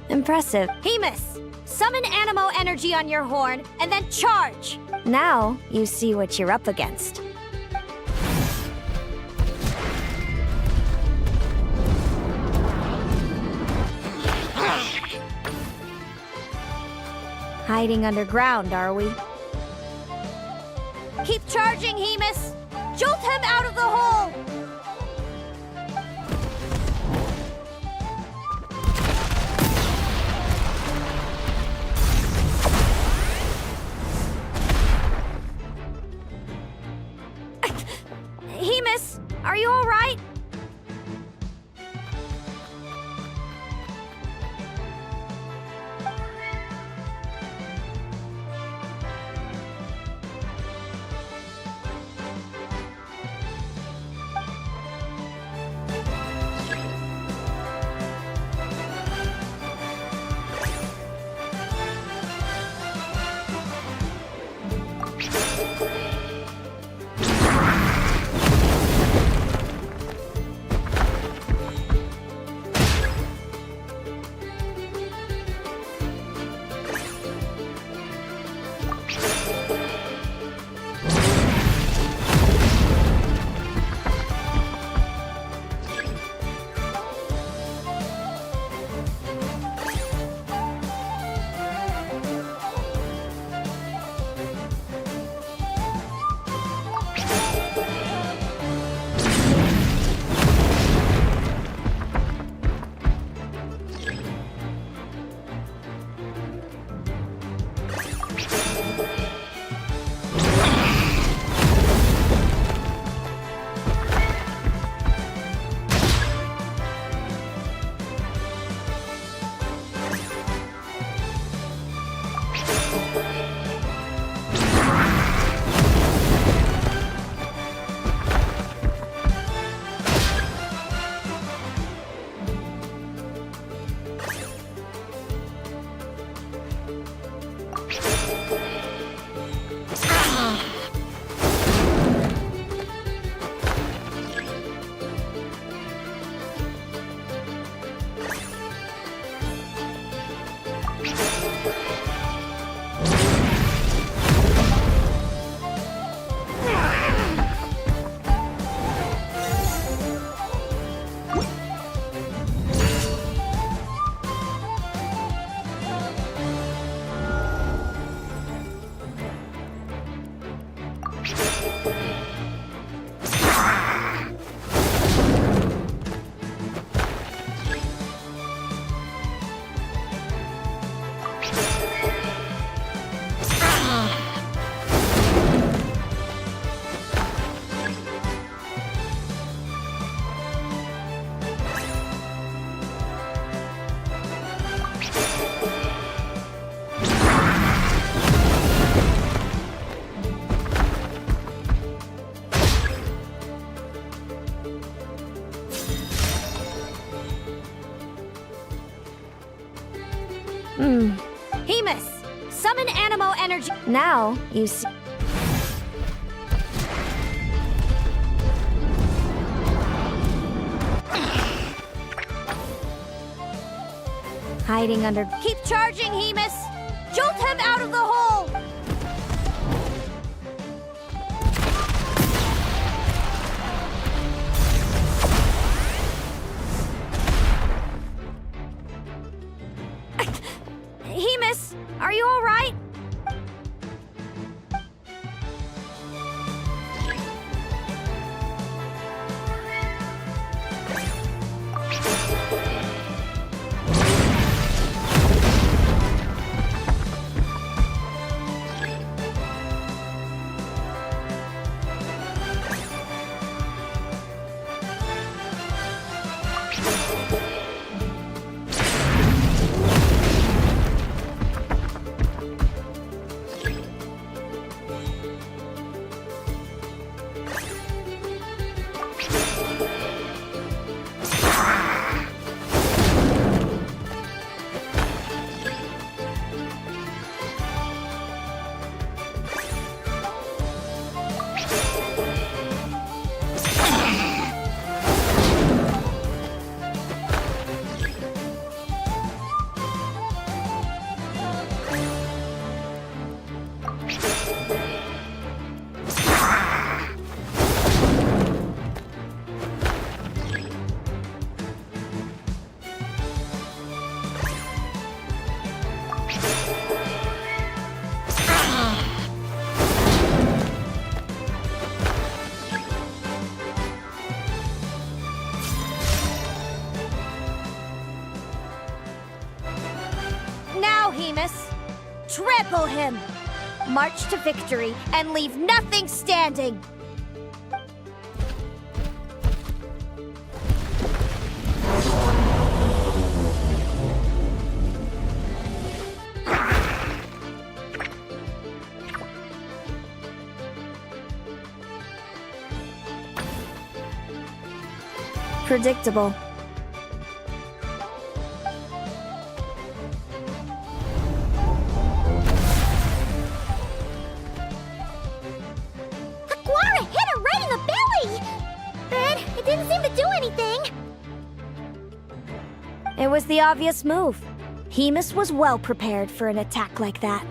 Impressive. Hemus, summon Animo energy on your horn, and then charge! Now you see what you're up against. Hiding underground, are we? Keep charging, Hemus! Jolt him out of the hole! Hemus, are you all right? Hemus, summon Animo energy. Now, you see. Hiding under. Keep charging, Hemus! Jolt him out of the hole! Hemus, are you all right? Now, Hemus, trample him! March to victory and leave nothing standing! Predictable. Guara hit her right in the belly! But it didn't seem to do anything. It was the obvious move. Hemus was well prepared for an attack like that.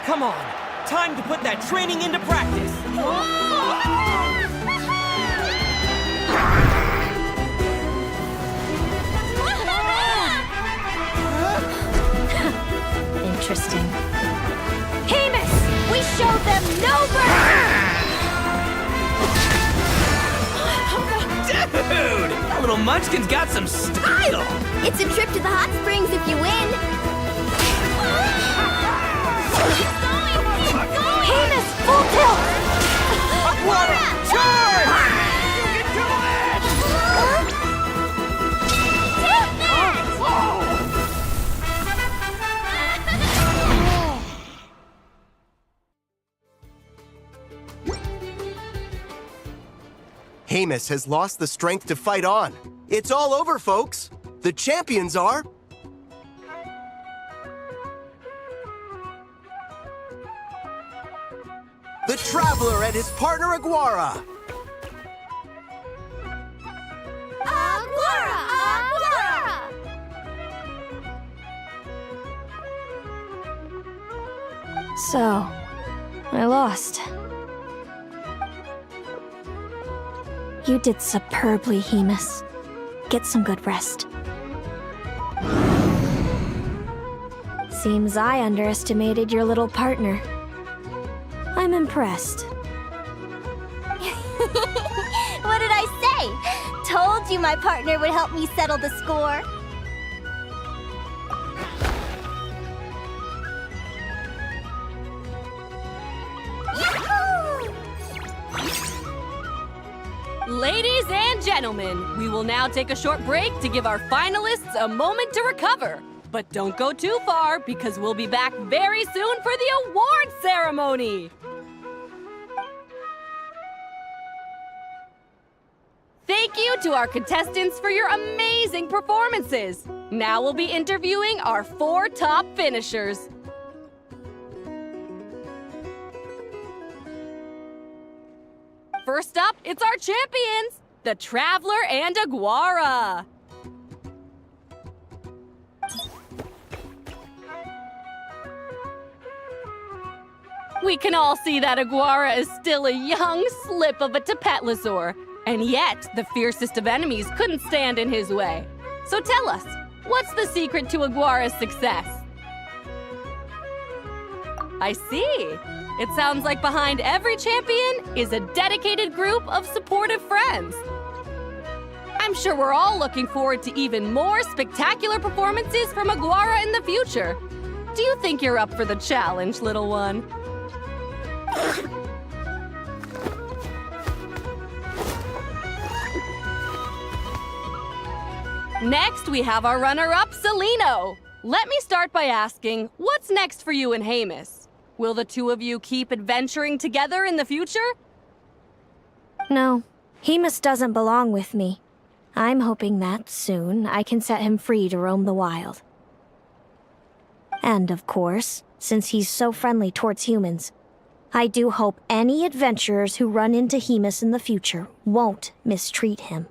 Come on! Time to put that training into practice! Interesting. Hemus, we showed them no mercy! Dude! That little munchkin's got some style! It's a trip to the hot springs if you win. Hemus, full tilt! Aquara, charge! You can do it! Hemus has lost the strength to fight on. It's all over, folks. The champions are... the Traveler and his partner Aguara. So, I lost. You did superbly, Hemus. Get some good rest. Seems I underestimated your little partner. I'm impressed. What did I say? Told you my partner would help me settle the score. Ladies and gentlemen, we will now take a short break to give our finalists a moment to recover. But don't go too far, because we'll be back very soon for the award ceremony! Thank you to our contestants for your amazing performances! Now we'll be interviewing our 4 top finishers. First up, it's our champions, the Traveler and Aguara. We can all see that Aguara is still a young slip of a Tapetlosaur, and yet the fiercest of enemies couldn't stand in his way. So tell us, what's the secret to Aguara's success? I see. It sounds like behind every champion is a dedicated group of supportive friends. I'm sure we're all looking forward to even more spectacular performances from Aguara in the future. Do you think you're up for the challenge, little one? Next, we have our runner-up, Celino. Let me start by asking, what's next for you and Hemus? Will the two of you keep adventuring together in the future? No, Hemus doesn't belong with me. I'm hoping that soon I can set him free to roam the wild. And of course, since he's so friendly towards humans, I do hope any adventurers who run into Hemus in the future won't mistreat him.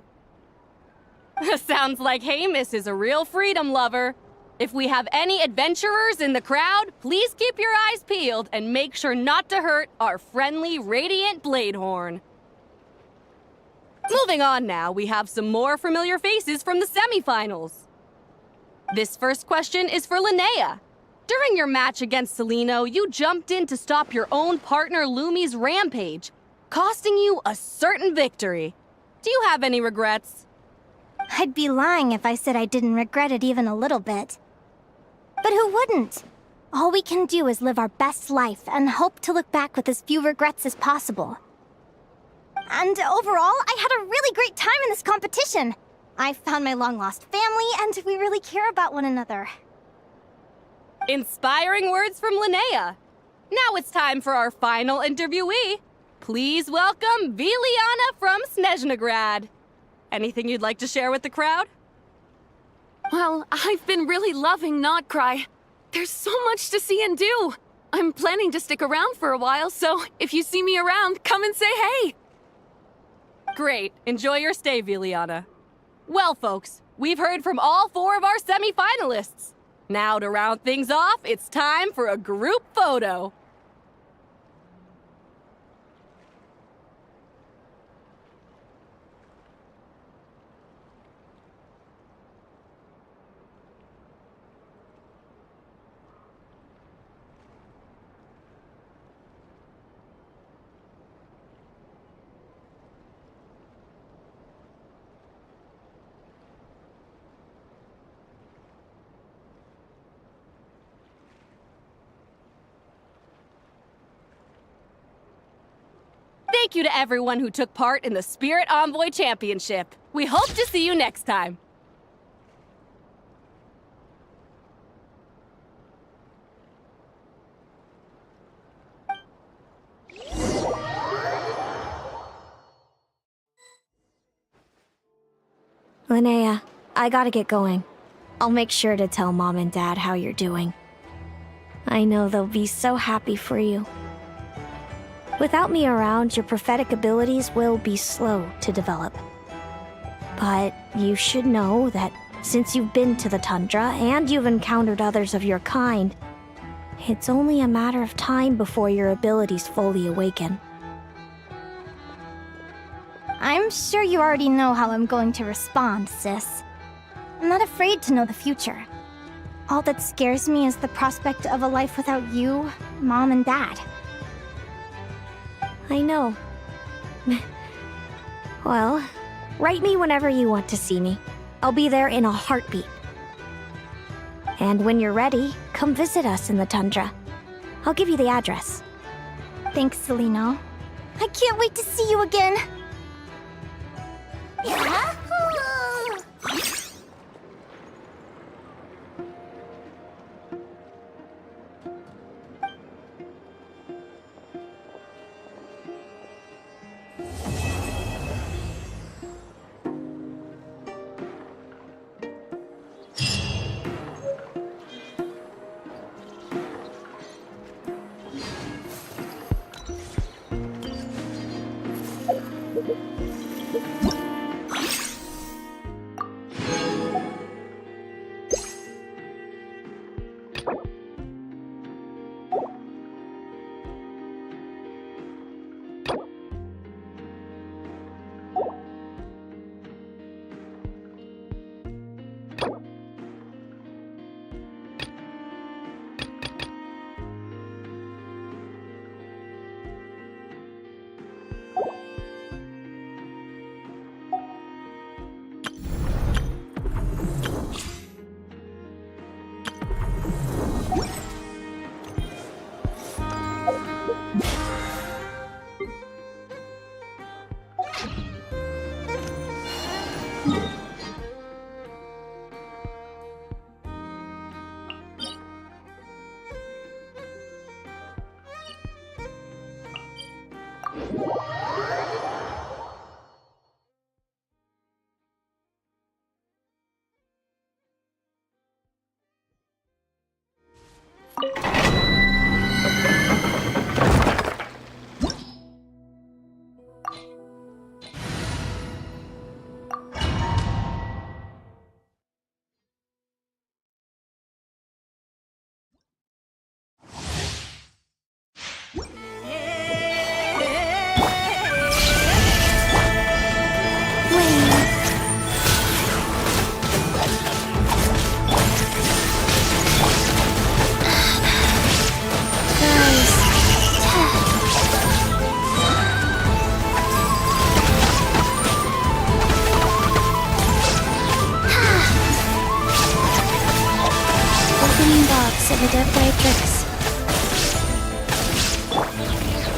Sounds like Hemus is a real freedom lover. If we have any adventurers in the crowd, please keep your eyes peeled and make sure not to hurt our friendly Radiant Bladehorn. Moving on now, we have some more familiar faces from the semifinals. This first question is for Linnea. During your match against Celino, you jumped in to stop your own partner Lumi's rampage, costing you a certain victory. Do you have any regrets? I'd be lying if I said I didn't regret it even a little bit. But who wouldn't? All we can do is live our best life and hope to look back with as few regrets as possible. And overall, I had a really great time in this competition. I found my long-lost family, and we really care about one another. Inspiring words from Linnea. Now it's time for our final interviewee. Please welcome Viliana from Snezhnograd. Anything you'd like to share with the crowd? Well, I've been really loving Nodcry. There's so much to see and do. I'm planning to stick around for a while, so if you see me around, come and say hey. Great. Enjoy your stay, Viliana. Well, folks, we've heard from all 4 of our semi-finalists. Now, to round things off, it's time for a group photo. Thank you to everyone who took part in the Spirit Envoy Championship. We hope to see you next time. Linnea, I gotta get going. I'll make sure to tell Mom and Dad how you're doing. I know they'll be so happy for you. Without me around, your prophetic abilities will be slow to develop. But you should know that since you've been to the tundra and you've encountered others of your kind, it's only a matter of time before your abilities fully awaken. I'm sure you already know how I'm going to respond, sis. I'm not afraid to know the future. All that scares me is the prospect of a life without you, Mom, and Dad. I know. Well, write me whenever you want to see me. I'll be there in a heartbeat. And when you're ready, come visit us in the tundra. I'll give you the address. Thanks, Celino. I can't wait to see you again! Yahoo!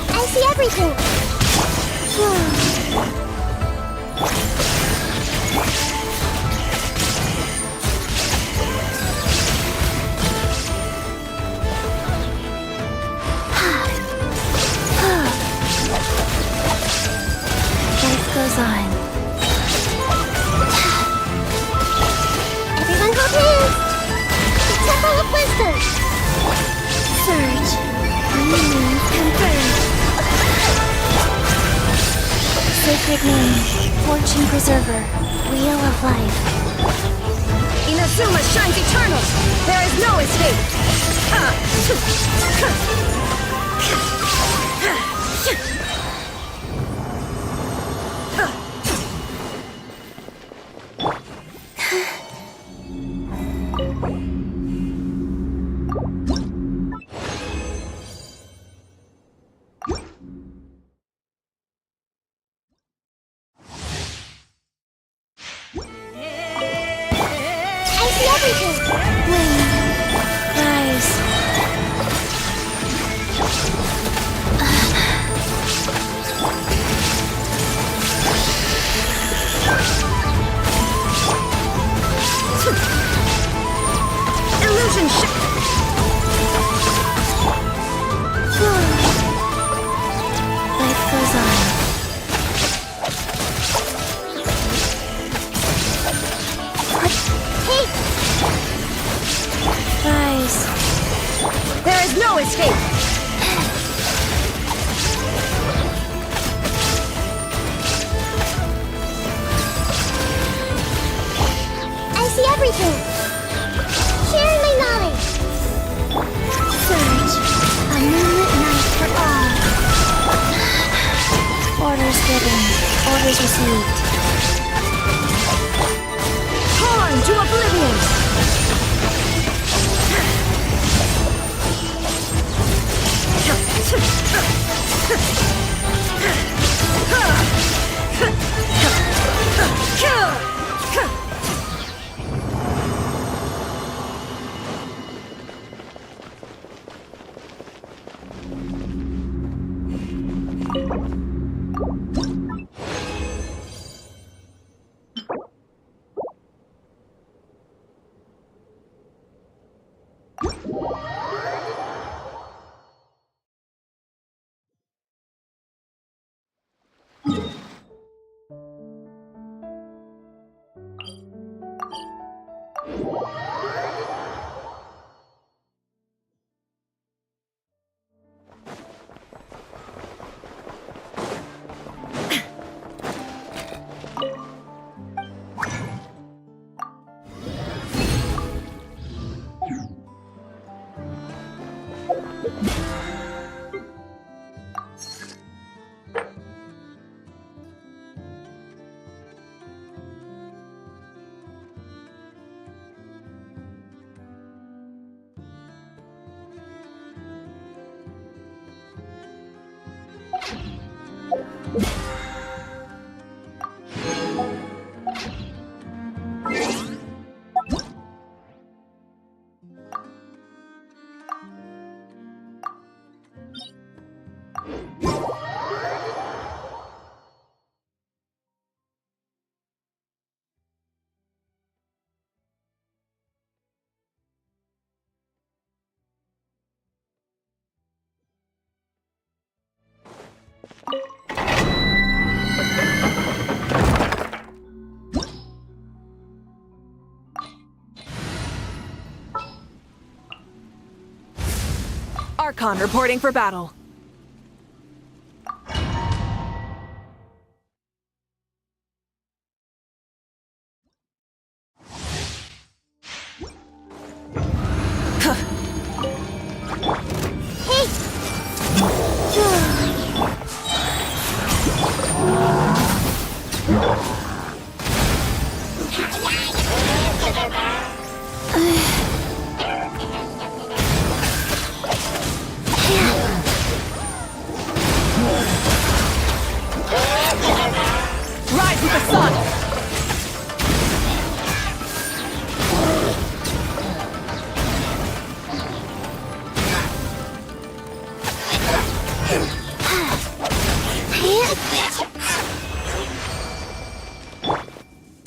I see everything! Life goes on. Everyone hold hands! The Temple of Wisdom! Surge. Meaning confirmed. Sacred name. Fortune Preserver. Wheel of Life. Inazuma shines eternal! There is no escape! Illusion shift! Life goes on. Hey! Rise. There is no escape! I see everything! Share my knowledge! Surge. A moonlit night for all. Orders given. Orders was received. Torn to oblivion! Archon reporting for battle. Rise with the sun!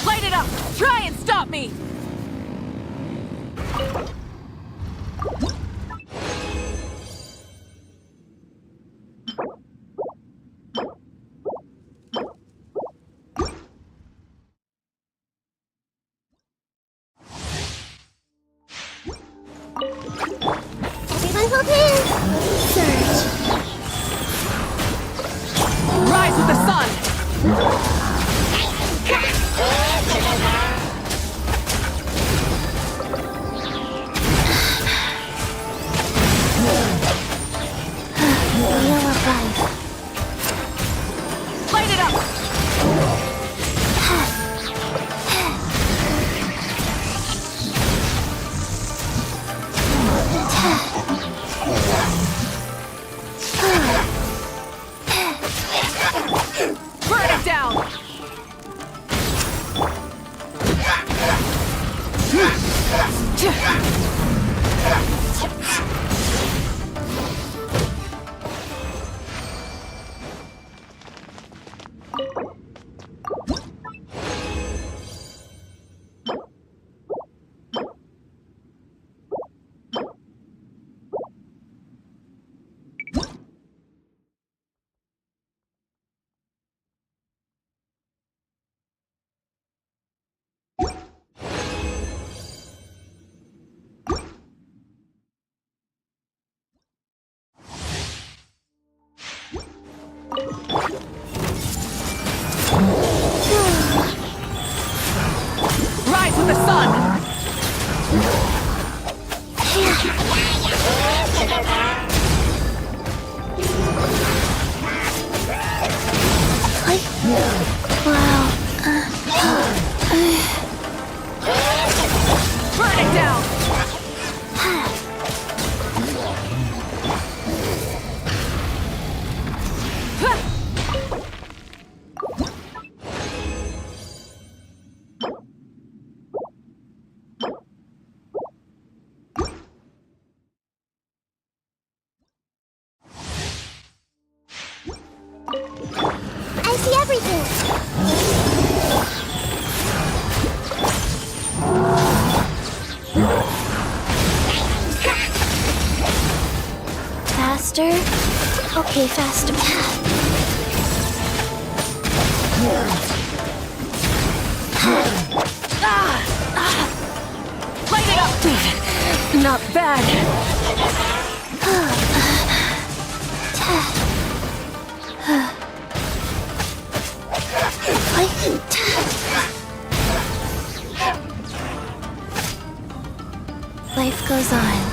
Light it up! Try and stop me! Everyone hold hands! Surge. Rise with the sun! Yellow bug. Light it up! Burn it down! Rise with the sun! everything. Faster? Okay, faster. Light it up! Not bad. Life goes on.